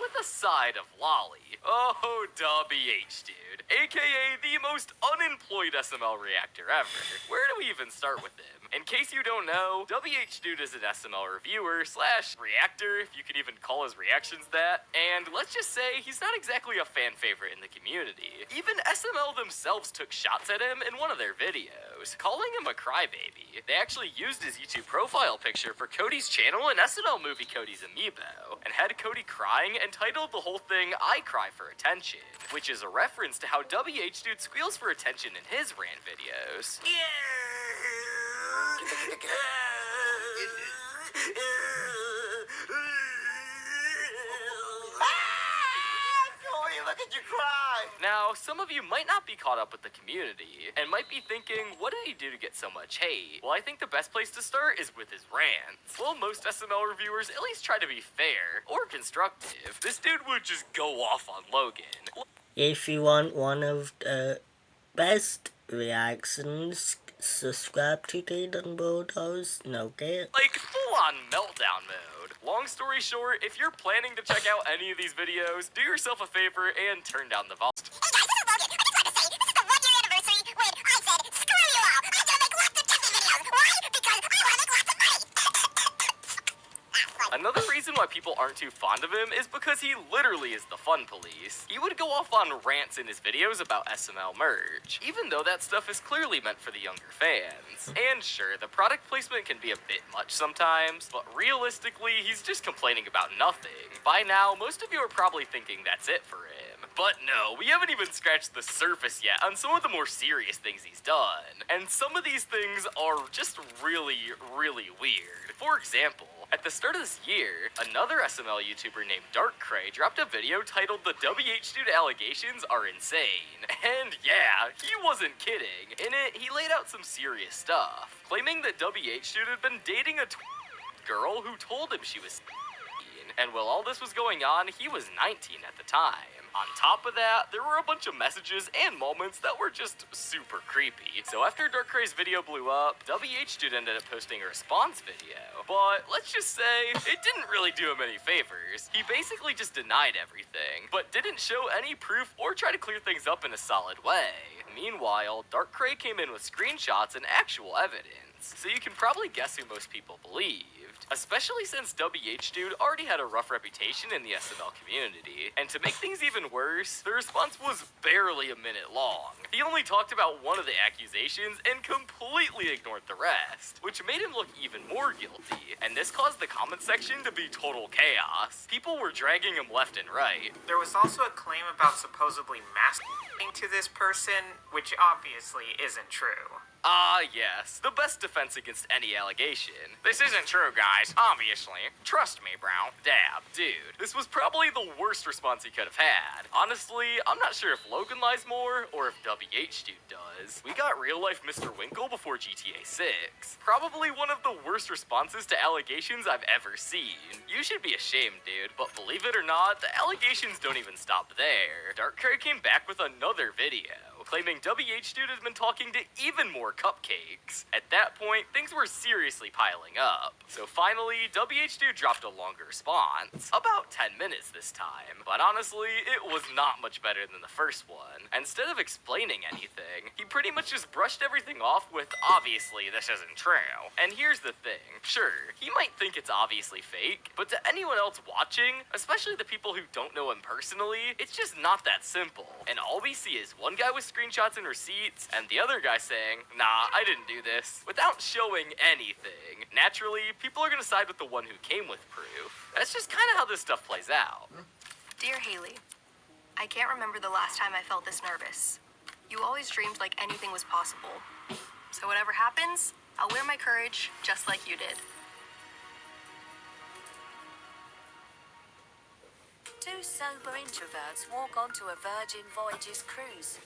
With a side of lolly. Oh, WH Dude, aka the most unemployed SML reactor ever. Where do we even start with him? In case you don't know, WH Dude is an SML reviewer / reactor, if you could even call his reactions that, and let's just say he's not exactly a fan favorite in the community. Even SML themselves took shots at him in one of their videos, calling him a crybaby. They actually used his YouTube profile picture for Cody's channel in SML movie Cody's Amiibo, and had Cody crying and titled the whole thing I Cry for Attention, which is a reference to how WH Dude squeals for attention in his rant videos. Look at you cry! Now, some of you might not be caught up with the community, and might be thinking, what did he do to get so much hate? Well, I think the best place to start is with his rants. Well, most SML reviewers at least try to be fair, or constructive. This dude would just go off on Logan. If you want one of the best reactions, subscribe to Tatum Bulldogs, no care. Like, full-on meltdown mode. Long story short, if you're planning to check out any of these videos, do yourself a favor and turn down the volume. why people aren't too fond of him is because he literally is the fun police. He would go off on rants in his videos about SML merch, even though that stuff is clearly meant for the younger fans. And sure, the product placement can be a bit much sometimes, but realistically, he's just complaining about nothing. By now, most of you are probably thinking that's it for him. But no, we haven't even scratched the surface yet on some of the more serious things he's done. And some of these things are just really, really weird. For example, at the start of this year, another SML YouTuber named Darkcray dropped a video titled "The WH Dude Allegations Are Insane." And yeah, he wasn't kidding. In it, he laid out some serious stuff, claiming that WH Dude had been dating a girl who told him she was 16, and while all this was going on, he was 19 at the time. On top of that, there were a bunch of messages and moments that were just super creepy. So after Darkray's video blew up, WH Dude ended up posting a response video. But let's just say, it didn't really do him any favors. He basically just denied everything, but didn't show any proof or try to clear things up in a solid way. Meanwhile, Darkray came in with screenshots and actual evidence, so you can probably guess who most people believed. Especially since WH Dude already had a rough reputation in the SML community. And to make things even worse, the response was barely a minute long. He only talked about one of the accusations and completely ignored the rest, which made him look even more guilty. And this caused the comment section to be total chaos. People were dragging him left and right. There was also a claim about supposedly masturbating to this person, which obviously isn't true. Yes. The best defense against any allegation. This isn't true, guys. Obviously. Trust me, bro. Dab. Dude, this was probably the worst response he could have had. Honestly, I'm not sure if Logan lies more, or if WH Dude does. We got real-life Mr. Winkle before GTA 6. Probably one of the worst responses to allegations I've ever seen. You should be ashamed, dude. But believe it or not, the allegations don't even stop there. Darkcray came back with another video, claiming WH Dude has been talking to even more cupcakes. At that point, things were seriously piling up. So finally, WH Dude dropped a longer response, about 10 minutes this time. But honestly, it was not much better than the first one. Instead of explaining anything, he pretty much just brushed everything off with, obviously this isn't true. And here's the thing, sure, he might think it's obviously fake, but to anyone else watching, especially the people who don't know him personally, it's just not that simple. And all we see is one guy with screenshots and receipts, and the other guy saying, nah, I didn't do this, without showing anything. Naturally, people are gonna side with the one who came with proof. That's just kind of how this stuff plays out. Dear Haley, I can't remember the last time I felt this nervous. You always dreamed like anything was possible. So whatever happens, I'll wear my courage just like you did. Two sober introverts walk onto a Virgin Voyages cruise.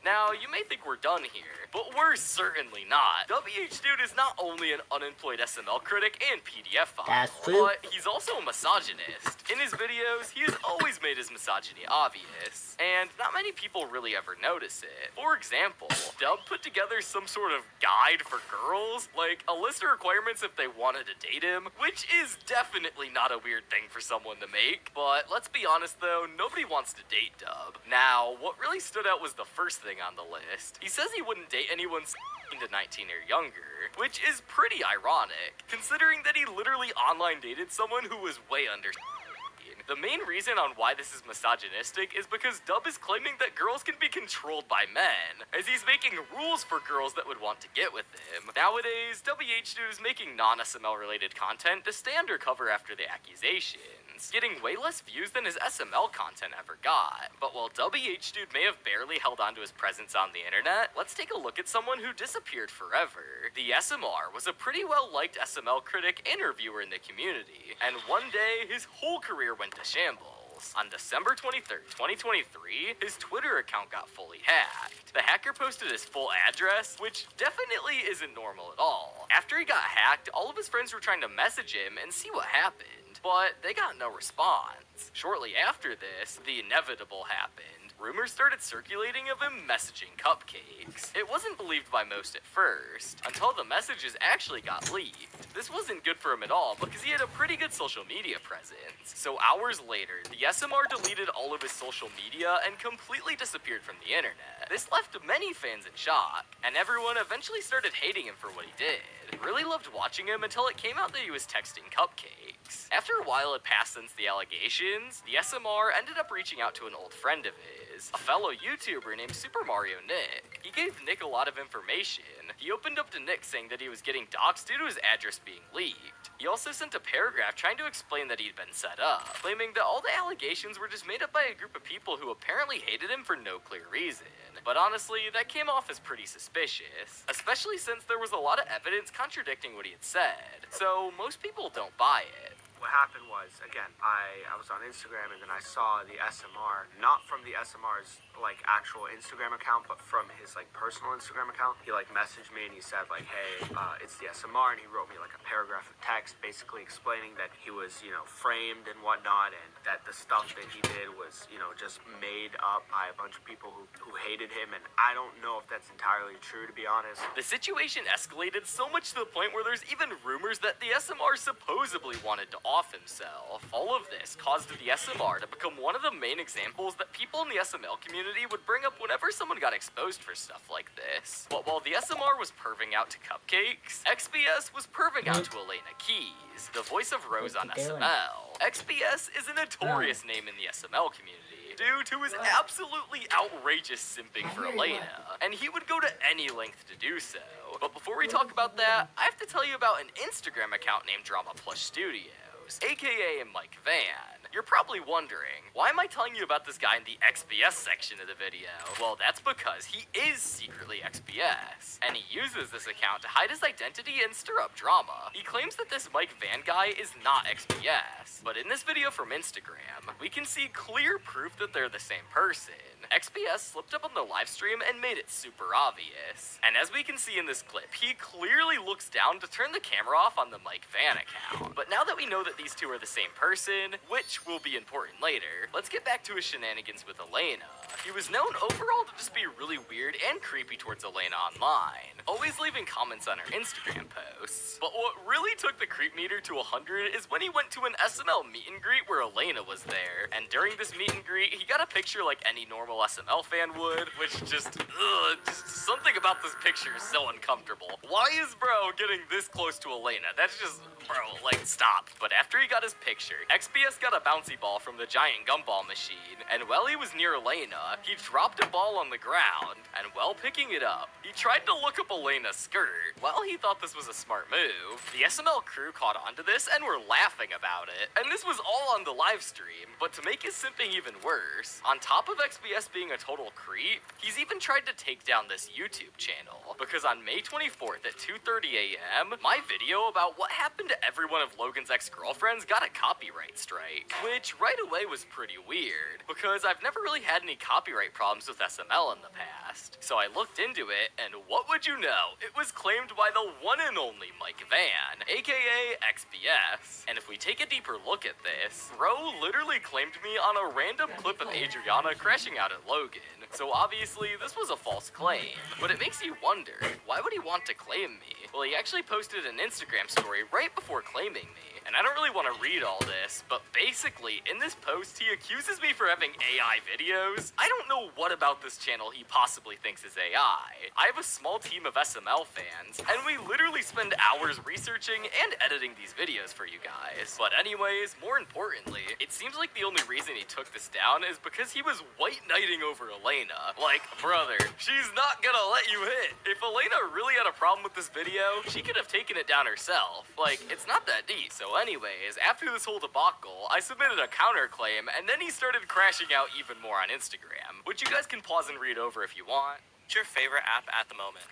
Now, you may think we're done here, but we're certainly not. WH Dude is not only an unemployed SML critic and PDF file, but he's also a misogynist. In his videos, he has always made his misogyny obvious, and not many people really ever notice it. For example, Dub put together some sort of guide for girls, like a list of requirements if they wanted to date him, which is definitely not a weird thing for someone to make. But let's be honest though, nobody wants to date Dub. Now, what really stood out was the first thing on the list. He says he wouldn't date anyone 16 to 19 or younger, which is pretty ironic, considering that he literally online dated someone who was way under 16. The main reason on why this is misogynistic is because Dub is claiming that girls can be controlled by men, as he's making rules for girls that would want to get with him. Nowadays, WH Dude is making non-SML related content to stay undercover after the accusations, getting way less views than his SML content ever got. But while WH Dude may have barely held on to his presence on the internet, let's take a look at someone who disappeared forever. The SMR was a pretty well-liked SML critic and reviewer in the community, and one day, his whole career went to shambles. emails. On December 23rd, 2023, his Twitter account got fully hacked. The hacker posted his full address, which definitely isn't normal at all. After he got hacked, all of his friends were trying to message him and see what happened, but they got no response. Shortly after this, the inevitable happened. Rumors started circulating of him messaging cupcakes. It wasn't believed by most at first, until the messages actually got leaked. This wasn't good for him at all because he had a pretty good social media presence. So hours later, the SMR deleted all of his social media and completely disappeared from the internet. This left many fans in shock, and everyone eventually started hating him for what he did. Really loved watching him until it came out that he was texting cupcakes. After a while had passed since the allegations, the SMR ended up reaching out to an old friend of his, a fellow YouTuber named Super Mario Nick. He gave Nick a lot of information. He opened up to Nick saying that he was getting doxxed due to his address being leaked. He also sent a paragraph trying to explain that he'd been set up, claiming that all the allegations were just made up by a group of people who apparently hated him for no clear reason. But honestly, that came off as pretty suspicious, especially since there was a lot of evidence contradicting what he had said. So most people don't buy it. What happened was, again, I was on Instagram and then I saw the SMR, not from the SMR's like actual Instagram account, but from his like personal Instagram account. He like messaged me and he said like, hey, it's the SMR, and he wrote me like a paragraph of text basically explaining that he was, you know, framed and whatnot, and that the stuff that he did was, you know, just made up by a bunch of people who hated him. And I don't know if that's entirely true, to be honest. The situation escalated so much to the point where there's even rumors that the SMR supposedly wanted to off himself. All of this caused the SMR to become one of the main examples that people in the SML community would bring up whenever someone got exposed for stuff like this. But while the SMR was perving out to cupcakes, XBS was perving out to Elena Keys, the voice of Rose on SML. XBS is a notorious name in the SML community due to his absolutely outrageous simping for Elena, and he would go to any length to do so. But before we talk about that, I have to tell you about an Instagram account named Drama Plush Studios, aka Mike Van. You're probably wondering, why am I telling you about this guy in the XBS section of the video? Well, that's because he is secretly XBS, and he uses this account to hide his identity and stir up drama. He claims that this Mike Van guy is not XBS, but in this video from Instagram, we can see clear proof that they're the same person. XBS slipped up on the live stream and made it super obvious. And as we can see in this clip, he clearly looks down to turn the camera off on the Mike Van account. But now that we know that these two are the same person, which will be important later, let's get back to his shenanigans with Elena. He was known overall to just be really weird and creepy towards Elena online, always leaving comments on her Instagram posts. But what really took the creep meter to 100 is when he went to an SML meet and greet where Elena was there. And during this meet and greet, he got a picture like any normal SML fan would, which just something about this picture is so uncomfortable. Why is bro getting this close to Elena? That's just, bro, like, stop. But after he got his picture, XBS got a bouncy ball from the giant gumball machine, and while he was near Elena, he dropped a ball on the ground, and while picking it up, he tried to look up Elena's skirt. While he thought this was a smart move, the SML crew caught onto this and were laughing about it. And this was all on the live stream, but to make his simping even worse, on top of XBS being a total creep, he's even tried to take down this YouTube channel, because on May 24th at 2:30 a.m., my video about what happened to every one of Logan's ex-girlfriends got a copyright strike, which right away was pretty weird, because I've never really had any copyright problems with SML in the past. So I looked into it, and what would you know? It was claimed by the one and only Mike Van, aka XBS. And if we take a deeper look at this, bro literally claimed me on a random clip of Adriana crashing out at Logan. So obviously, this was a false claim. But it makes you wonder, why would he want to claim me? Well, he actually posted an Instagram story right before claiming me. And I don't really want to read all this, but basically, in this post, he accuses me for having AI videos. I don't know what about this channel he possibly thinks is AI. I have a small team of SML fans, and we literally spend hours researching and editing these videos for you guys. But anyways, more importantly, it seems like the only reason he took this down is because he was white knighting over Elena. Like, brother, she's not gonna let you hit. If Elena really had a problem with this video, she could have taken it down herself. Like, it's not that deep. So anyways, after this whole debacle, I submitted a counterclaim, and then he started crashing out even more on Instagram, which you guys can pause and read over if you want. What's your favorite app at the moment?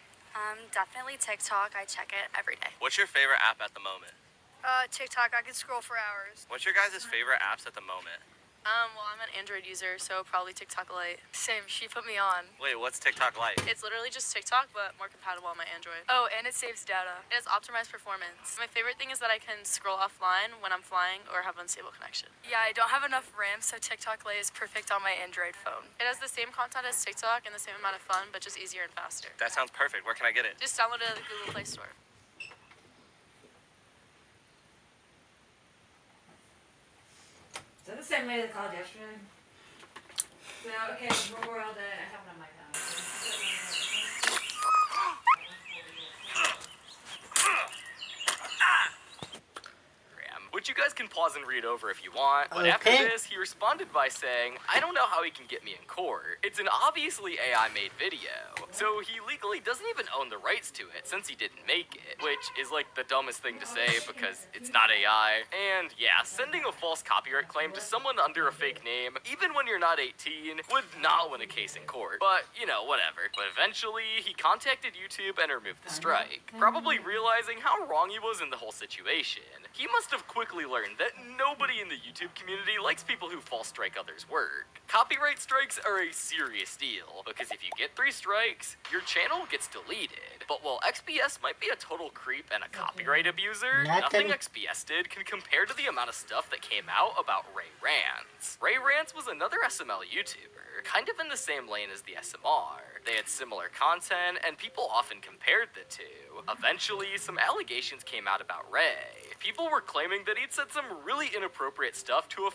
Definitely TikTok. I check it every day. What's your favorite app at the moment? TikTok. I could scroll for hours. What's your guys' favorite apps at the moment? Well, I'm an Android user, so probably TikTok Lite. Same, she put me on. Wait, what's TikTok Lite? It's literally just TikTok, but more compatible on my Android. Oh, and it saves data. It has optimized performance. My favorite thing is that I can scroll offline when I'm flying or have unstable connection. Yeah, I don't have enough RAM, so TikTok Lite is perfect on my Android phone. It has the same content as TikTok and the same amount of fun, but just easier and faster. That sounds perfect. Where can I get it? Just download it at the Google Play Store. Is that the same lady that called yesterday? So, okay, Memorial Day, I have it on my phone. Which you guys can pause and read over if you want, but after Okay. this, he responded by saying, I don't know how he can get me in court. It's an obviously AI-made video, so he legally doesn't even own the rights to it since he didn't make it, which is like the dumbest thing to say because it's not AI. And yeah, sending a false copyright claim to someone under a fake name, even when you're not 18, would not win a case in court. But, you know, whatever. But eventually, he contacted YouTube and removed the strike, probably realizing how wrong he was in the whole situation. He must have quickly learned that nobody in the YouTube community likes people who false strike others' work. Copyright strikes are a serious deal, because if you get 3 strikes, your channel gets deleted. But while XPS might be a total creep and a copyright abuser, nothing XPS did can compare to the amount of stuff that came out about Ray Rants. Ray Rants was another SML YouTuber, kind of in the same lane as the SMR. They had similar content, and people often compared the two. Eventually, some allegations came out about Ray. People were claiming that he'd said some really inappropriate stuff to a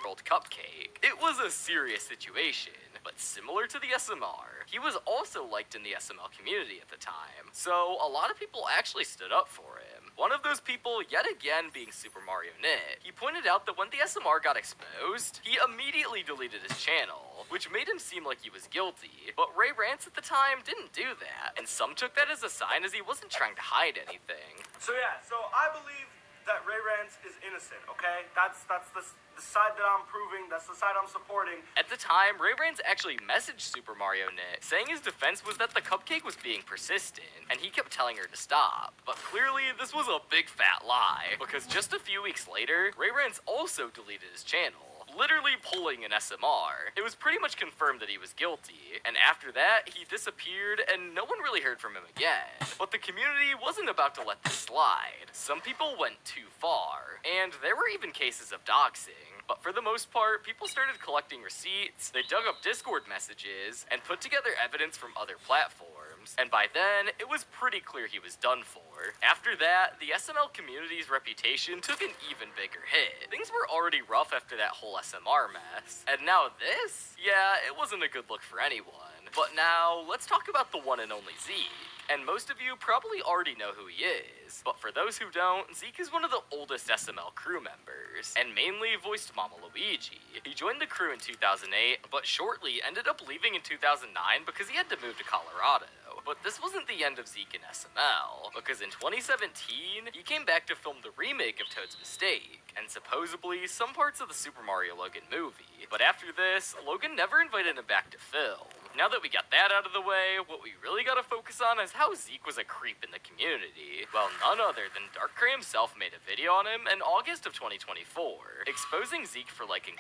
old cupcake. It was a serious situation, but similar to the SMR, he was also liked in the SML community at the time, so a lot of people actually stood up for him. One of those people, yet again, being Super Mario Knit. He pointed out that when the SMR got exposed, he immediately deleted his channel, which made him seem like he was guilty, but Ray Rants at the time didn't do that, and some took that as a sign as he wasn't trying to hide anything. So yeah, so I believe that Ray Rants is innocent, okay? That's the side that I'm proving, that's the side I'm supporting. At the time, Ray Rants actually messaged Super Mario Knit, saying his defense was that the cupcake was being persistent, and he kept telling her to stop. But clearly, this was a big fat lie, because just a few weeks later, Ray Rants also deleted his channel, literally pulling an SMR. It was pretty much confirmed that he was guilty, and after that, he disappeared and no one really heard from him again. But the community wasn't about to let this slide. Some people went too far, and there were even cases of doxing. But for the most part, people started collecting receipts, they dug up Discord messages, and put together evidence from other platforms. And by then, it was pretty clear he was done for. After that, the SML community's reputation took an even bigger hit. Things were already rough after that whole SMR mess. And now this? Yeah, it wasn't a good look for anyone. But now, let's talk about the one and only Zeke. And most of you probably already know who he is. But for those who don't, Zeke is one of the oldest SML crew members, and mainly voiced Mama Luigi. He joined the crew in 2008, but shortly ended up leaving in 2009 because he had to move to Colorado. But this wasn't the end of Zeke in SML, because in 2017, he came back to film the remake of Toad's Mistake, and supposedly some parts of the Super Mario Logan movie. But after this, Logan never invited him back to film. Now that we got that out of the way, what we really gotta focus on is how Zeke was a creep in the community. Well, none other than Darkrai himself made a video on him in August of 2024, exposing Zeke for liking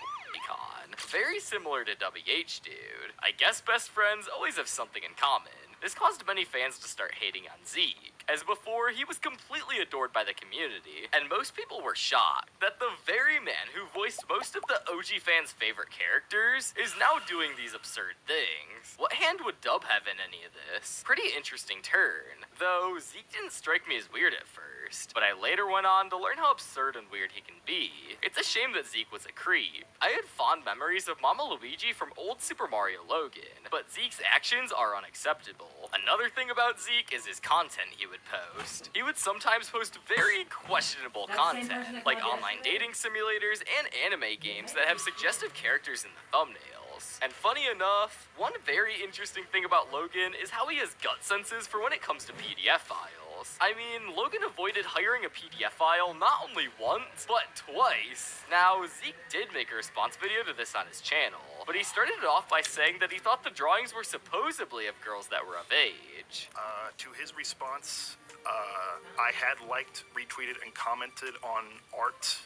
Con. Very similar to WH Dude. I guess best friends always have something in common. This caused many fans to start hating on Zeke. As before, he was completely adored by the community, and most people were shocked that the very man who voiced most of the OG fans' favorite characters is now doing these absurd things. What hand would Dub have in any of this? Pretty interesting turn, though Zeke didn't strike me as weird at first, but I later went on to learn how absurd and weird he can be. It's a shame that Zeke was a creep. I had fond memories of Mama Luigi from old Super Mario Logan, but Zeke's actions are unacceptable. Another thing about Zeke is his content he would post. He would sometimes post very questionable content, like online dating simulators and anime games that have suggestive characters in the thumbnails. And funny enough, one very interesting thing about Logan is how he has gut senses for when it comes to PDF files. I mean, Logan avoided hiring a PDF file not only once, but twice. Now, Zeke did make a response video to this on his channel, but he started it off by saying that he thought the drawings were supposedly of girls that were of age. To his response, I had liked, retweeted, and commented on art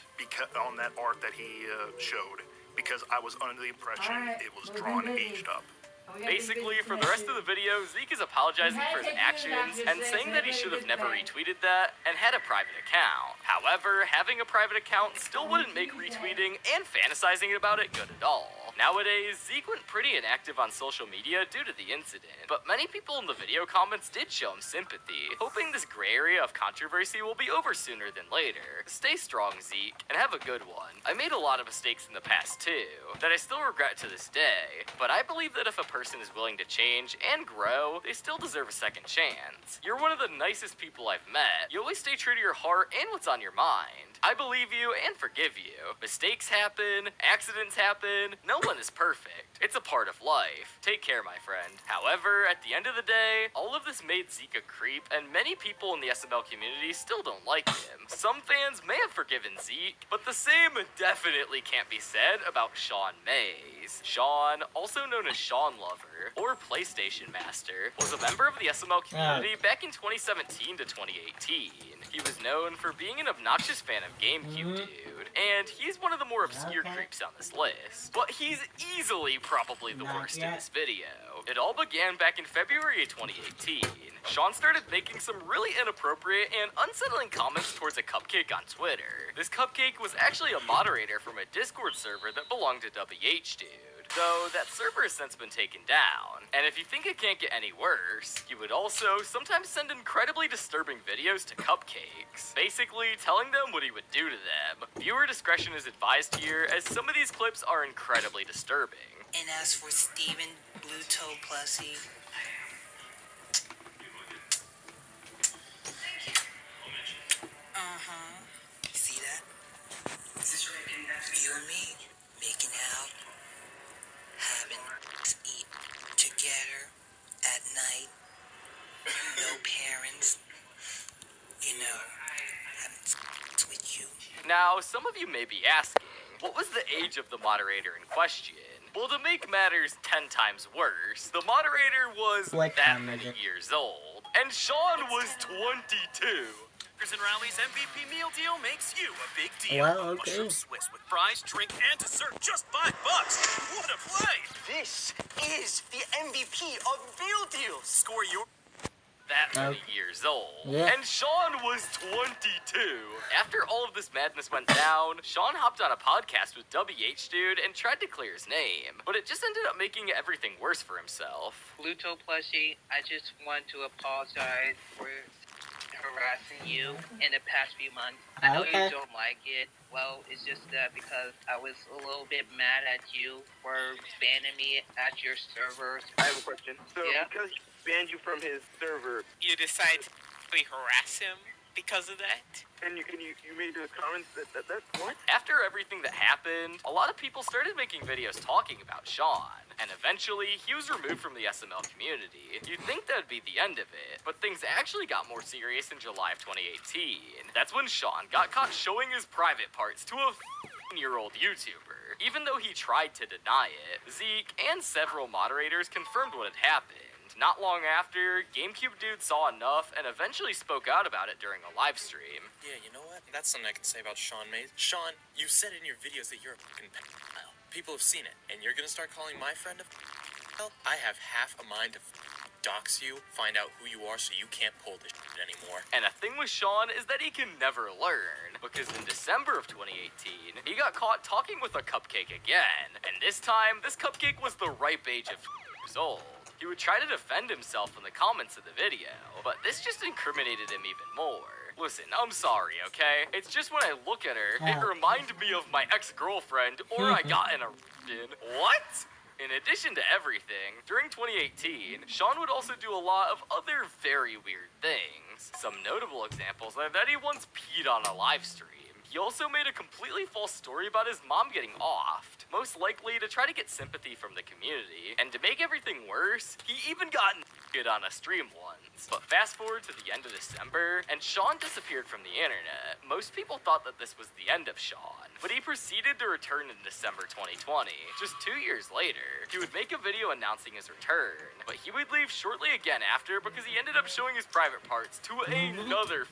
on that art that he showed, because I was under the impression it was drawn aged up. Basically, for the rest of the video, Zeke is apologizing for his actions and saying that he should have never retweeted that and had a private account. However, having a private account still wouldn't make retweeting and fantasizing about it good at all. Nowadays, Zeke went pretty inactive on social media due to the incident, but many people in the video comments did show him sympathy, hoping this gray area of controversy will be over sooner than later. Stay strong, Zeke, and have a good one. I made a lot of mistakes in the past too, that I still regret to this day, but I believe that if a person is willing to change and grow, they still deserve a second chance. You're one of the nicest people I've met. You always stay true to your heart and what's on your mind. I believe you and forgive you. Mistakes happen, accidents happen, no one is perfect. It's a part of life. Take care, my friend. However, at the end of the day, all of this made Zeke a creep, and many people in the SML community still don't like him. Some fans may have forgiven Zeke, but the same definitely can't be said about Sean Mays. Sean, also known as Sean Lover, or PlayStation Master, was a member of the SML community back in 2017 to 2018. He was known for being an obnoxious fan of GameCube Dude, and he's one of the more obscure creeps on this list. But he's easily probably the worst in this video. It all began back in February of 2018. Sean started making some really inappropriate and unsettling comments towards a cupcake on Twitter. This cupcake was actually a moderator from a Discord server that belonged to WH Dude, though that server has since been taken down. And if you think it can't get any worse, he would also sometimes send incredibly disturbing videos to cupcakes, basically telling them what he would do to them. Viewer discretion is advised here, as some of these clips are incredibly disturbing. And as for Steven Bluto Plussy, see that? You and me making out, having eat together at night, no parents, you know, having sex with you. Now, some of you may be asking, what was the age of the moderator in question? Well, to make matters 10 times worse, the moderator was that many years old, and Sean was 22. And Rally's MVP meal deal makes you a big deal. Well, Mushroom okay. Swiss with fries, drink, and dessert, just $5. What a play! This is the MVP of meal deals. Score your... That many years old. Yeah. And Sean was 22. After all of this madness went down, Sean hopped on a podcast with WH Dude and tried to clear his name, but it just ended up making everything worse for himself. Bluto Plushie, I just want to apologize for harassing you in the past few months. I know you don't like it. Well, it's just that because I was a little bit mad at you for banning me at your servers. I have a question. So, because he banned you from his server, You decided to harass him because of that? and you made those comments that what? After everything that happened, a lot of people started making videos talking about Sean, and eventually, he was removed from the SML community. You'd think that'd be the end of it, but things actually got more serious in July of 2018. That's when Sean got caught showing his private parts to a 15-year-old YouTuber. Even though he tried to deny it, Zeke and several moderators confirmed what had happened. Not long after, GameCube Dude saw enough and eventually spoke out about it during a live stream. Yeah, you know what? That's something I can say about Sean Mays. Sean, you said in your videos that you're a fucking pedophile. People have seen it, and you're gonna start calling my friend a pedophile? I have half a mind to dox you, find out who you are so you can't pull this shit anymore. And the thing with Sean is that he can never learn, because in December of 2018, he got caught talking with a cupcake again, and this time, this cupcake was the ripe age of years old. He would try to defend himself in the comments of the video, but this just incriminated him even more. Listen, I'm sorry, okay? It's just when I look at her, it reminded me of my ex-girlfriend, or I got in a What? In addition to everything, during 2018, Sean would also do a lot of other very weird things. Some notable examples are that he once peed on a live stream. He also made a completely false story about his mom getting offed, most likely to try to get sympathy from the community. And to make everything worse, he even got naked on a stream once. But fast forward to the end of December, and Sean disappeared from the internet. Most people thought that this was the end of Sean, but he proceeded to return in December 2020. Just 2 years later, he would make a video announcing his return, but he would leave shortly again after because he ended up showing his private parts to another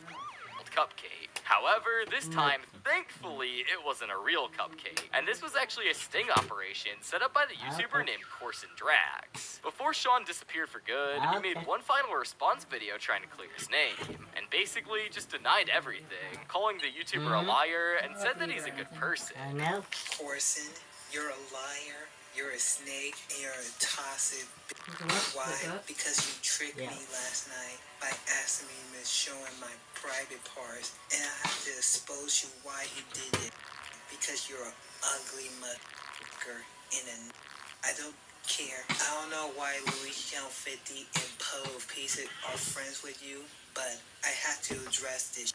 cupcake. However, this time, thankfully, it wasn't a real cupcake. And this was actually a sting operation set up by the YouTuber named Corson Drax. Before Sean disappeared for good, he made one final response video trying to clear his name, and basically just denied everything, calling the YouTuber a liar and said that he's a good person. I know. Corson, you're a liar, you're a snake, and you're a toxic Why? Because you tricked me last night by asking me to show him my private parts, and I have to expose you why you did it. Because you're an ugly motherfucker I don't care. I don't know why Luis Channel 50 and Poe Piece are friends with you, but I have to address this.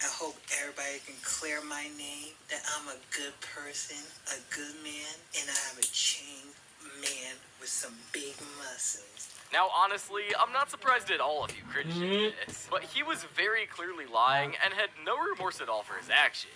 I hope everybody can clear my name, that I'm a good person, a good man, and I have a chain man with some big muscles. Now, honestly, I'm not surprised at all if you cringed at this, but he was very clearly lying and had no remorse at all for his actions.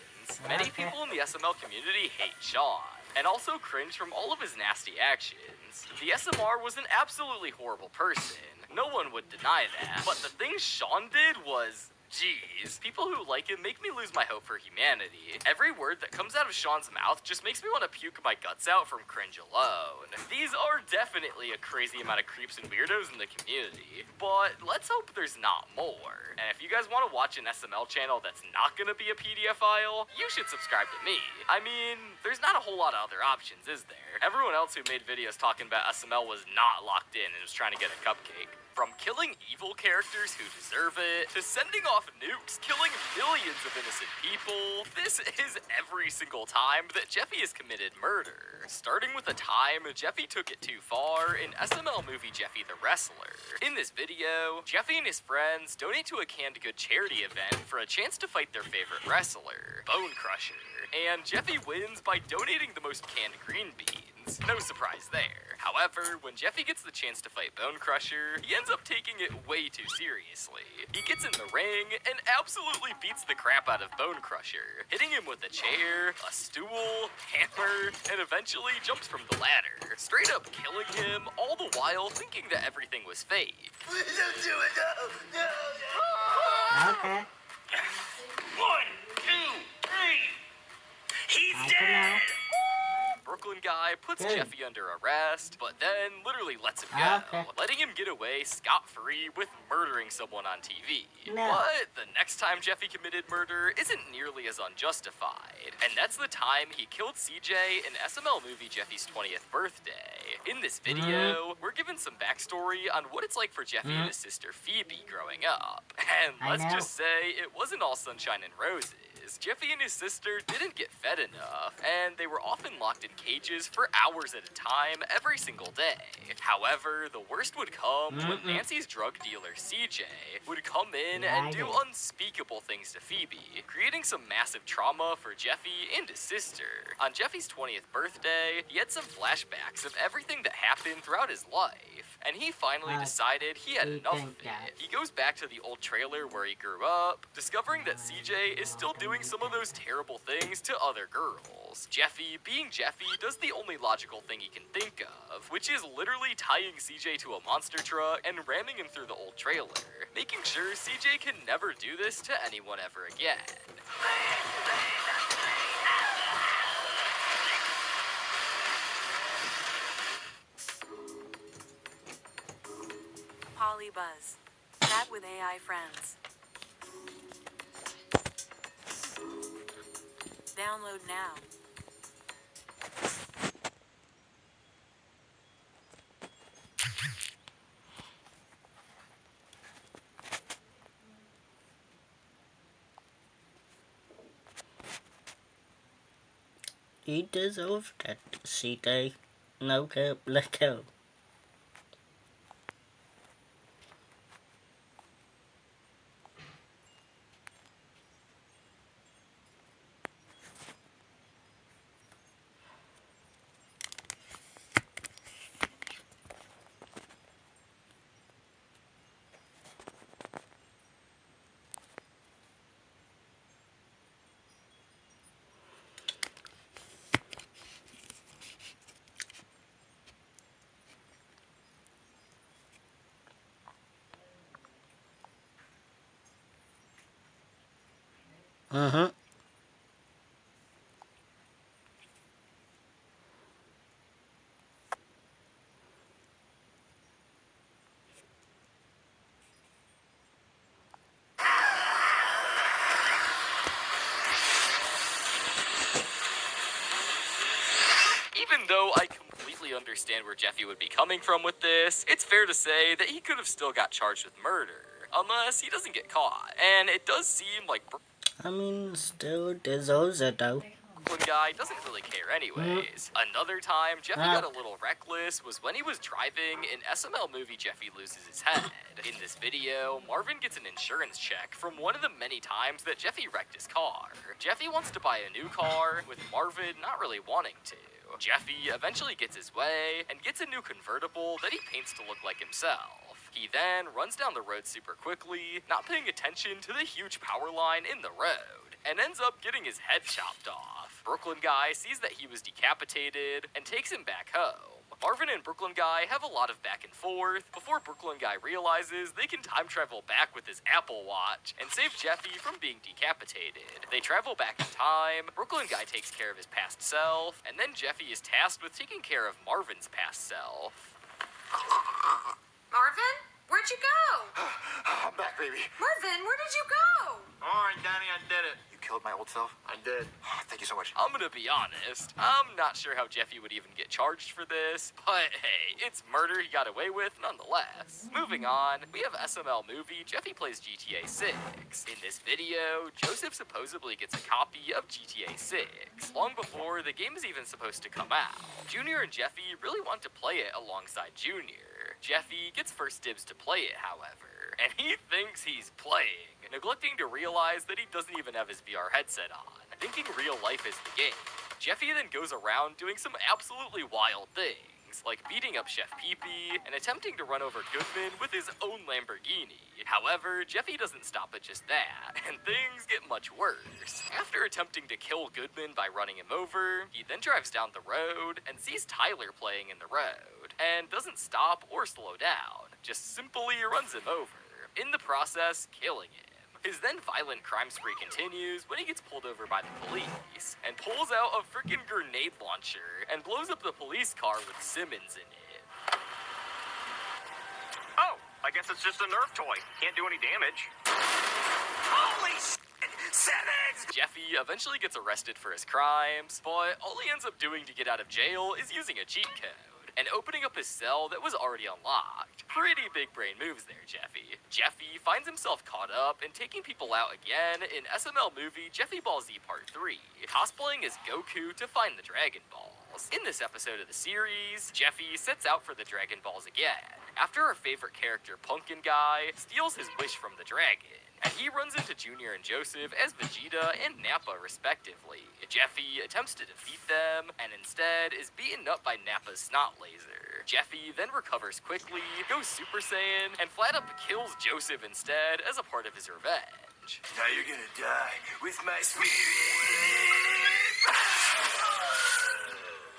Many people in the SML community hate Sean, and also cringe from all of his nasty actions. The SMR was an absolutely horrible person. No one would deny that, but the things Sean did was... Jeez, people who like him make me lose my hope for humanity. Every word that comes out of Sean's mouth just makes me want to puke my guts out from cringe alone. These are definitely a crazy amount of creeps and weirdos in the community, but let's hope there's not more. And if you guys want to watch an SML channel that's not gonna be a PDF file, you should subscribe to me. I mean, there's not a whole lot of other options, is there? Everyone else who made videos talking about SML was not locked in and was trying to get a cupcake. From killing evil characters who deserve it, to sending off nukes, killing millions of innocent people, this is every single time that Jeffy has committed murder. Starting with a time Jeffy took it too far in SML movie Jeffy the Wrestler. In this video, Jeffy and his friends donate to a canned good charity event for a chance to fight their favorite wrestler, Bone Crusher. And Jeffy wins by donating the most canned green beans. No surprise there. However, when Jeffy gets the chance to fight Bone Crusher, he ends up taking it way too seriously. He gets in the ring and absolutely beats the crap out of Bone Crusher, hitting him with a chair, a stool, hammer, and eventually jumps from the ladder, straight up killing him, all the while thinking that everything was fake. Please don't do it, no, no, no. Okay. 1, 2, 3. He's dead! Brooklyn guy puts Jeffy under arrest, but then literally lets him go, letting him get away scot-free with murdering someone on TV. But the next time Jeffy committed murder isn't nearly as unjustified, and that's the time he killed CJ in SML movie Jeffy's 20th birthday. In this video, we're given some backstory on what it's like for Jeffy and his sister Phoebe growing up. And let's just say it wasn't all sunshine and roses. Jeffy and his sister didn't get fed enough, and they were often locked in cages for hours at a time every single day. However, the worst would come when Nancy's drug dealer CJ would come in and do unspeakable things to Phoebe, creating some massive trauma for Jeffy and his sister. On Jeffy's 20th birthday, he had some flashbacks of everything that happened throughout his life, and he finally decided he had enough of it. He goes back to the old trailer where he grew up, discovering that CJ is still doing some of those terrible things to other girls. Jeffy, being Jeffy, does the only logical thing he can think of, which is literally tying CJ to a monster truck and ramming him through the old trailer, making sure CJ can never do this to anyone ever again. Polybuzz. Chat with AI friends. Download now. He deserved that, CJ. No cap, let go. Mm-hmm. Even though I completely understand where Jeffy would be coming from with this, it's fair to say that he could have still got charged with murder, unless he doesn't get caught. And it does seem like I mean, still deserves it though. Brooklyn guy doesn't really care anyways. Another time Jeffy got a little reckless was when he was driving in SML movie Jeffy Loses His Head. In this video, Marvin gets an insurance check from one of the many times that Jeffy wrecked his car. Jeffy wants to buy a new car, with Marvin not really wanting to. Jeffy eventually gets his way and gets a new convertible that he paints to look like himself. He then runs down the road super quickly, not paying attention to the huge power line in the road, and ends up getting his head chopped off. Brooklyn guy sees that he was decapitated and takes him back home. Marvin and Brooklyn guy have a lot of back and forth before Brooklyn guy realizes they can time travel back with his Apple Watch and save Jeffy from being decapitated. They travel back in time, Brooklyn guy takes care of his past self, and then Jeffy is tasked with taking care of Marvin's past self. Marvin? Where'd you go? I'm back, baby. Marvin, where did you go? All right, Danny, I did it. You killed my old self? I did. Thank you so much. I'm gonna be honest, I'm not sure how Jeffy would even get charged for this, but hey, it's murder he got away with nonetheless. Moving on, we have SML movie Jeffy Plays GTA 6. In this video, Joseph supposedly gets a copy of GTA 6, long before the game is even supposed to come out. Junior and Jeffy really want to play it alongside Junior. Jeffy gets first dibs to play it, however, and he thinks he's playing, neglecting to realize that he doesn't even have his VR headset on, thinking real life is the game. Jeffy then goes around doing some absolutely wild things, like beating up Chef Pee-Pee and attempting to run over Goodman with his own Lamborghini. However, Jeffy doesn't stop at just that, and things get much worse. After attempting to kill Goodman by running him over, he then drives down the road and sees Tyler playing in the road, and doesn't stop or slow down, just simply runs him over, in the process killing him. His then violent crime spree continues when he gets pulled over by the police, and pulls out a freaking grenade launcher and blows up the police car with Simmons in it. Oh, I guess it's just a Nerf toy. Can't do any damage. Holy shit! Simmons! Jeffy eventually gets arrested for his crimes, but all he ends up doing to get out of jail is using a cheat code, and opening up his cell that was already unlocked. Pretty big brain moves there, Jeffy. Jeffy finds himself caught up in taking people out again in SML movie Jeffy Ball Z Part 3, cosplaying as Goku to find the Dragon Balls. In this episode of the series, Jeffy sets out for the Dragon Balls again, after our favorite character, Pumpkin Guy, steals his wish from the dragon, and he runs into Junior and Joseph as Vegeta and Nappa, respectively. Jeffy attempts to defeat them, and instead is beaten up by Nappa's snot laser. Jeffy then recovers quickly, goes Super Saiyan, and flat up kills Joseph instead as a part of his revenge. Now you're gonna die with my spirit.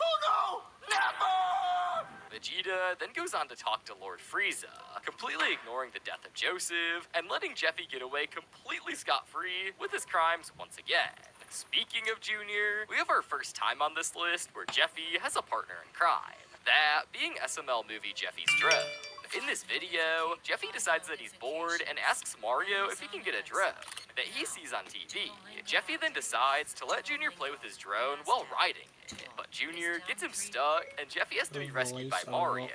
Oh no! Nappa! Vegeta then goes on to talk to Lord Frieza, completely ignoring the death of Joseph, and letting Jeffy get away completely scot-free with his crimes once again. Speaking of Junior, we have our first time on this list where Jeffy has a partner in crime, that being SML movie Jeffy's drone. In this video, Jeffy decides that he's bored and asks Mario if he can get a drone that he sees on TV. Jeffy then decides to let Junior play with his drone while riding it, but Junior gets him stuck and Jeffy has to be rescued by Mario.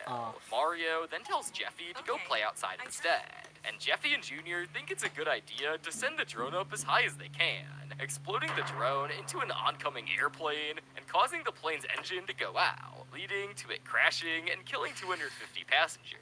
Mario then tells Jeffy to go play outside instead, and Jeffy and Junior think it's a good idea to send the drone up as high as they can, exploding the drone into an oncoming airplane and causing the plane's engine to go out, leading to it crashing and killing 250 passengers.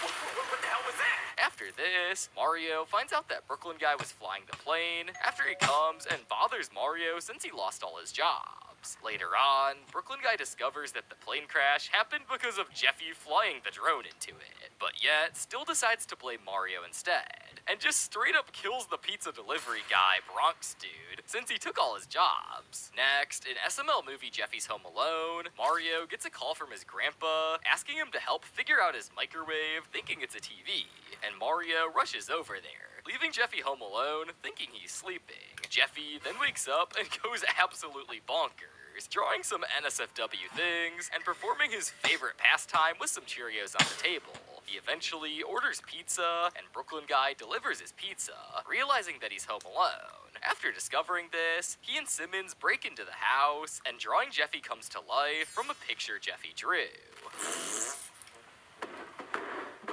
What the hell was that? After this, Mario finds out that Brooklyn Guy was flying the plane after he comes and bothers Mario since he lost all his jobs. jobs. Later on, Brooklyn Guy discovers that the plane crash happened because of Jeffy flying the drone into it, but yet still decides to blame Mario instead, and just straight up kills the pizza delivery guy, Bronx Dude, since he took all his jobs. Next, in SML movie Jeffy's Home Alone, Mario gets a call from his grandpa, asking him to help figure out his microwave, thinking it's a TV, and Mario rushes over there, leaving Jeffy home alone, thinking he's sleeping. Jeffy then wakes up and goes absolutely bonkers, drawing some NSFW things and performing his favorite pastime with some Cheerios on the table. He eventually orders pizza, and Brooklyn Guy delivers his pizza, realizing that he's home alone. After discovering this, he and Simmons break into the house, and drawing Jeffy comes to life from a picture Jeffy drew.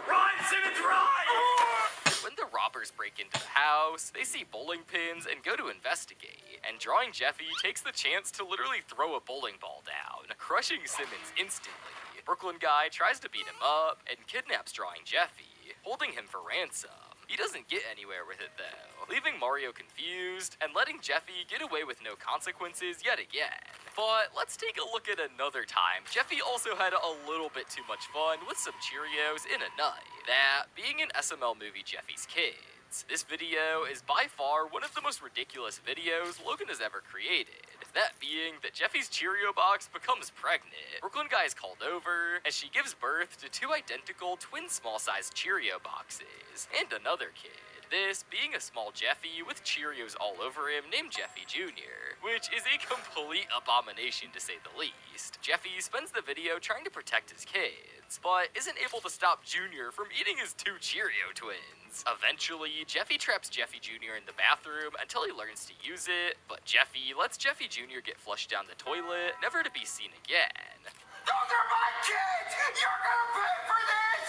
Run, Simmons, run! When the robbers break into the house, they see bowling pins and go to investigate, and drawing Jeffy takes the chance to literally throw a bowling ball down, crushing Simmons instantly. Brooklyn Guy tries to beat him up and kidnaps drawing Jeffy, holding him for ransom. He doesn't get anywhere with it though, leaving Mario confused and letting Jeffy get away with no consequences yet again. But let's take a look at another time Jeffy also had a little bit too much fun with some Cheerios in a night. That being an SML movie Jeffy's Kids. This video is by far one of the most ridiculous videos Logan has ever created. That being that Jeffy's Cheerio box becomes pregnant. Brooklyn Guy is called over as she gives birth to two identical twin small-sized Cheerio boxes and another kid. This being a small Jeffy with Cheerios all over him named Jeffy Jr., which is a complete abomination to say the least. Jeffy spends the video trying to protect his kids, but isn't able to stop Jr. from eating his two Cheerio twins. Eventually, Jeffy traps Jeffy Jr. in the bathroom until he learns to use it, but Jeffy lets Jeffy Jr. get flushed down the toilet, never to be seen again. Those are my kids! You're gonna pay for this!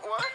What?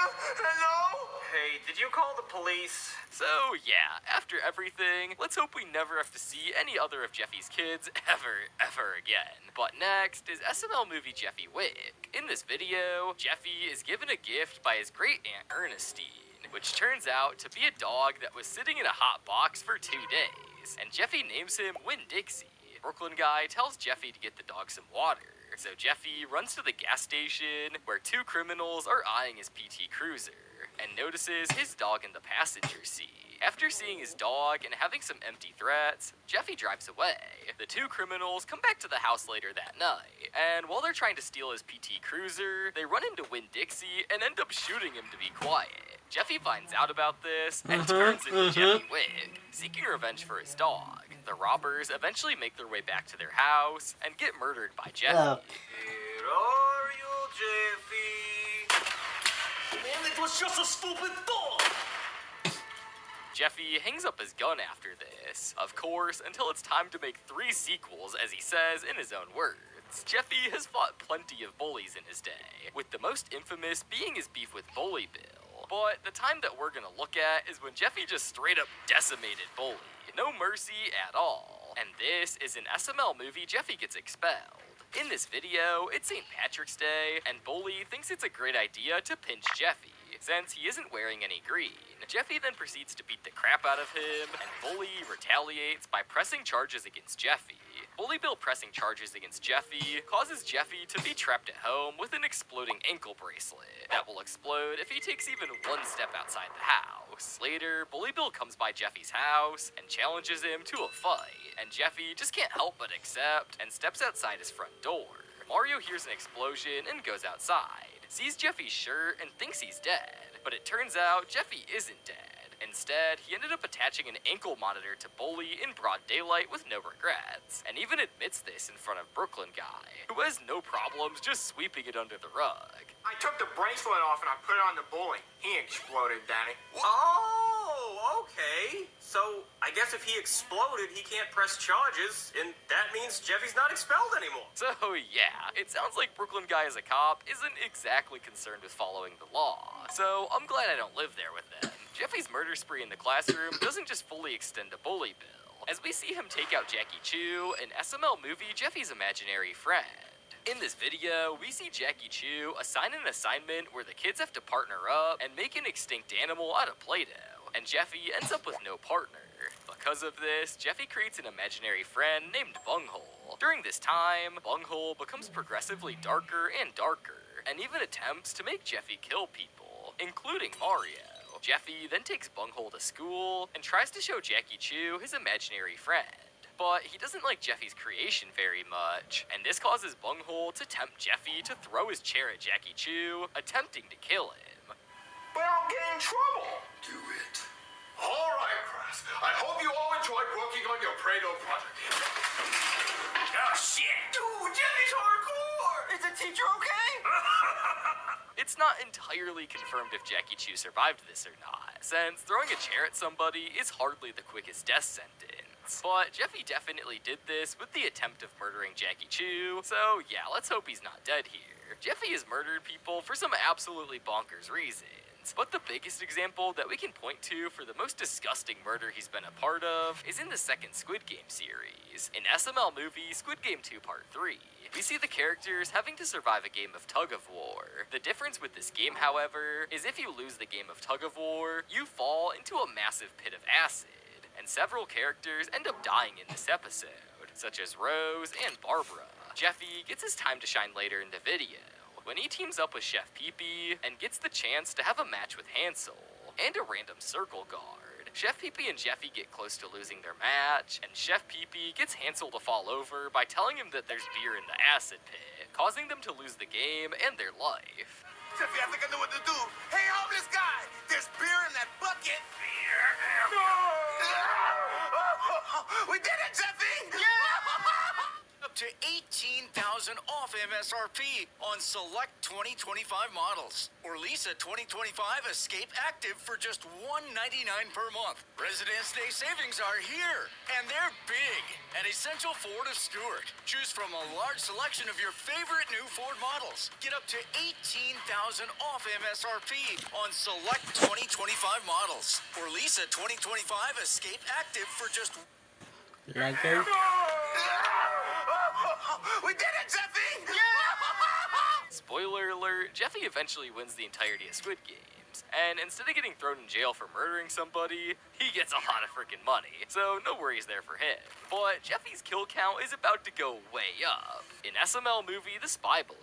Hello? Hey, did you call the police? So yeah, after everything, let's hope we never have to see any other of Jeffy's kids ever again. But next is SML movie Jeffy Wick. In this video, Jeffy is given a gift by his great aunt Ernestine, which turns out to be a dog that was sitting in a hot box for 2 days, and Jeffy names him Winn-Dixie. Brooklyn Guy tells Jeffy to get the dog some water, so Jeffy runs to the gas station where two criminals are eyeing his PT Cruiser, and notices his dog in the passenger seat. After seeing his dog and having some empty threats, Jeffy drives away. The two criminals come back to the house later that night, and while they're trying to steal his PT Cruiser, they run into Winn-Dixie and end up shooting him to be quiet. Jeffy finds out about this and turns into Jeffy Wick, seeking revenge for his dog. The robbers eventually make their way back to their house and get murdered by Jeffy. Where are you, Jeffy? Man, it was just a stupid dog! Jeffy hangs up his gun after this, of course, until it's time to make 3 sequels, as he says in his own words. Jeffy has fought plenty of bullies in his day, with the most infamous being his beef with Bully Bill. But the time that we're gonna look at is when Jeffy just straight up decimated Bully. No mercy at all. And this is an SML movie Jeffy gets expelled. In this video, it's St. Patrick's Day, and Bully thinks it's a great idea to pinch Jeffy, since he isn't wearing any green. Jeffy then proceeds to beat the crap out of him, and Bully retaliates by pressing charges against Jeffy. Bully Bill pressing charges against Jeffy causes Jeffy to be trapped at home with an exploding ankle bracelet that will explode if he takes even 1 step outside the house. Later, Bully Bill comes by Jeffy's house and challenges him to a fight, and Jeffy just can't help but accept and steps outside his front door. Mario hears an explosion and goes outside, sees Jeffy's shirt and thinks he's dead, but it turns out Jeffy isn't dead. Instead, he ended up attaching an ankle monitor to Bully in broad daylight with no regrets, and even admits this in front of Brooklyn Guy, who has no problems just sweeping it under the rug. I took the bracelet off and I put it on the bully. He exploded, Danny. Oh, okay. So, I guess if he exploded, he can't press charges, and that means Jeffy's not expelled anymore. So yeah, it sounds like Brooklyn Guy as a cop isn't exactly concerned with following the law. So I'm glad I don't live there with them. Jeffy's murder spree in the classroom doesn't just fully extend to Bully Bill, as we see him take out Jackie Chu, an SML movie Jeffy's imaginary friend. In this video, we see Jackie Chu assign an assignment where the kids have to partner up and make an extinct animal out of Play-Doh, and Jeffy ends up with no partner. Because of this, Jeffy creates an imaginary friend named Bunghole. During this time, Bunghole becomes progressively darker and darker, and even attempts to make Jeffy kill people, including Mario. Jeffy then takes Bunghole to school and tries to show Jackie Chu his imaginary friend. But he doesn't like Jeffy's creation very much, and this causes Bunghole to tempt Jeffy to throw his chair at Jackie Chu, attempting to kill him. But I'll get in trouble. Do it. All right, Crass. I hope you all enjoyed working on your Prado project. Oh, shit. Dude, Jeffy's hardcore. Is the teacher okay? It's not entirely confirmed if Jackie Chu survived this or not, since throwing a chair at somebody is hardly the quickest death sentence. But Jeffy definitely did this with the attempt of murdering Jackie Chu, so yeah, let's hope he's not dead here. Jeffy has murdered people for some absolutely bonkers reasons, but the biggest example that we can point to for the most disgusting murder he's been a part of is in the second Squid Game series. In SML movie Squid Game 2 Part 3, we see the characters having to survive a game of tug of war. The difference with this game, however, is if you lose the game of tug of war, you fall into a massive pit of acid, and several characters end up dying in this episode, such as Rose and Barbara. Jeffy gets his time to shine later in the video, when he teams up with Chef Pee-Pee and gets the chance to have a match with Hansel and a random circle guard. Chef Pee-Pee and Jeffy get close to losing their match, and Chef Pee-Pee gets Hansel to fall over by telling him that there's beer in the acid pit, causing them to lose the game and their life. Jeffy, I think I know what to do. Hey, homeless guy, there's beer in that bucket. Beer? No! We did it, Jeffy! Up to 18,000 off MSRP on select 2025 models. Or lease a 2025 Escape Active for just $199 per month. Residence Day savings are here, and they're big at Essential Ford of Stewart. Choose from a large selection of your favorite new Ford models. Get up to 18,000 off MSRP on select 2025 models. Or lease a 2025 Escape Active for just... Lego. We did it, Jeffy! Spoiler alert, Jeffy eventually wins the entirety of Squid Games, and instead of getting thrown in jail for murdering somebody, he gets a lot of freaking money, so no worries there for him. But Jeffy's kill count is about to go way up. In SML movie The Spy Balloon,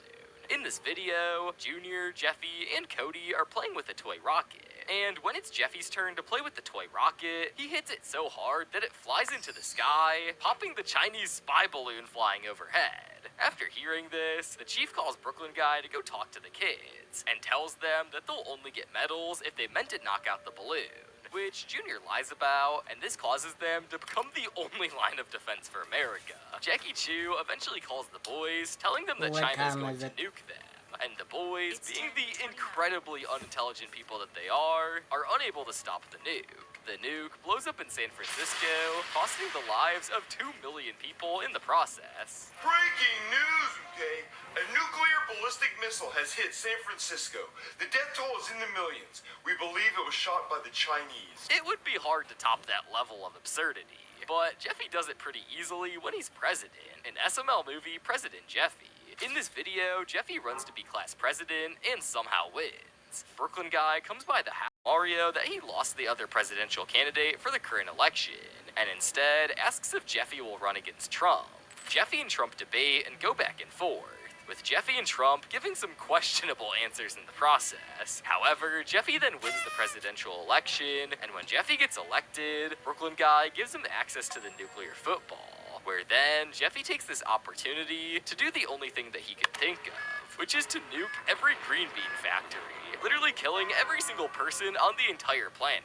in this video, Junior, Jeffy, and Cody are playing with a toy rocket. And when it's Jeffy's turn to play with the toy rocket, he hits it so hard that it flies into the sky, popping the Chinese spy balloon flying overhead. After hearing this, the chief calls Brooklyn Guy to go talk to the kids, and tells them that they'll only get medals if they meant to knock out the balloon, which Junior lies about, and this causes them to become the only line of defense for America. Jackie Chu eventually calls the boys, telling them that China's going to nuke them. And the boys, being the incredibly unintelligent people that they are unable to stop the nuke. The nuke blows up in San Francisco, costing the lives of 2 million people in the process. Breaking news, okay? A nuclear ballistic missile has hit San Francisco. The death toll is in the millions. We believe it was shot by the Chinese. It would be hard to top that level of absurdity, but Jeffy does it pretty easily when he's president. In SML movie President Jeffy, in this video, Jeffy runs to be class president and somehow wins. Brooklyn Guy comes by the house of Mario that he lost the other presidential candidate for the current election, and instead asks if Jeffy will run against Trump. Jeffy and Trump debate and go back and forth, with Jeffy and Trump giving some questionable answers in the process. However, Jeffy then wins the presidential election, and when Jeffy gets elected, Brooklyn Guy gives him access to the nuclear football, where then Jeffy takes this opportunity to do the only thing that he could think of, which is to nuke every green bean factory, literally killing every single person on the entire planet.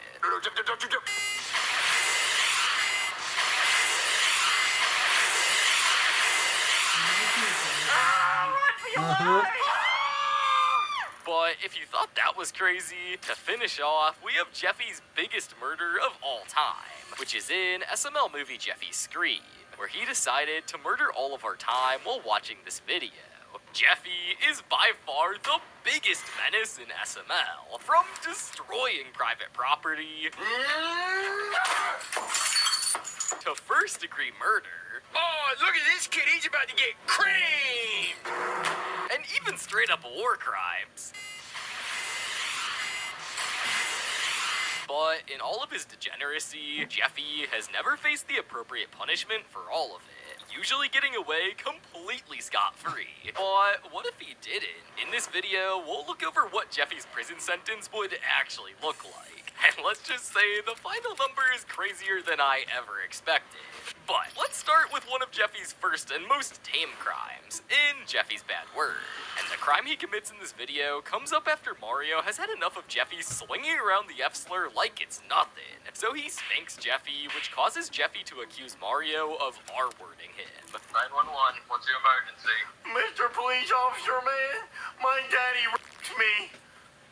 But if you thought that was crazy, to finish off, we have Jeffy's biggest murder of all time, which is in SML movie Jeffy's Scream, where he decided to murder all of our time while watching this video. Jeffy is by far the biggest menace in SML, from destroying private property to first-degree murder. Oh, look at this kid, he's about to get creamed! And even straight-up war crimes. But in all of his degeneracy, Jeffy has never faced the appropriate punishment for all of it, usually getting away completely scot-free. But what if he didn't? In this video, we'll look over what Jeffy's prison sentence would actually look like. And let's just say the final number is crazier than I ever expected. But let's start with one of Jeffy's first and most tame crimes, in Jeffy's bad word. And the crime he commits in this video comes up after Mario has had enough of Jeffy swinging around the F-slur like it's nothing. So he spanks Jeffy, which causes Jeffy to accuse Mario of R-wording him. 911, what's the emergency? Mr. Police Officer, man, my daddy raped me.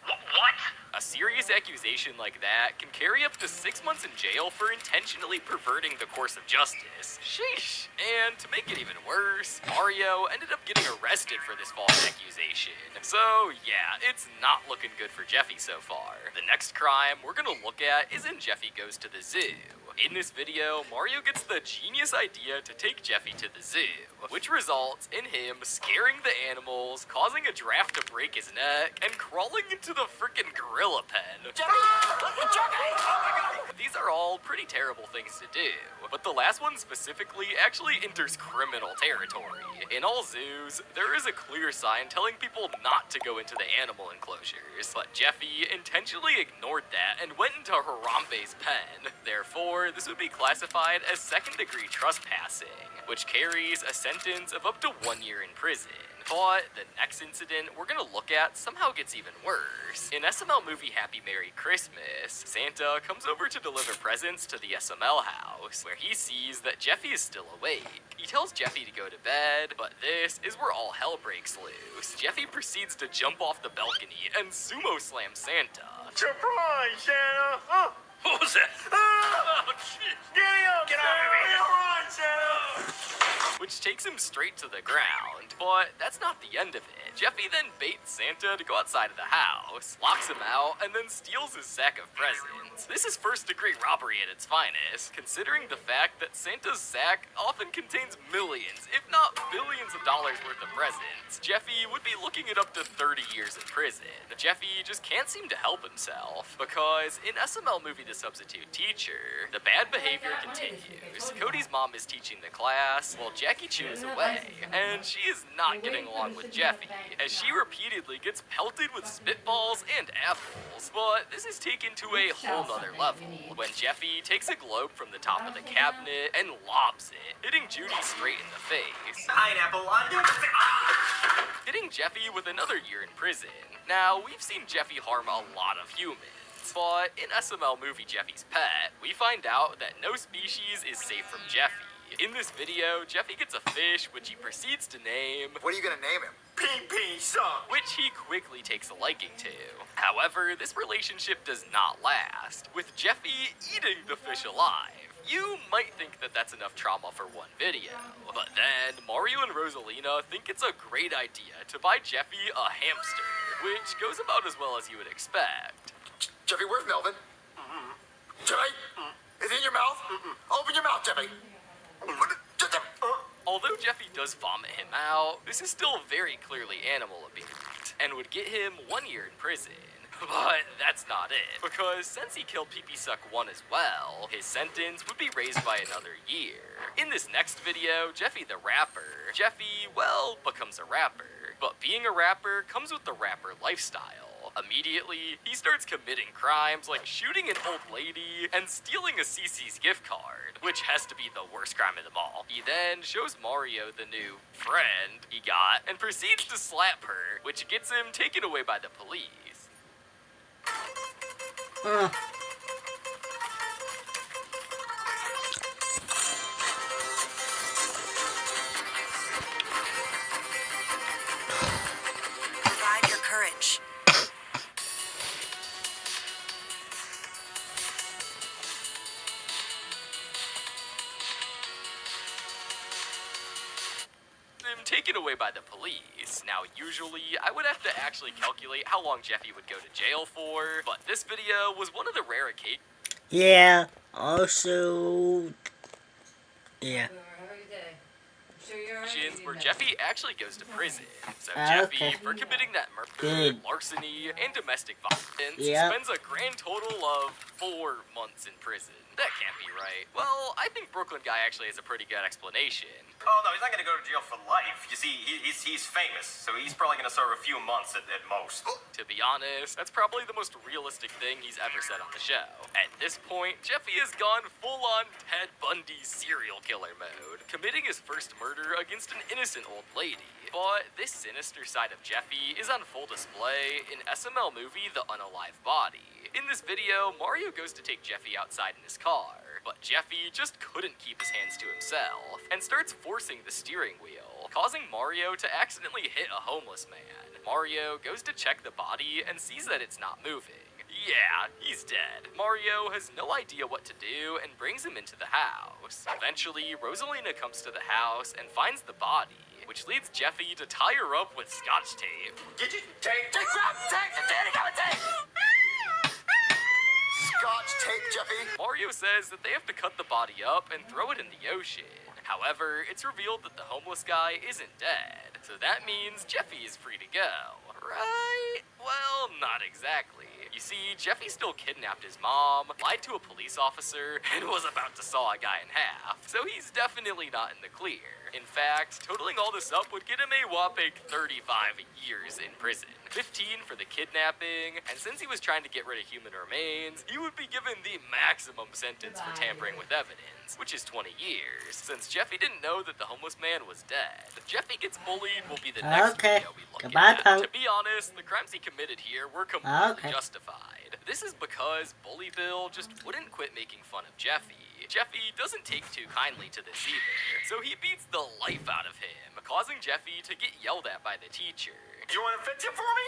What? A serious accusation like that can carry up to 6 months in jail for intentionally perverting the course of justice. Sheesh. And to make it even worse, Mario ended up getting arrested for this false accusation. So yeah, it's not looking good for Jeffy so far. The next crime we're gonna look at is in Jeffy Goes to the Zoo. In this video, Mario gets the genius idea to take Jeffy to the zoo, which results in him scaring the animals, causing a giraffe to break his neck, and crawling into the frickin' gorilla pen. Jeffy! Jeffy! Oh my god! These are all pretty terrible things to do, but the last one specifically actually enters criminal territory. In all zoos, there is a clear sign telling people not to go into the animal enclosures, but Jeffy intentionally ignored that and went into Harambe's pen. Therefore, this would be classified as second-degree trespassing, which carries a sentence of up to 1 year in prison. But the next incident we're gonna look at somehow gets even worse. In SML movie Happy Merry Christmas, Santa comes over to deliver presents to the SML house, where he sees that Jeffy is still awake. He tells Jeffy to go to bed, but this is where all hell breaks loose. Jeffy proceeds to jump off the balcony and sumo slam Santa. Surprise, Santa! Oh. What was that? Oh, shit! Get off of me! Run, Santa! Which takes him straight to the ground. But that's not the end of it. Jeffy then baits Santa to go outside of the house, locks him out, and then steals his sack of presents. This is first-degree robbery at its finest, considering the fact that Santa's sack often contains millions, if not billions of dollars worth of presents. Jeffy would be looking at up to 30 years in prison. Jeffy just can't seem to help himself, because in SML movie The Substitute Teacher, the bad behavior continues. Cody's mom is teaching the class, while Jackie Chu is away, and she is not getting along with Jeffy, as she repeatedly gets pelted with spitballs and apples. But this is taken to a whole nother level, when Jeffy takes a globe from the top of the cabinet and lobs it, hitting Judy straight in the face. Pineapple on Hitting Jeffy with another year in prison. Now, we've seen Jeffy harm a lot of humans, but in SML movie Jeffy's Pet, we find out that no species is safe from Jeffy. In this video, Jeffy gets a fish, which he proceeds to name... What are you gonna name him? Pee-pee Song! Which he quickly takes a liking to. However, this relationship does not last, with Jeffy eating the fish alive. You might think that that's enough trauma for one video, but then Mario and Rosalina think it's a great idea to buy Jeffy a hamster, which goes about as well as you would expect. Jeffy, where's Melvin? Jeffy? Is he in your mouth? Open your mouth, Jeffy. Although Jeffy does vomit him out, this is still very clearly animal abuse, and would get him 1 year in prison. But that's not it, because since he killed Pee-Pee Suck 1 as well, his sentence would be raised by another year. In this next video, Jeffy the rapper, Jeffy, well, becomes a rapper. But being a rapper comes with the rapper lifestyle. Immediately, he starts committing crimes like shooting an old lady and stealing a CC's gift card, which has to be the worst crime of them all. He then shows Mario the new friend he got and proceeds to slap her, which gets him taken away by the police. Revive your courage. Taken away by the police. Now, usually, I would have to actually calculate how long Jeffy would go to jail for, but this video was one of the rare occasions. Yeah, also... Yeah. where Jeffy actually goes to prison. So Jeffy, for committing that murder, larceny, and domestic violence, spends a grand total of 4 months in prison. That can't be right. Well, I think Brooklyn guy actually has a pretty good explanation. Oh, no, he's not going to go to jail for life. You see, he's famous, so he's probably going to serve a few months at most. To be honest, that's probably the most realistic thing he's ever said on the show. At this point, Jeffy has gone full-on Ted Bundy serial killer mode, committing his first murder against an innocent old lady. But this sinister side of Jeffy is on full display in SML movie The Unalive Body. In this video, Mario goes to take Jeffy outside in his car, but Jeffy just couldn't keep his hands to himself and starts forcing the steering wheel, causing Mario to accidentally hit a homeless man. Mario goes to check the body and sees that it's not moving. Yeah, he's dead. Mario has no idea what to do and brings him into the house. Eventually, Rosalina comes to the house and finds the body, which leads Jeffy to tie her up with Scotch tape. Get you tape, grab tape, daddy got tape. Scotch tape, Jeffy. Mario says that they have to cut the body up and throw it in the ocean. However, it's revealed that the homeless guy isn't dead, so that means Jeffy is free to go. Right? Well, not exactly. You see, Jeffy still kidnapped his mom, lied to a police officer, and was about to saw a guy in half, so he's definitely not in the clear. In fact, totaling all this up would get him a whopping 35 years in prison. 15 for the kidnapping, and since he was trying to get rid of human remains, he would be given the maximum sentence for tampering with evidence, which is 20 years, since Jeffy didn't know that the homeless man was dead. Jeffy Gets Bullied will be the next video we look at. To be honest, the crimes he committed here were completely justified. This is because Bully Bill just wouldn't quit making fun of Jeffy. Jeffy doesn't take too kindly to this either, so he beats the life out of him, causing Jeffy to get yelled at by the teacher. You want to fix it for me?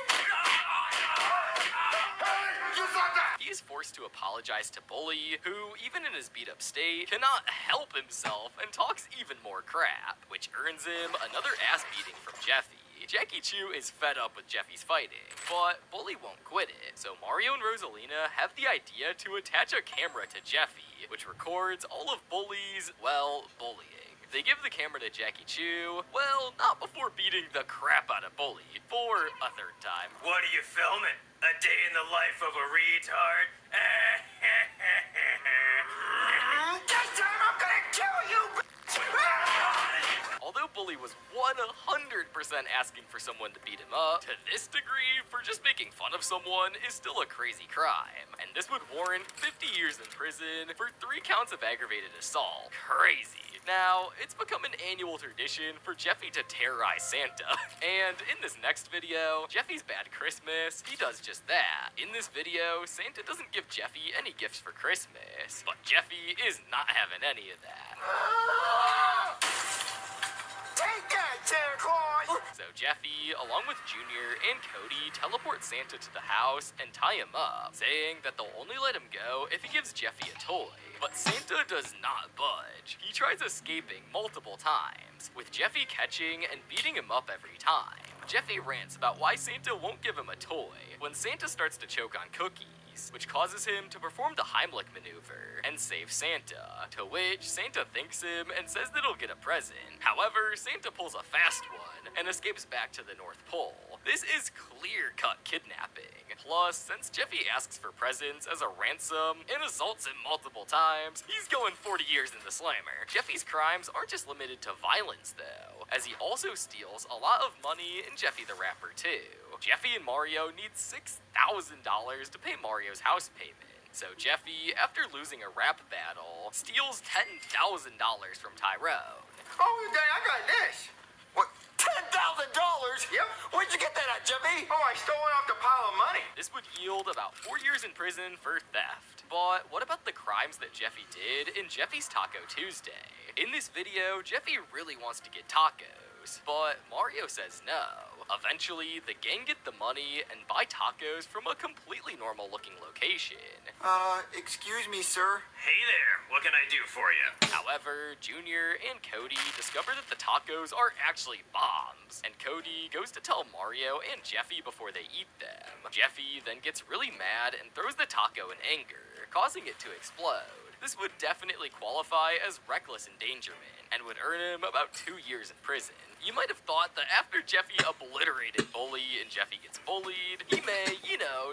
He is forced to apologize to Bully, who, even in his beat-up state, cannot help himself and talks even more crap, which earns him another ass-beating from Jeffy. Jackie Chu is fed up with Jeffy's fighting, but Bully won't quit it, so Mario and Rosalina have the idea to attach a camera to Jeffy, which records all of Bully's, well, bullying. They give the camera to Jackie Chu, well, not before beating the crap out of Bully for a third time. What are you filming? A day in the life of a retard? This time I'm gonna kill you, bitch! Although Bully was 100% asking for someone to beat him up, to this degree, for just making fun of someone is still a crazy crime. And this would warrant 50 years in prison for 3 counts of aggravated assault. Crazy. Now, it's become an annual tradition for Jeffy to terrorize Santa. And in this next video, Jeffy's Bad Christmas, he does just that. In this video, Santa doesn't give Jeffy any gifts for Christmas, but Jeffy is not having any of that. Take that, Santa Claus! So Jeffy, along with Junior and Cody, teleport Santa to the house and tie him up, saying that they'll only let him go if he gives Jeffy a toy. But Santa does not budge. He tries escaping multiple times, with Jeffy catching and beating him up every time. Jeffy rants about why Santa won't give him a toy when Santa starts to choke on cookies, which causes him to perform the Heimlich maneuver and save Santa, to which Santa thanks him and says that he'll get a present. However, Santa pulls a fast one and escapes back to the North Pole. This is clear-cut kidnapping. Plus, since Jeffy asks for presents as a ransom and assaults him multiple times, he's going 40 years in the slammer. Jeffy's crimes aren't just limited to violence, though, as he also steals a lot of money in Jeffy the Rapper, too. Jeffy and Mario need $6,000 to pay Mario's house payment. So Jeffy, after losing a rap battle, steals $10,000 from Tyrone. Oh, Dad, I got this. What? $10,000? Yep. Where'd you get that at, Jeffy? Oh, I stole it off the pile of money. This would yield about 4 years in prison for theft. But what about the crimes that Jeffy did in Jeffy's Taco Tuesday? In this video, Jeffy really wants to get tacos, but Mario says no. Eventually, the gang get the money and buy tacos from a completely normal-looking location. Excuse me, sir. Hey there, what can I do for you? However, Junior and Cody discover that the tacos are actually bombs, and Cody goes to tell Mario and Jeffy before they eat them. Jeffy then gets really mad and throws the taco in anger, causing it to explode. This would definitely qualify as reckless endangerment, and would earn him about 2 years in prison. You might have thought that after Jeffy obliterated Bully and Jeffy gets bullied, he may,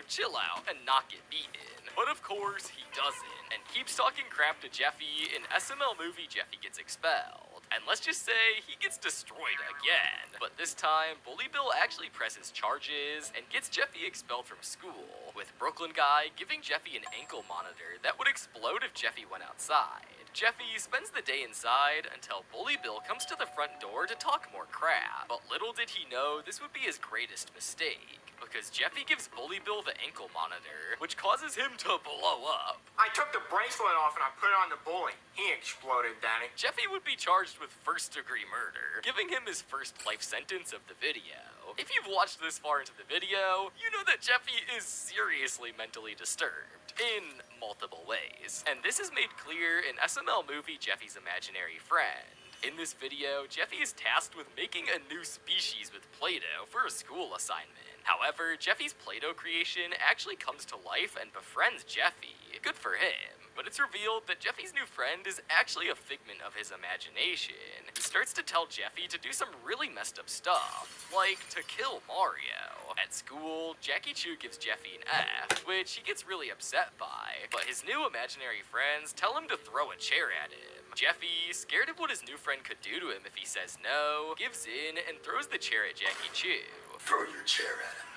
chill out and not get beaten. But of course, he doesn't, and keeps talking crap to Jeffy. In SML movie, Jeffy gets expelled. And let's just say he gets destroyed again. But this time, Bully Bill actually presses charges and gets Jeffy expelled from school, with Brooklyn Guy giving Jeffy an ankle monitor that would explode if Jeffy went outside. Jeffy spends the day inside until Bully Bill comes to the front door to talk more crap. But little did he know this would be his greatest mistake, because Jeffy gives Bully Bill the ankle monitor, which causes him to blow up. I took the bracelet off and I put it on the bully. He exploded, Danny. Jeffy would be charged with first-degree murder, giving him his first life sentence of the video. If you've watched this far into the video, you know that Jeffy is seriously mentally disturbed, in multiple ways. And this is made clear in SML movie Jeffy's Imaginary Friend. In this video, Jeffy is tasked with making a new species with Play-Doh for a school assignment. However, Jeffy's Play-Doh creation actually comes to life and befriends Jeffy. Good for him. But it's revealed that Jeffy's new friend is actually a figment of his imagination. He starts to tell Jeffy to do some really messed up stuff, like to kill Mario. At school, Jackie Chu gives Jeffy an F, which he gets really upset by, but his new imaginary friends tell him to throw a chair at him. Jeffy, scared of what his new friend could do to him if he says no, gives in and throws the chair at Jackie Chu. Throw your chair at him.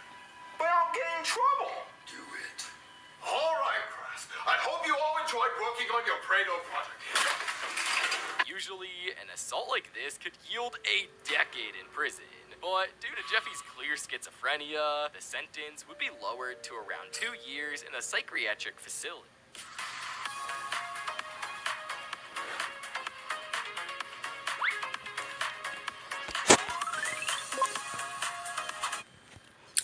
But I'll get in trouble. Do it. All right, Crass. I hope you all enjoyed working on your Play-Doh project. Usually, an assault like this could yield a decade in prison. But due to Jeffy's clear schizophrenia, the sentence would be lowered to around 2 years in a psychiatric facility.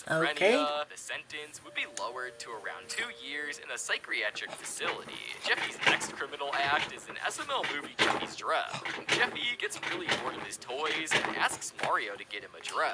Okay. The sentence would be lowered to around 2 years in a psychiatric facility. Jeffy's next criminal act is an SML movie Jeffy's Drone. Jeffy gets really bored of his toys and asks Mario to get him a drone.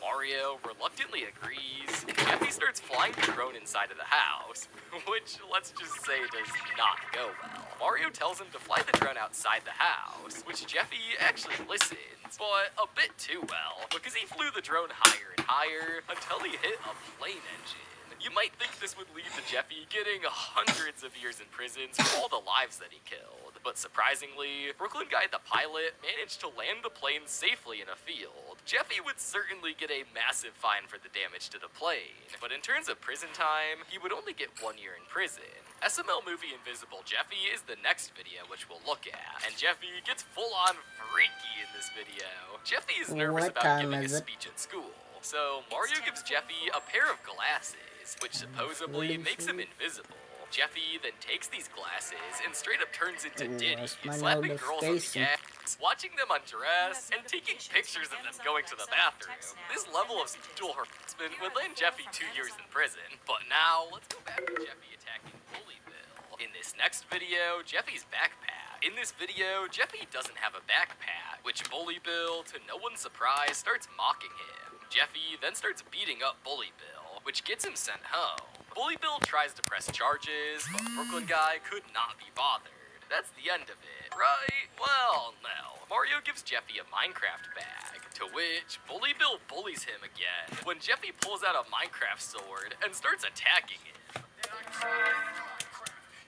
Mario reluctantly agrees, and Jeffy starts flying the drone inside of the house, which, let's just say, does not go well. Mario tells him to fly the drone outside the house, which Jeffy actually listens, but a bit too well, because he flew the drone higher and higher until he hit a plane engine. You might think this would lead to Jeffy getting hundreds of years in prison for all the lives that he killed. But surprisingly, Brooklyn Guy the pilot managed to land the plane safely in a field. Jeffy would certainly get a massive fine for the damage to the plane, but in terms of prison time, he would only get 1 year in prison. SML movie Invisible Jeffy is the next video which we'll look at, and Jeffy gets full-on freaky in this video. Jeffy is nervous about giving a speech at school, so Mario gives Jeffy a pair of glasses, which supposedly makes him invisible. Jeffy then takes these glasses and straight up turns into Diddy, slapping girls on the ass, watching them undress, and taking pictures of them going to the bathroom. This level of sexual harassment would land Jeffy 2 years in prison. But now, let's go back to Jeffy attacking Bully Bill. In this next video, Jeffy's backpack. In this video, Jeffy doesn't have a backpack, which Bully Bill, to no one's surprise, starts mocking him. Jeffy then starts beating up Bully Bill, which gets him sent home. Bully Bill tries to press charges, but Brooklyn Guy could not be bothered. That's the end of it, right? Well, no. Mario gives Jeffy a Minecraft bag, to which Bully Bill bullies him again when Jeffy pulls out a Minecraft sword and starts attacking him.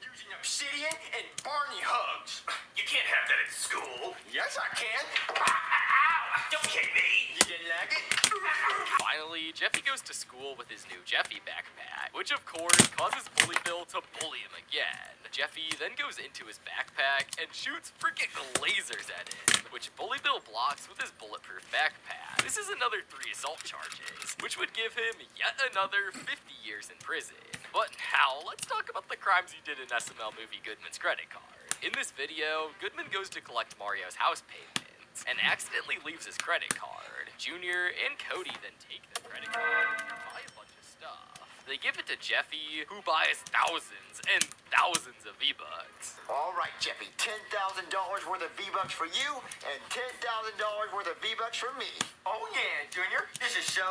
Using obsidian and Barney hugs. You can't have that at school. Yes, I can. Don't kick me. You didn't like it? Finally, Jeffy goes to school with his new Jeffy backpack, which of course causes Bully Bill to bully him again. Jeffy then goes into his backpack and shoots freaking lasers at him, which Bully Bill blocks with his bulletproof backpack. This is another 3 assault charges, which would give him yet another 50 years in prison. But now, let's talk about the crimes he did in SML movie Goodman's credit card. In this video, Goodman goes to collect Mario's house payments and accidentally leaves his credit card. Junior and Cody then take the credit card and buy a bunch of stuff. They give it to Jeffy, who buys thousands and thousands of V-Bucks. All right, Jeffy, $10,000 worth of V-Bucks for you and $10,000 worth of V-Bucks for me. Oh yeah, Junior. This is so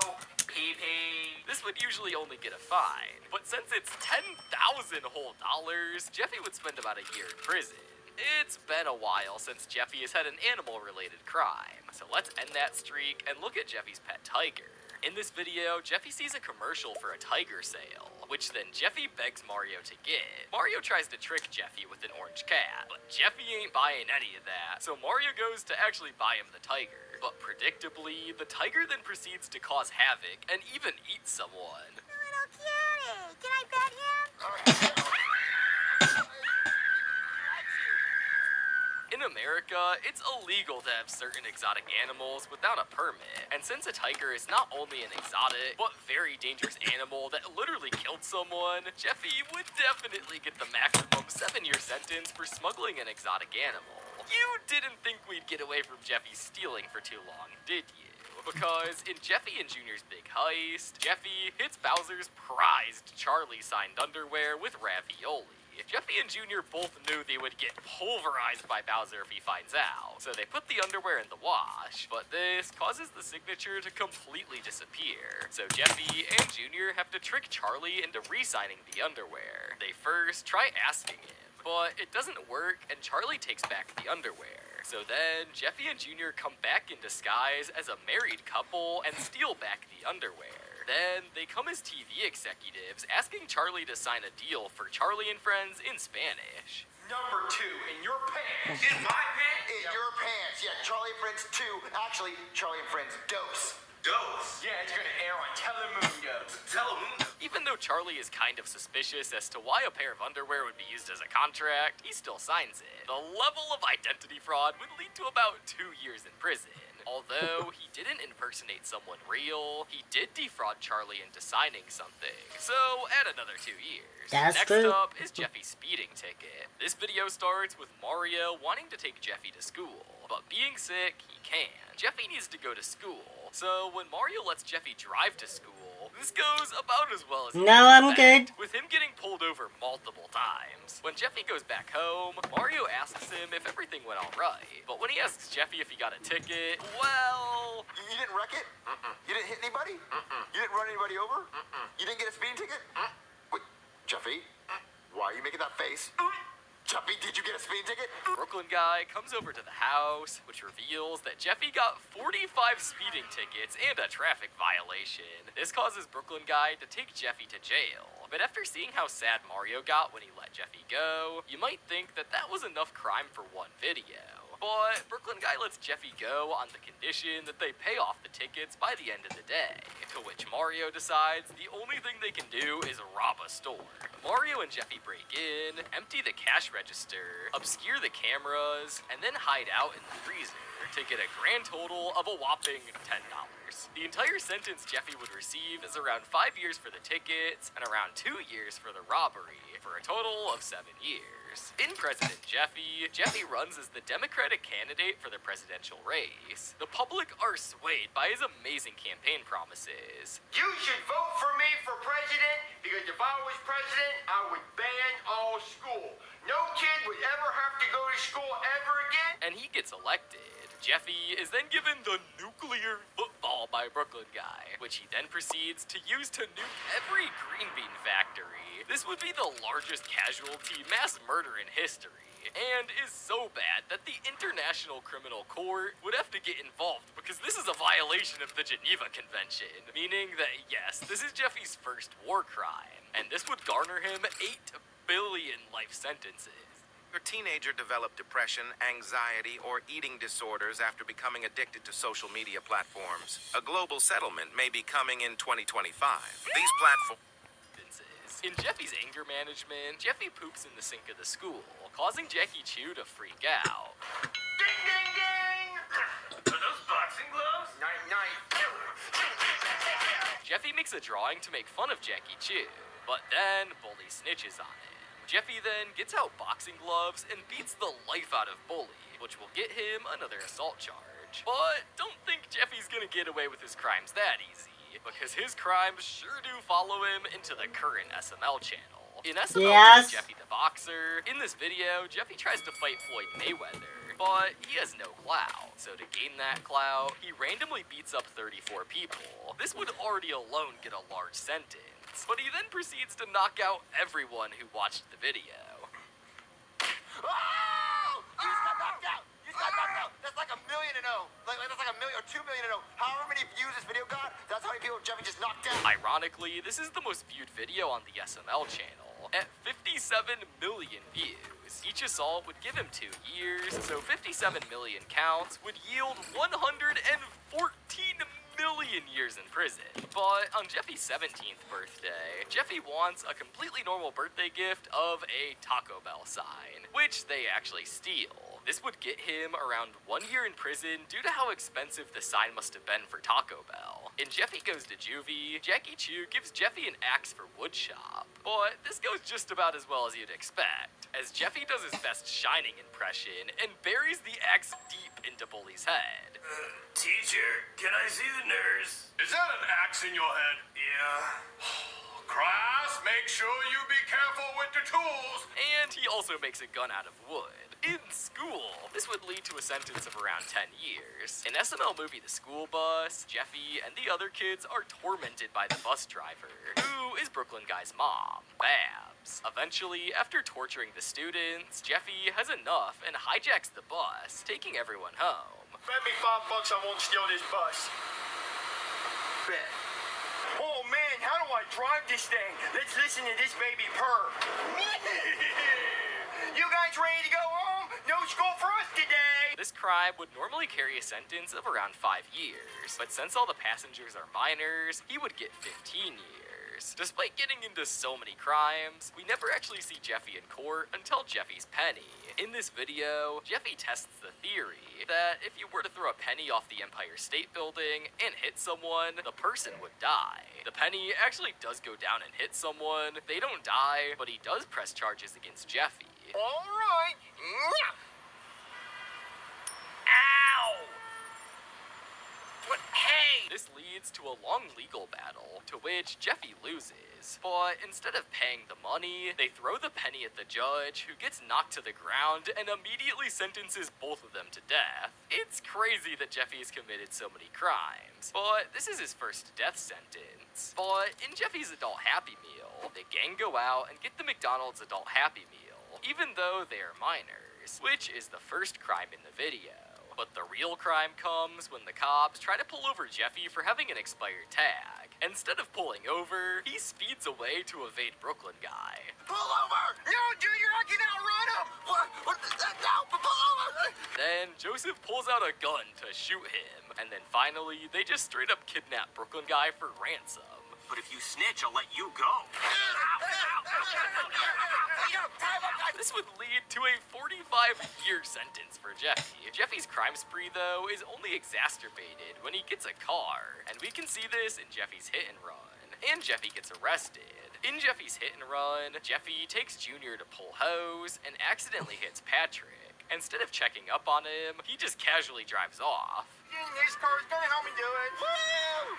PP. This would usually only get a fine, but since it's $10,000 whole dollars, Jeffy would spend about a year in prison. It's been a while since Jeffy has had an animal-related crime, so let's end that streak and look at Jeffy's pet tiger. In this video, Jeffy sees a commercial for a tiger sale, which then Jeffy begs Mario to get. Mario tries to trick Jeffy with an orange cat, but Jeffy ain't buying any of that, so Mario goes to actually buy him the tiger. But predictably, the tiger then proceeds to cause havoc and even eat someone. Little cutie, can I pet him? In America, it's illegal to have certain exotic animals without a permit. And since a tiger is not only an exotic, but very dangerous animal that literally killed someone, Jeffy would definitely get the maximum 7-year sentence for smuggling an exotic animal. You didn't think we'd get away from Jeffy stealing for too long, did you? Because in Jeffy and Junior's big heist, Jeffy hits Bowser's prized Charlie signed underwear with ravioli. Jeffy and Junior both knew they would get pulverized by Bowser if he finds out, so they put the underwear in the wash, but this causes the signature to completely disappear. So Jeffy and Junior have to trick Charlie into re-signing the underwear. They first try asking him, but it doesn't work and Charlie takes back the underwear. So then Jeffy and Junior come back in disguise as a married couple and steal back the underwear. Then they come as TV executives asking Charlie to sign a deal for Charlie and Friends in Spanish. Number 2, in your pants. In my pants? In your pants. Yeah, Charlie and Friends 2. Actually, Charlie and Friends Dose. Dose? Yeah, it's gonna air on Telemundo. Telemundo? Even though Charlie is kind of suspicious as to why a pair of underwear would be used as a contract, he still signs it. The level of identity fraud would lead to about 2 years in prison. Although he didn't impersonate someone real, he did defraud Charlie into signing something. So add another 2 years. That's Next true. up is Jeffy's speeding ticket. This video starts with Mario wanting to take Jeffy to school, but being sick, he can't. Jeffy needs to go to school, so when Mario lets Jeffy drive to school, this goes about as well as he No, I'm expect, good. with him getting pulled over multiple times. When Jeffy goes back home, Mario asks him if everything went alright, but when he asks Jeffy if he got a ticket, well... You didn't wreck it? You didn't hit anybody? You didn't run anybody over? You didn't get a speeding ticket? Wait, Jeffy, why are you making that face? Jeffy, did you get a speeding ticket? Brooklyn guy comes over to the house, which reveals that Jeffy got 45 speeding tickets and a traffic violation. This causes Brooklyn guy to take Jeffy to jail. But after seeing how sad Mario got when he let Jeffy go, you might think that that was enough crime for one video. But Brooklyn guy lets Jeffy go on the condition that they pay off the tickets by the end of the day. To which Mario decides the only thing they can do is rob a store. Mario and Jeffy break in, empty the cash register, obscure the cameras, and then hide out in the freezer to get a grand total of a whopping $10. The entire sentence Jeffy would receive is around 5 years for the tickets and around 2 years for the robbery, for a total of 7 years. In President Jeffy, Jeffy runs as the Democratic candidate for the presidential race. The public are swayed by his amazing campaign promises. You should vote for me for president because if I was president, I would ban all school. No kid would ever have to go to school ever again. And he gets elected. Jeffy is then given the nuclear football by Brooklyn guy, which he then proceeds to use to nuke every green bean factory. This would be the largest casualty mass murder in history, and is so bad that the International Criminal Court would have to get involved because this is a violation of the Geneva Convention, meaning that yes, this is Jeffy's first war crime, and this would garner him 8 billion life sentences. Your teenager developed depression, anxiety, or eating disorders after becoming addicted to social media platforms. A global settlement may be coming in 2025. These platforms... In Jeffy's anger management, Jeffy poops in the sink of the school, causing Jackie Chu to freak out. Ding, ding, ding! Are those boxing gloves? Night, night. Jeffy makes a drawing to make fun of Jackie Chu, but then Bully snitches on him. Jeffy then gets out boxing gloves and beats the life out of Bully, which will get him another assault charge. But don't think Jeffy's gonna get away with his crimes that easy, because his crimes sure do follow him into the current SML channel. In SML Yes. Jeffy the Boxer, in this video, Jeffy tries to fight Floyd Mayweather, but he has no clout. So to gain that clout, he randomly beats up 34 people. This would already alone get a large sentence, but he then proceeds to knock out everyone who watched the video. Oh! That's like 1 million and oh. That's like 1 million or 2 million and oh. However many views this video got, that's how many people Jeffy just knocked out. Ironically, this is the most viewed video on the SML channel, at 57 million views. Each assault would give him 2 years, so 57 million counts would yield 114 million years in prison. But on Jeffy's 17th birthday, Jeffy wants a completely normal birthday gift of a Taco Bell sign, which they actually steal. This would get him around 1 year in prison due to how expensive the sign must have been for Taco Bell. In Jeffy Goes to Juvie, Jackie Chu gives Jeffy an axe for woodshop, but this goes just about as well as you'd expect, as Jeffy does his best Shining impression and buries the axe deep into Bully's head. Teacher, can I see the nurse? Is that an axe in your head? Yeah. Class, make sure you be careful with the tools. And he also makes a gun out of wood. In school, this would lead to a sentence of around 10 years. In SML movie The School Bus, Jeffy and the other kids are tormented by the bus driver, who is Brooklyn Guy's mom, Babs. Eventually, after torturing the students, Jeffy has enough and hijacks the bus, taking everyone home. Bet me $5 I won't steal this bus. Bet. Oh man, how do I drive this thing? Let's listen to this baby purr. You guys ready to go home? No school for us today. This crime would normally carry a sentence of around 5 years, but since all the passengers are minors, he would get 15 years. Despite getting into so many crimes, we never actually see Jeffy in court until Jeffy's penny. In this video, Jeffy tests the theory that if you were to throw a penny off the Empire State Building and hit someone, the person would die. The penny actually does go down and hit someone. They don't die, but he does press charges against Jeffy. All right. Ow! But hey! This leads to a long legal battle, to which Jeffy loses. But instead of paying the money, they throw the penny at the judge, who gets knocked to the ground and immediately sentences both of them to death. It's crazy that Jeffy has committed so many crimes, but this is his first death sentence. But in Jeffy's Adult Happy Meal, the gang go out and get the McDonald's Adult Happy Meal, even though they are minors, which is the first crime in the video. But the real crime comes when the cops try to pull over Jeffy for having an expired tag. Instead of pulling over, he speeds away to evade Brooklyn Guy. Pull over! No, Junior, I can outrun him! What? No, pull over! Then Joseph pulls out a gun to shoot him, and then finally, they just straight up kidnap Brooklyn Guy for ransom. But if you snitch, I'll let you go. This would lead to a 45-year sentence for Jeffy. Jeffy's crime spree, though, is only exacerbated when he gets a car, and we can see this in Jeffy's hit and run. And Jeffy gets arrested. In Jeffy's hit and run, Jeffy takes Junior to pull hose and accidentally hits Patrick. Instead of checking up on him, he just casually drives off. This car's gonna help me do it. Woo!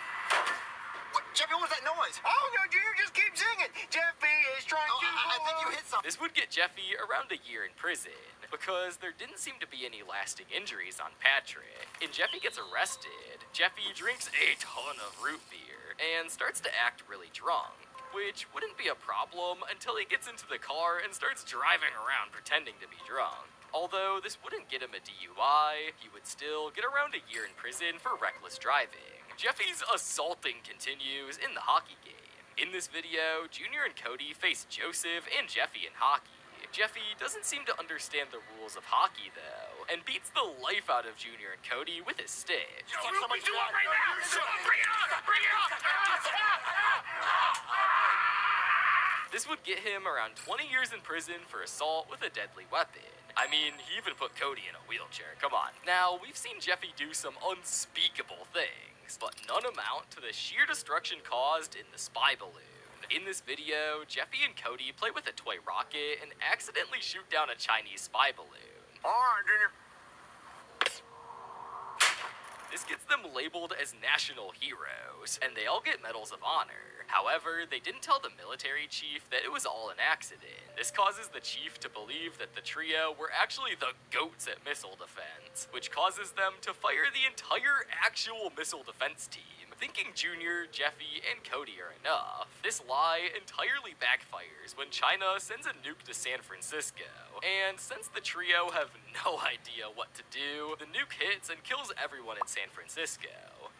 What, Jeffy, what was that noise? I don't know, Junior, just keep singing. Jeffy is trying to... I think you hit something. This would get Jeffy around a year in prison, because there didn't seem to be any lasting injuries on Patrick. And Jeffy gets arrested. Jeffy drinks a ton of root beer, and starts to act really drunk, which wouldn't be a problem until he gets into the car and starts driving around pretending to be drunk. Although this wouldn't get him a DUI, he would still get around a year in prison for reckless driving. Jeffy's assaulting continues in the hockey game. In this video, Junior and Cody face Joseph and Jeffy in hockey. Jeffy doesn't seem to understand the rules of hockey, though, and beats the life out of Junior and Cody with his stick. Do it right now! Bring it on! Bring it on! This would get him around 20 years in prison for assault with a deadly weapon. I mean, he even put Cody in a wheelchair, come on. Now, we've seen Jeffy do some unspeakable things, but none amount to the sheer destruction caused in the spy balloon. In this video, Jeffy and Cody play with a toy rocket and accidentally shoot down a Chinese spy balloon. Alright, Junior. This gets them labeled as national heroes, and they all get medals of honor. However, they didn't tell the military chief that it was all an accident. This causes the chief to believe that the trio were actually the GOATs at missile defense, which causes them to fire the entire actual missile defense team thinking Junior, Jeffy, and Cody are enough. This lie entirely backfires when China sends a nuke to San Francisco. And since the trio have no idea what to do, the nuke hits and kills everyone in San Francisco.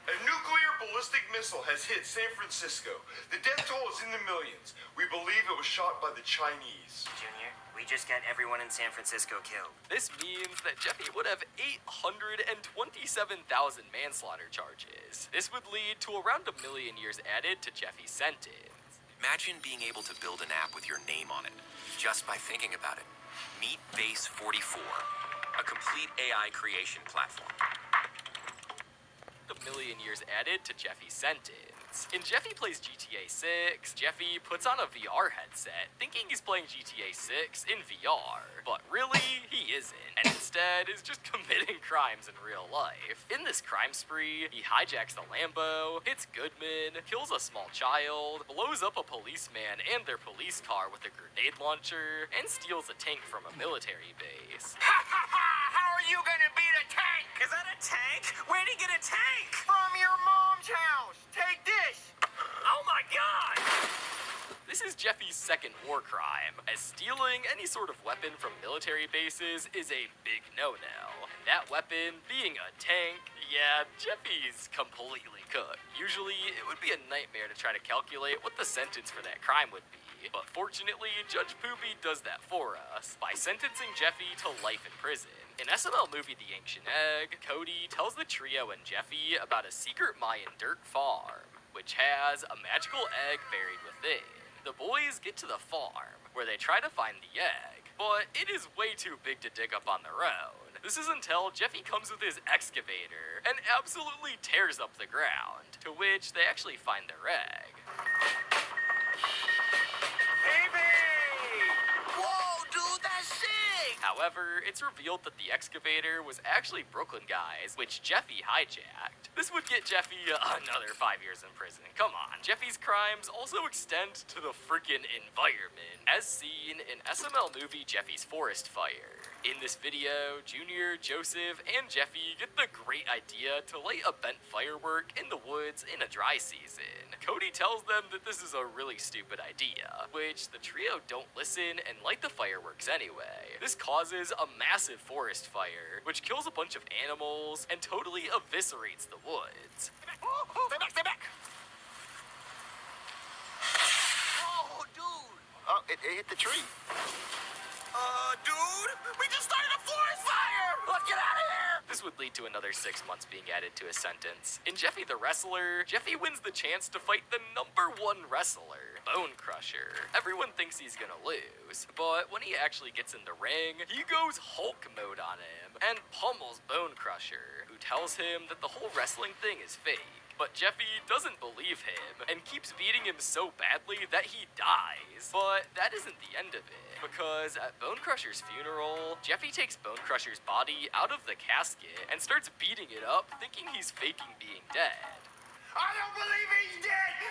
A nuclear ballistic missile has hit San Francisco. The death toll is in the millions. We believe it was shot by the Chinese. Junior, we just got everyone in San Francisco killed. This means that Jeffy would have 827,000 manslaughter charges. This would lead to around 1 million years added to Jeffy's sentence. Imagine being able to build an app with your name on it, just by thinking about it. Meet Base 44, a complete AI creation platform. 1 million years added to Jeffy's sentence. In Jeffy Plays GTA 6, Jeffy puts on a VR headset, thinking he's playing GTA 6 in VR. But really, he isn't, and instead is just committing crimes in real life. In this crime spree, he hijacks the Lambo, hits Goodman, kills a small child, blows up a policeman and their police car with a grenade launcher, and steals a tank from a military base. How are you gonna beat a tank? Is that a tank? Where'd he get a tank? From your mom's house. Take this. Oh my god! This is Jeffy's second war crime, as stealing any sort of weapon from military bases is a big no-no. And that weapon being a tank, yeah, Jeffy's completely cooked. Usually, it would be a nightmare to try to calculate what the sentence for that crime would be. But fortunately, Judge Poopy does that for us by sentencing Jeffy to life in prison. In SML movie The Ancient Egg, Cody tells the trio and Jeffy about a secret Mayan dirt farm, which has a magical egg buried within. The boys get to the farm, where they try to find the egg, but it is way too big to dig up on their own. This is until Jeffy comes with his excavator and absolutely tears up the ground, to which they actually find their egg. Baby! Whoa, dude, that's sick! However, it's revealed that the excavator was actually Brooklyn guys, which Jeffy hijacked. This would get Jeffy another 5 years in prison. Come on. Jeffy's crimes also extend to the freaking environment, as seen in SML movie Jeffy's Forest Fire. In this video, Junior, Joseph, and Jeffy get the great idea to light a bent firework in the woods in a dry season. Cody tells them that this is a really stupid idea, which the trio don't listen and light the fireworks anyway. This causes a massive forest fire, which kills a bunch of animals and totally eviscerates the woods. Stay back, stay back! Oh, dude! Oh, it hit the tree. Dude! We just started a forest fire! Let's get out of here! This would lead to another 6 months being added to his sentence. In Jeffy the Wrestler, Jeffy wins the chance to fight the #1 wrestler, Bone Crusher. Everyone thinks he's gonna lose, but when he actually gets in the ring, he goes Hulk mode on him and pummels Bone Crusher, who tells him that the whole wrestling thing is fake. But Jeffy doesn't believe him and keeps beating him so badly that he dies. But that isn't the end of it, because at Bone Crusher's funeral, Jeffy takes Bone Crusher's body out of the casket and starts beating it up, thinking he's faking being dead. I don't believe he's dead!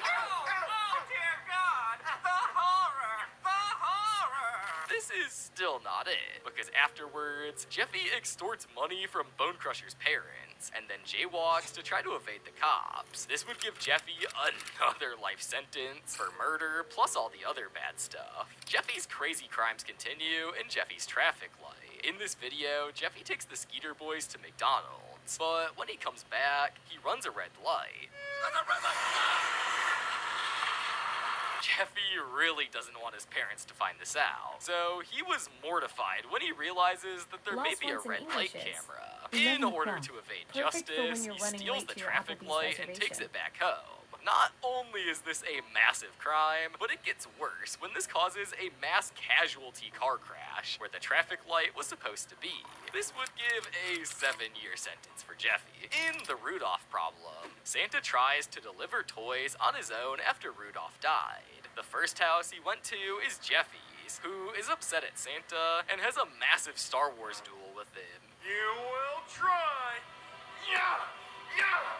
Oh, dear God! The horror! The horror! This is still not it, because afterwards, Jeffy extorts money from Bone Crusher's parents, and then jaywalks to try to evade the cops. This would give Jeffy another life sentence for murder, plus all the other bad stuff. Jeffy's crazy crimes continue in Jeffy's traffic light. In this video, Jeffy takes the Skeeter Boys to McDonald's, but when he comes back, he runs a red light. Jeffy really doesn't want his parents to find this out, so he was mortified when he realizes that there may be a red light camera. In order to evade justice, he steals the traffic light and takes it back home. Not only is this a massive crime, but it gets worse when this causes a mass casualty car crash where the traffic light was supposed to be. This would give a 7-year sentence for Jeffy. In the Rudolph problem, Santa tries to deliver toys on his own after Rudolph died. The first house he went to is Jeffy's, who is upset at Santa and has a massive Star Wars duel with him. You will try! Yeah! Yeah!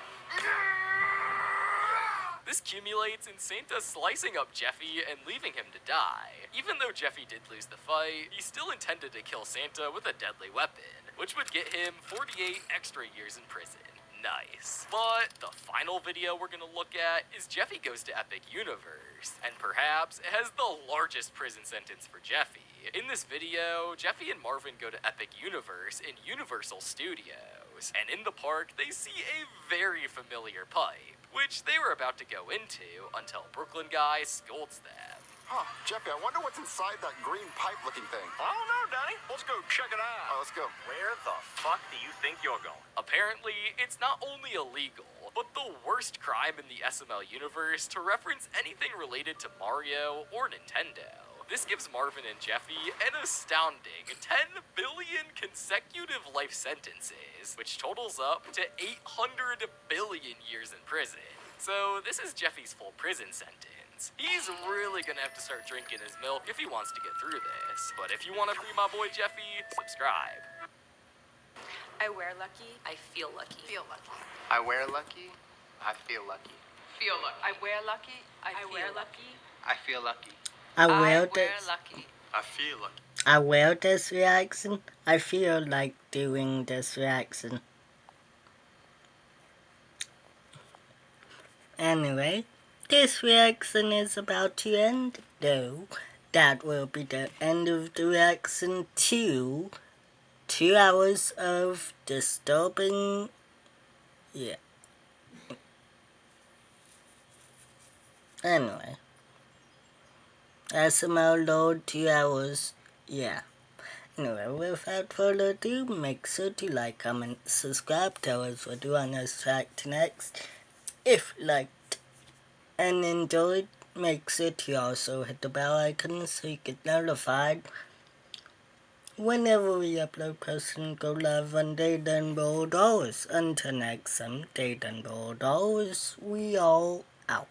This accumulates in Santa slicing up Jeffy and leaving him to die. Even though Jeffy did lose the fight, he still intended to kill Santa with a deadly weapon, which would get him 48 extra years in prison. Nice. But the final video we're gonna look at is Jeffy Goes to Epic Universe, and perhaps it has the largest prison sentence for Jeffy. In this video, Jeffy and Marvin go to Epic Universe in Universal Studios, and in the park they see a very familiar pipe, which they were about to go into until Brooklyn Guy scolds them. Huh, Jeffy, I wonder what's inside that green pipe-looking thing. I don't know, Donnie. Let's go check it out. Let's go. Where the fuck do you think you're going? Apparently, it's not only illegal, but the worst crime in the SML universe to reference anything related to Mario or Nintendo. This gives Marvin and Jeffy an astounding 10 billion consecutive life sentences, which totals up to 800 billion years in prison. So this is Jeffy's full prison sentence. He's really gonna have to start drinking his milk if he wants to get through this. But if you want to free my boy Jeffy, subscribe. I wear lucky. I feel lucky. Feel lucky. I wear lucky. I feel lucky. Feel lucky. I wear lucky. I wear lucky. I feel lucky. I wear wear lucky. I feel lucky. I wear this reaction. I feel like doing this reaction. Anyway, this reaction is about to end, though. That will be the end of the reaction to 2 hours of disturbing... Yeah. Anyway. SML load 2 hours. Yeah. Anyway, without further ado, make sure to like, comment, subscribe, tell us what you want us to track next. If you liked and enjoyed, make sure to also hit the bell icon so you get notified whenever we upload Person Go Live on Data and Bold Hours. Until next time, Data and Bold Hours, we all out.